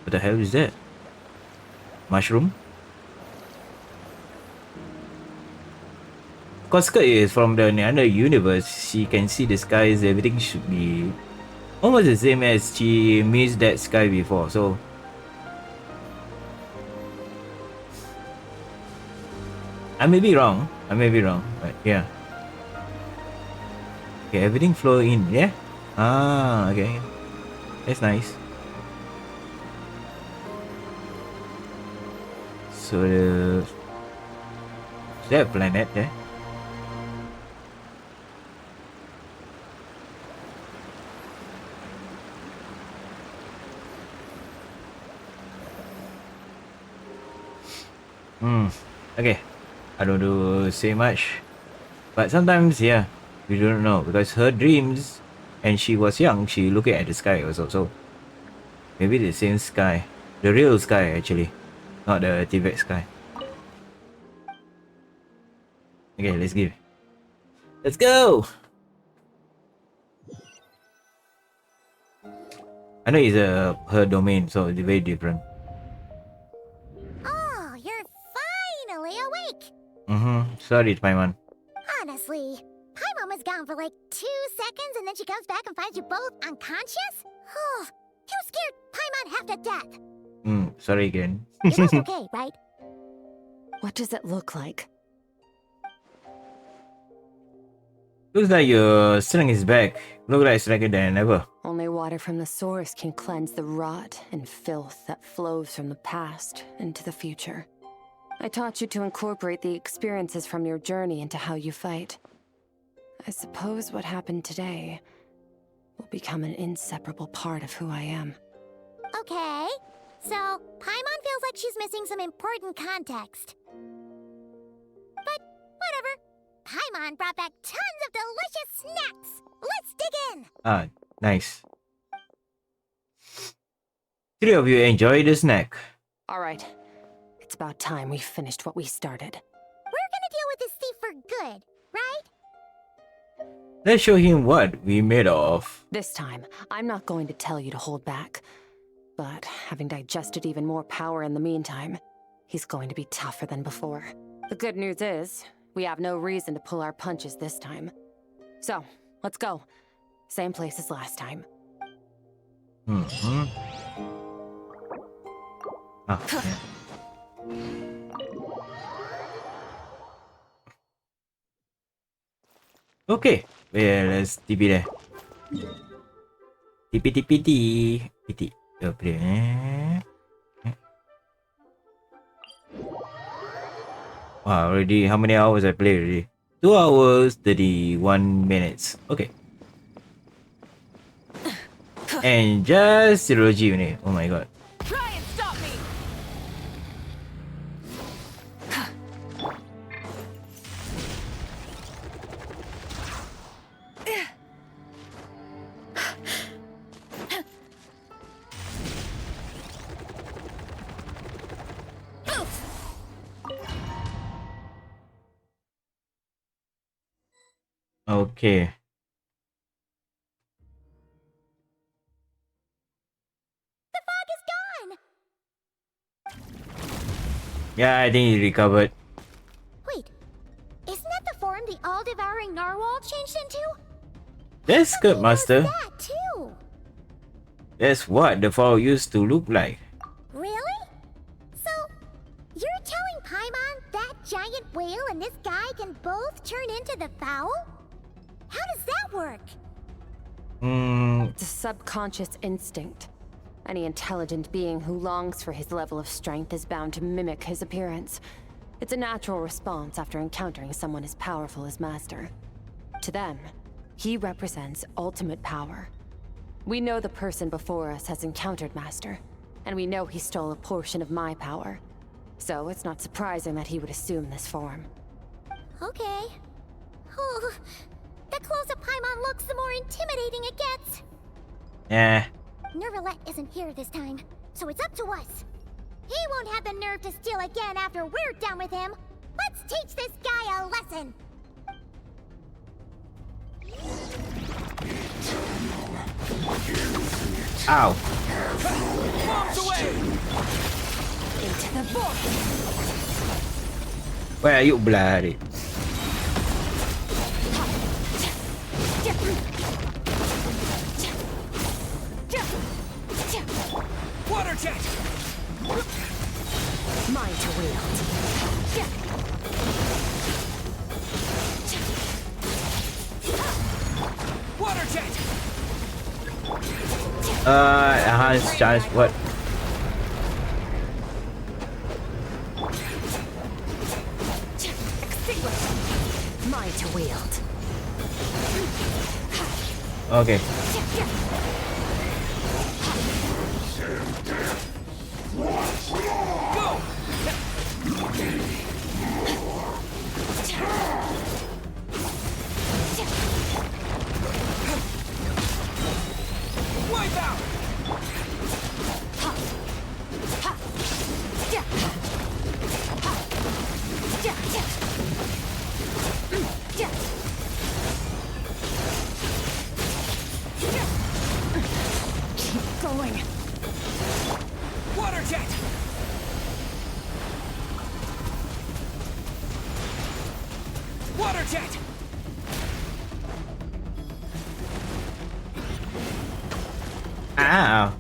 What the hell is that? Mushroom? Cause Skirk is from the another universe, she can see the skies, everything should be almost the same as she missed that sky before, so I may be wrong, but yeah. Okay, everything flow in, yeah? Ah, okay. That's nice. So is there a planet there? Okay. I don't do say much. But sometimes, yeah, we don't know. Because her dreams, and she was young, she looking at the sky also. So, maybe the same sky. The real sky, actually. Not the Tibet sky. Okay, let's give. Let's go! I know it's her domain, so it's very different.
Oh, you're finally awake!
Sorry, Paimon.
Honestly, Paimon was gone for like 2 seconds and then she comes back and finds you both unconscious? Oh, you scared Paimon half to death.
Sorry again.
You're both okay, right?
What does it look like?
Looks like your strength is back. Look like stronger than ever.
Only water from the source can cleanse the rot and filth that flows from the past into the future. I taught you to incorporate the experiences from your journey into how you fight. I suppose what happened today will become an inseparable part of who I am.
Okay, so Paimon feels like she's missing some important context. But whatever. Paimon brought back tons of delicious snacks. Let's dig in.
Ah, nice. 3 of you enjoy the snack.
All right. It's about time we finished what we started.
We're gonna deal with this thief for good, right?
Let's show him what we made of.
This time, I'm not going to tell you to hold back. But having digested even more power in the meantime, he's going to be tougher than before. The good news is, we have no reason to pull our punches this time. So, let's go. Same place as last time.
Ah, yeah. Okay, well, let's TP there. TP. Apa dia? Wow, already, how many hours I played already? 2 hours, 31 minutes. Okay. And just 0G only. Oh my god.
Try and stop me!
Okay.
The fog is gone!
Yeah, I think he recovered.
Wait, isn't that the form the all-devouring narwhal changed into?
That's good, Master.
That too!
That's what the fall used to look like.
Really? So, you're telling Paimon that giant whale and this guy can both turn into the fowl? How does that work?
It's a subconscious instinct. Any intelligent being who longs for his level of strength is bound to mimic his appearance. It's a natural response after encountering someone as powerful as Master. To them, he represents ultimate power. We know the person before us has encountered Master, and we know he stole a portion of my power. So it's not surprising that he would assume this form.
Okay. Oh, the closer Paimon looks, the more intimidating it gets.
Yeah.
Nervalette isn't here this time, so it's up to us. He won't have the nerve to steal again after we're done with him. Let's teach this guy a lesson.
Ow.
Bombs away!
Into the void!
Where are you, bloody?
jet! Mine to wield. Water jet!
Enhanced charge, what?
Extinguish! Mine to wield.
Okay.
Go! Wipe out! Keep going. Water jet! Water jet!
Ow.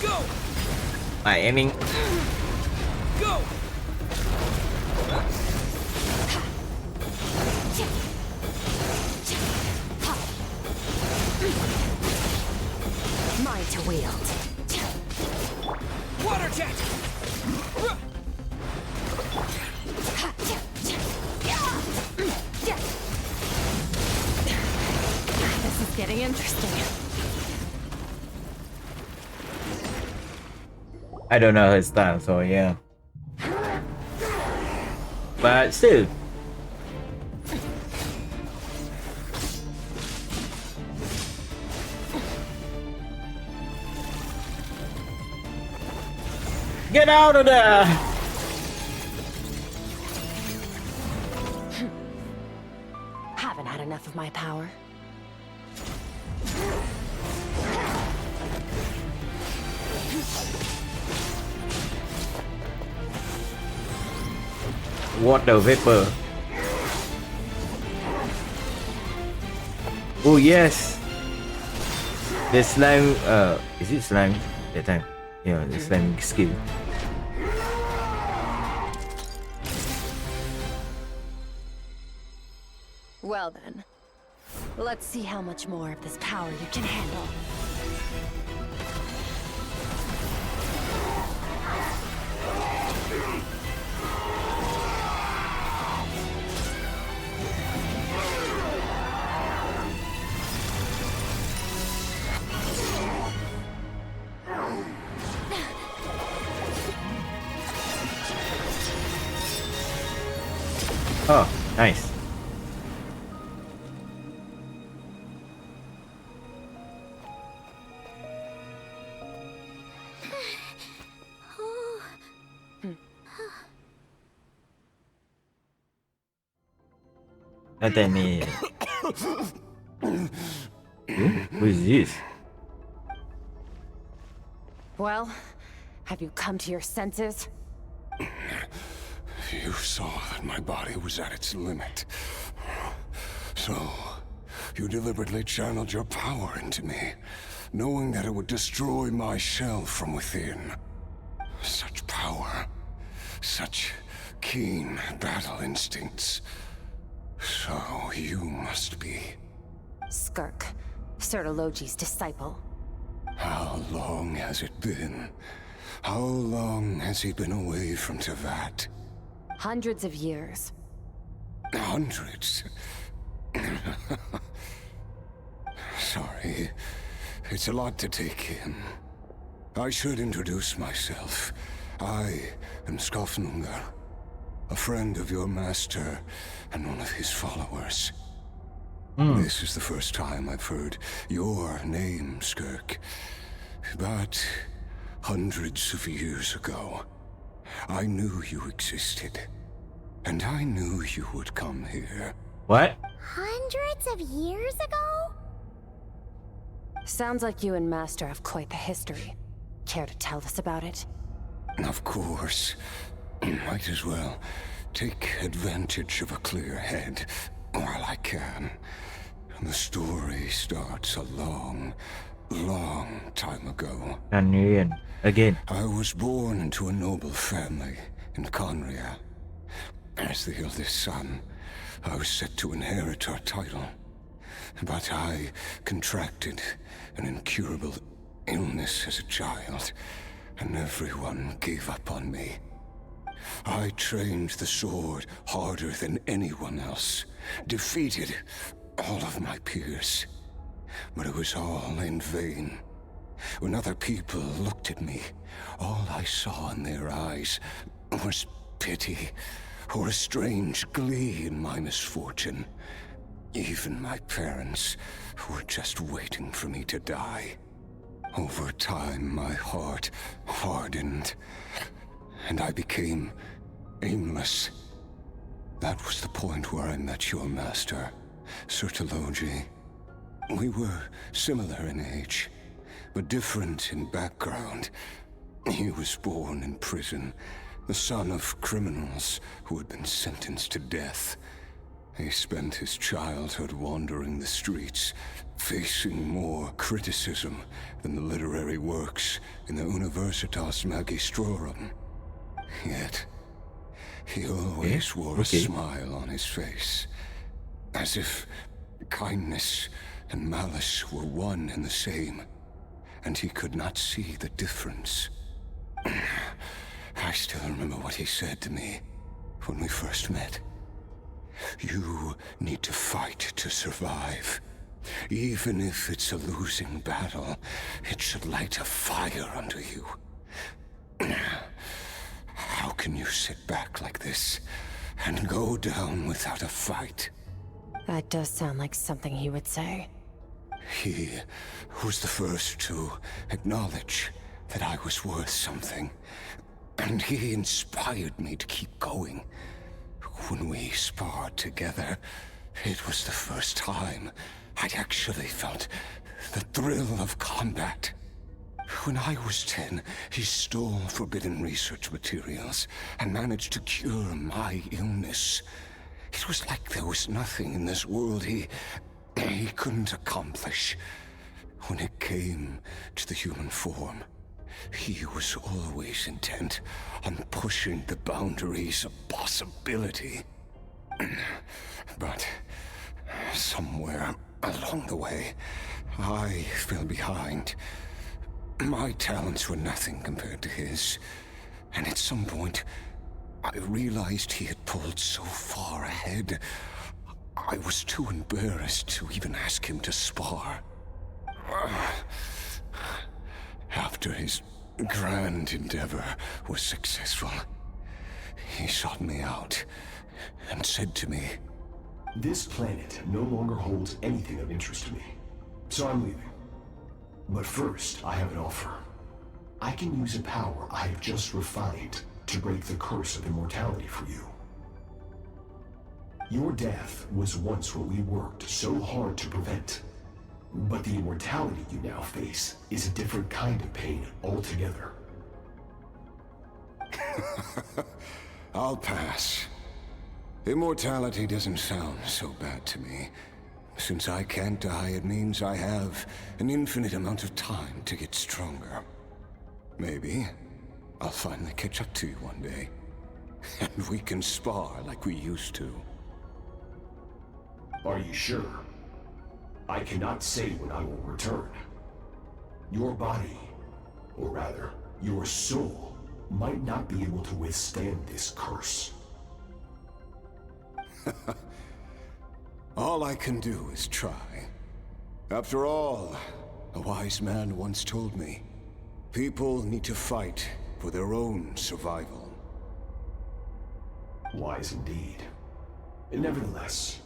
Go!
My aiming.
Go! Mine to wield. Water jet! This is getting interesting.
I don't know his style, so yeah. But still. Get out of there!
Haven't had enough of my power.
Water vapor. Oh yes. The slime. Is it slime? That time. Yeah, the slime skill.
Well then, let's see how much more of this power you can handle.
Oh, nice. Nathan, who is this?
Well, have you come to your senses?
You saw that my body was at its limit. So, you deliberately channeled your power into me, knowing that it would destroy my shell from within. Such power, such keen battle instincts. So, you must be...
Skirk, Sertologi's disciple.
How long has it been? How long has he been away from Tevat?
Hundreds of years.
Hundreds? Sorry. It's a lot to take in. I should introduce myself. I am Skofnungar, a friend of your master and one of his followers. This is the first time I've heard your name, Skirk. But hundreds of years ago, I knew you existed. And I knew you would come here.
What?
Hundreds of years ago?
Sounds like you and Master have quite the history. Care to tell us about it?
Of course. Might as well take advantage of a clear head while I can. The story starts a long, long time ago.
Again.
I was born into a noble family in Conria. As the eldest son, I was set to inherit our title. But I contracted an incurable illness as a child, and everyone gave up on me. I trained the sword harder than anyone else, defeated all of my peers. But it was all in vain. When other people looked at me, all I saw in their eyes was pity or a strange glee in my misfortune. Even my parents were just waiting for me to die. Over time, my heart hardened, and I became aimless. That was the point where I met your master, Sir Taloji. We were similar in age, but different in background. He was born in prison, the son of criminals who had been sentenced to death. He spent his childhood wandering the streets, facing more criticism than the literary works in the Universitas Magistrorum. Yet, he always wore a smile on his face, as if kindness and malice were one and the same, and he could not see the difference. I still remember what he said to me when we first met. You need to fight to survive. Even if it's a losing battle, it should light a fire under you. How can you sit back like this and go down without a fight?
That does sound like something he would say.
He was the first to acknowledge that I was worth something, and he inspired me to keep going. When we sparred together, it was the first time I'd actually felt the thrill of combat. When I was 10, he stole forbidden research materials and managed to cure my illness. It was like there was nothing in this world he couldn't accomplish. When it came to the human form, he was always intent on pushing the boundaries of possibility. But somewhere along the way, I fell behind. My talents were nothing compared to his, and at some point, I realized he had pulled so far ahead, I was too embarrassed to even ask him to spar. After his grand endeavor was successful, he sought me out and said to me,
"This planet no longer holds anything of interest to me, so I'm leaving. But first, I have an offer. I can use a power I have just refined to break the curse of immortality for you. Your death was once what we worked so hard to prevent. But the immortality you now face is a different kind of pain altogether."
I'll pass. Immortality doesn't sound so bad to me. Since I can't die, it means I have an infinite amount of time to get stronger. Maybe I'll finally catch up to you one day, and we can spar like we used to.
Are you sure? I cannot say when I will return. Your body, or rather, your soul, might not be able to withstand this curse.
All I can do is try. After all, a wise man once told me, people need to fight for their own survival.
Wise indeed. Nevertheless,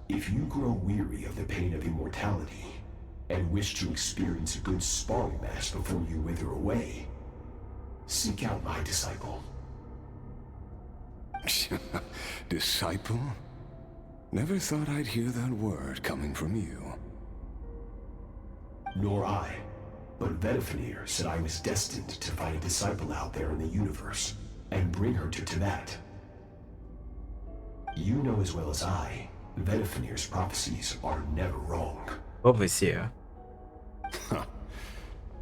if you grow weary of the pain of immortality, and wish to experience a good sparring match before you wither away, seek out my disciple.
Disciple? Never thought I'd hear that word coming from you.
Nor I. But Vedifenir said I was destined to find a disciple out there in the universe and bring her to Tibet. You know as well as I, Vedifenir's prophecies are never wrong.
Overseer.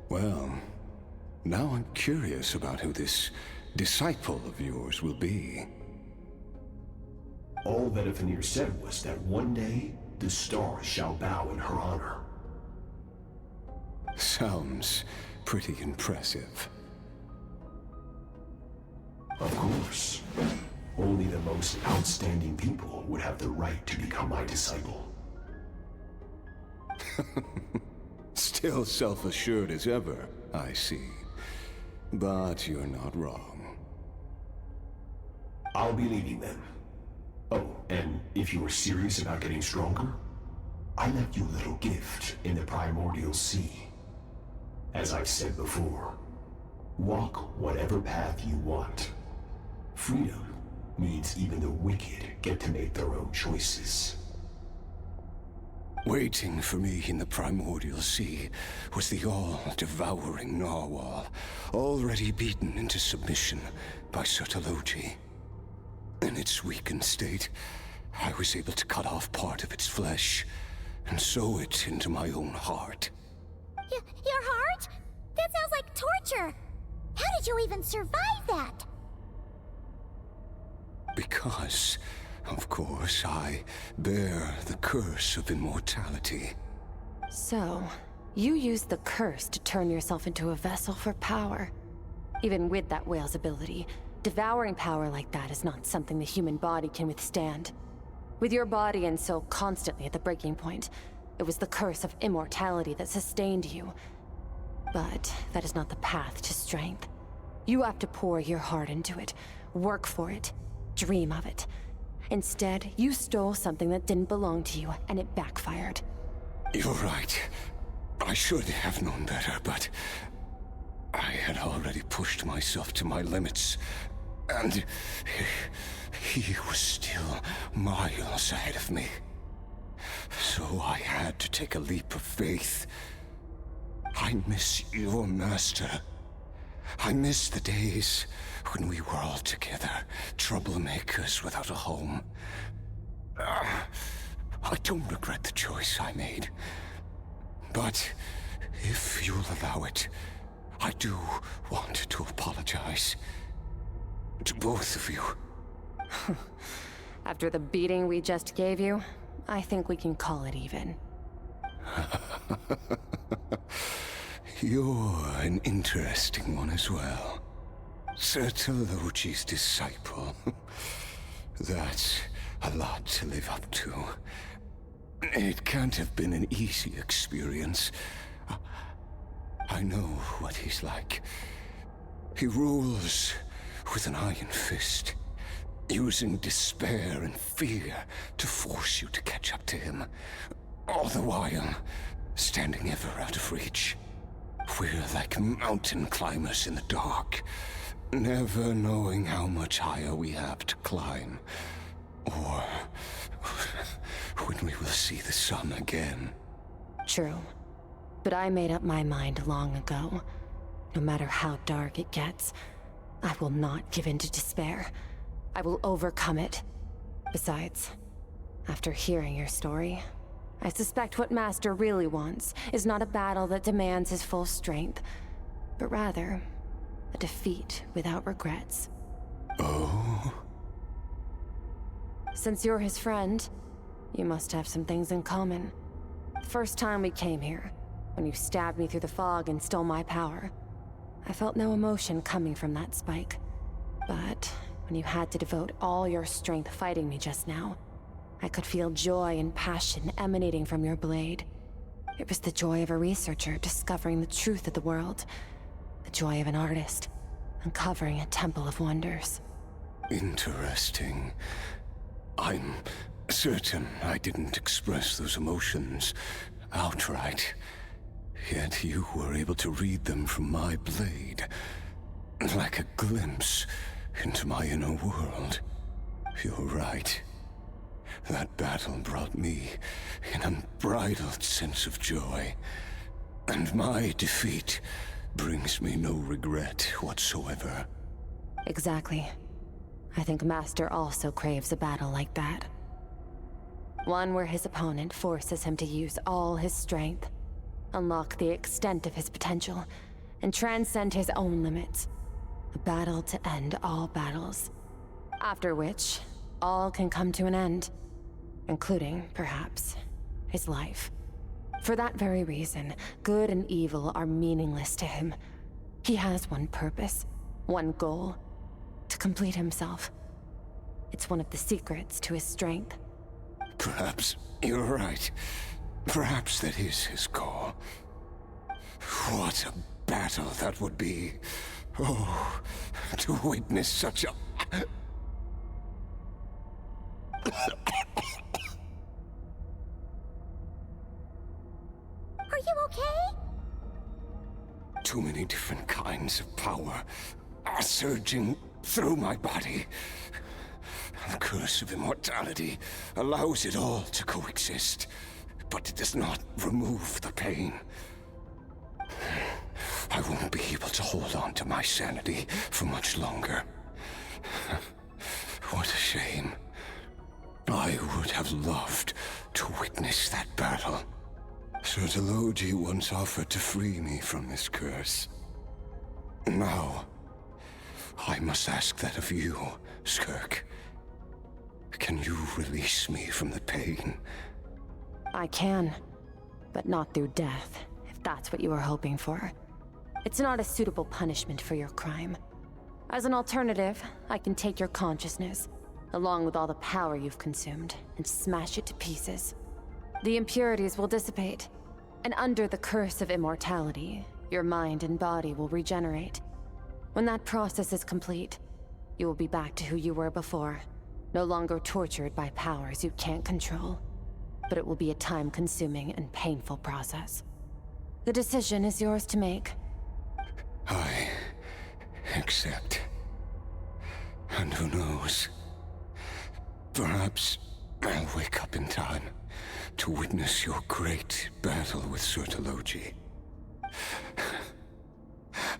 Well, now I'm curious about who this disciple of yours will be.
All Vedifenir said was that one day, the stars shall bow in her honor.
Sounds pretty impressive.
Of course. Only the most outstanding people would have the right to become my disciple.
Still self-assured as ever, I see. But you're not wrong.
I'll be leading them. Oh, and if you were serious about getting stronger, I left you a little gift in the primordial sea. As I've said before, walk whatever path you want. Freedom means even the wicked get to make their own choices.
Waiting for me in the primordial sea was the all-devouring narwhal, already beaten into submission by Sertologi. In its weakened state, I was able to cut off part of its flesh and sew it into my own heart.
Your heart? That sounds like torture! How did you even survive that?
Because, of course, I bear the curse of immortality.
So, you used the curse to turn yourself into a vessel for power. Even with that whale's ability, devouring power like that is not something the human body can withstand. With your body and soul constantly at the breaking point, it was the curse of immortality that sustained you. But that is not the path to strength. You have to pour your heart into it, work for it, dream of it. Instead, you stole something that didn't belong to you, and it backfired.
You're right. I should have known better, but I had already pushed myself to my limits, and he was still miles ahead of me. So I had to take a leap of faith. I miss your master. I miss the days when we were all together, troublemakers without a home. I don't regret the choice I made. But if you'll allow it, I do want to apologize. To both of you.
After the beating we just gave you, I think we can call it even.
You're an interesting one as well. Sertologi's disciple. That's a lot to live up to. It can't have been an easy experience. I know what he's like. He rules with an iron fist, using despair and fear to force you to catch up to him, all the while standing ever out of reach. We're like mountain climbers in the dark, never knowing how much higher we have to climb, or when we will see the sun again.
True. But I made up my mind long ago. No matter how dark it gets, I will not give in to despair. I will overcome it. Besides, after hearing your story, I suspect what Master really wants is not a battle that demands his full strength, but rather a defeat without regrets.
Oh?
Since you're his friend, you must have some things in common. The first time we came here, when you stabbed me through the fog and stole my power, I felt no emotion coming from that spike. But when you had to devote all your strength fighting me just now, I could feel joy and passion emanating from your blade. It was the joy of a researcher discovering the truth of the world. The joy of an artist uncovering a temple of wonders.
Interesting. I'm certain I didn't express those emotions outright. Yet you were able to read them from my blade, like a glimpse into my inner world. You're right. That battle brought me an unbridled sense of joy, and my defeat brings me no regret whatsoever.
Exactly. I think Master also craves a battle like that. One where his opponent forces him to use all his strength, unlock the extent of his potential, and transcend his own limits. A battle to end all battles. After which, all can come to an end, including, perhaps, his life. For that very reason, good and evil are meaningless to him. He has one purpose, one goal: to complete himself. It's one of the secrets to his strength.
Perhaps you're right. Perhaps that is his call. What a battle that would be. Oh, to witness such a...
Are you okay?
Too many different kinds of power are surging through my body. The curse of immortality allows it all to coexist, but it does not remove the pain. I won't be able to hold on to my sanity for much longer. What a shame. I would have loved to witness that battle. Sertologi once offered to free me from this curse. Now, I must ask that of you, Skirk. Can you release me from the pain?
I can, but not through death, if that's what you were hoping for. It's not a suitable punishment for your crime. As an alternative, I can take your consciousness, along with all the power you've consumed, and smash it to pieces. The impurities will dissipate, and under the curse of immortality, your mind and body will regenerate. When that process is complete, you will be back to who you were before, no longer tortured by powers you can't control. But it will be a time-consuming and painful process. The decision is yours to make.
I accept. And who knows? Perhaps I'll wake up in time to witness your great battle with Sertologi.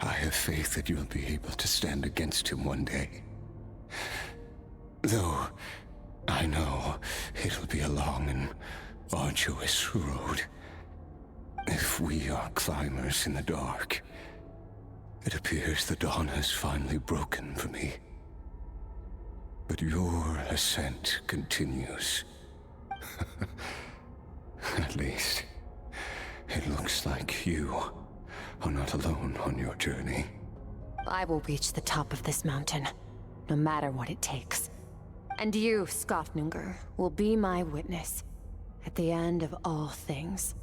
I have faith that you'll be able to stand against him one day. Though I know it'll be a long and arduous road. If we are climbers in the dark, it appears the dawn has finally broken for me. But your ascent continues. At least, it looks like you are not alone on your journey.
I will reach the top of this mountain, no matter what it takes. And you, Skirk, will be my witness at the end of all things.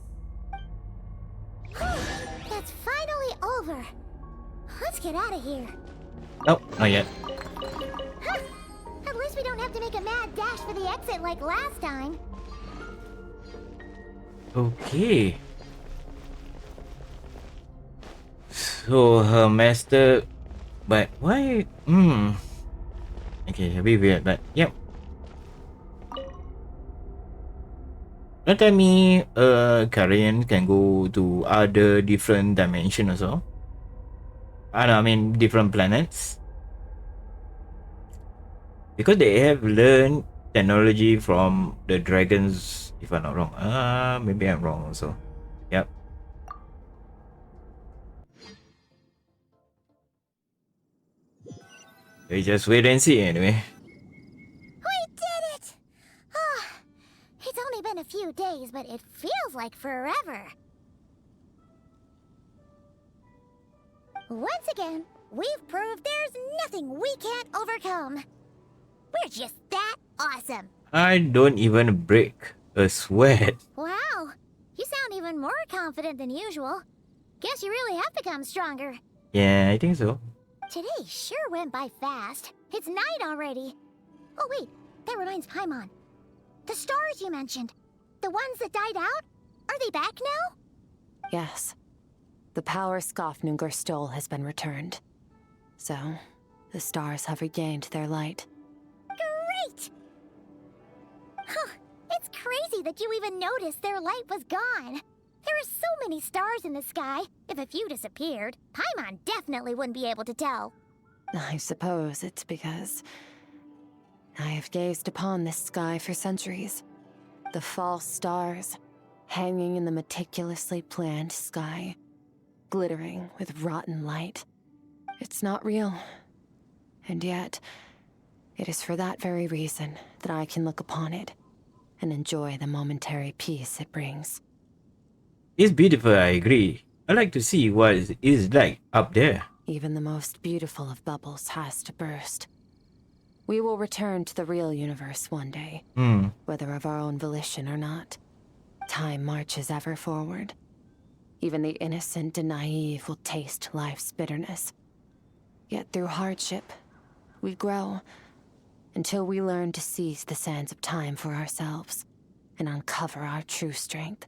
That's finally over. Let's get out of here.
Nope, not yet.
Huh. At least we don't have to make a mad dash for the exit like last time.
Okay. So her master, but why? Okay, a bit weird, but yep. Don't tell me, Karen can go to other different dimensions also. I mean different planets. Because they have learned technology from the dragons, if I'm not wrong. Maybe I'm wrong also. Yep. We just wait and see anyway.
We did it! Oh, it's only been a few days, but it feels like forever. Once again, we've proved there's nothing we can't overcome. We're just that awesome.
I don't even break a sweat.
Wow, you sound even more confident than usual. Guess you really have become stronger.
Yeah, I think so.
Today sure went by fast. It's night already. Oh wait, that reminds Paimon. The stars you mentioned, the ones that died out, are they back now?
Yes. The power Skirk stole has been returned. So, the stars have regained their light.
Great! It's crazy that you even noticed their light was gone. There are so many stars in the sky. If a few disappeared, Paimon definitely wouldn't be able to tell.
I suppose it's because I have gazed upon this sky for centuries. The false stars, hanging in the meticulously planned sky, glittering with rotten light. It's not real. And yet, it is for that very reason that I can look upon it and enjoy the momentary peace it brings.
It's beautiful, I agree. I like to see what it is like up there.
Even the most beautiful of bubbles has to burst. We will return to the real universe one day, whether of our own volition or not. Time marches ever forward. Even the innocent and naive will taste life's bitterness. Yet through hardship, we grow until we learn to seize the sands of time for ourselves and uncover our true strength.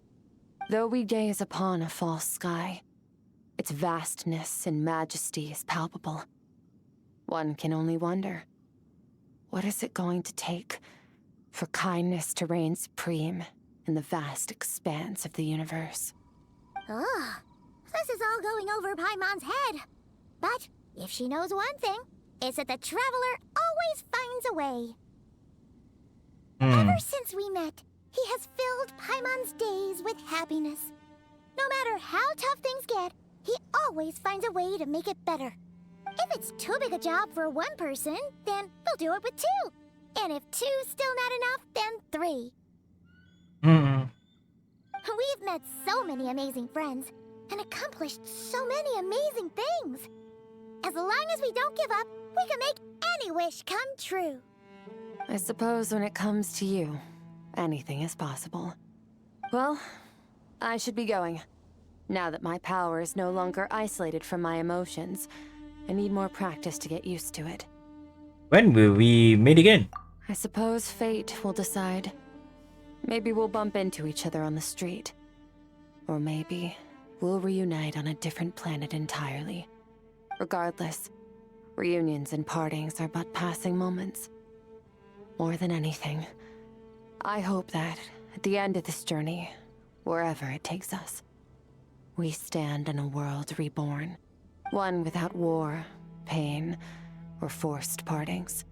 Though we gaze upon a false sky, its vastness and majesty is palpable. One can only wonder, what is it going to take for kindness to reign supreme in the vast expanse of the universe?
Ugh, this is all going over Paimon's head. But if she knows one thing, it's that the Traveler always finds a way. Ever since we met, he has filled Paimon's days with happiness. No matter how tough things get, he always finds a way to make it better. If it's too big a job for one person, then we'll do it with two. And if two's still not enough, then three. We've met so many amazing friends and accomplished so many amazing things. As long as we don't give up, we can make any wish come true.
I suppose when it comes to you, anything is possible. Well, I should be going. Now that my power is no longer isolated from my emotions, I need more practice to get used to it.
When will we meet again?
I suppose fate will decide. Maybe we'll bump into each other on the street. Or maybe we'll reunite on a different planet entirely. Regardless, reunions and partings are but passing moments. More than anything, I hope that at the end of this journey, wherever it takes us, we stand in a world reborn. One without war, pain, or forced partings.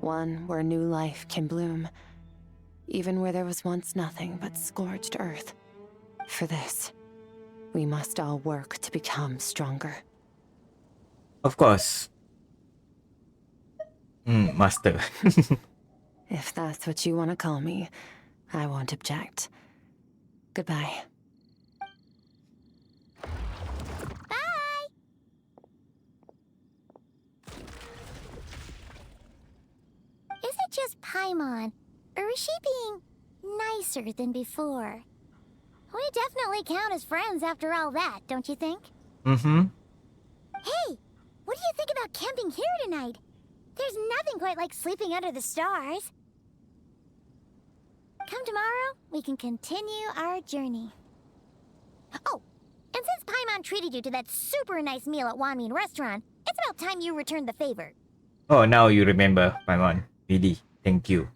One where new life can bloom, even where there was once nothing but scorched earth. For this, we must all work to become stronger.
Of course. Master.
If that's what you want to call me, I won't object. Goodbye.
Bye! Is it just Paimon, or is she being nicer than before? We definitely count as friends after all that, don't you think? Hey, what do you think about camping here tonight? There's nothing quite like sleeping under the stars. Come tomorrow, we can continue our journey. Oh, and since Paimon treated you to that super nice meal at Wanmin restaurant, it's about time you returned the favor.
Oh, now you remember, Paimon. Really, thank you.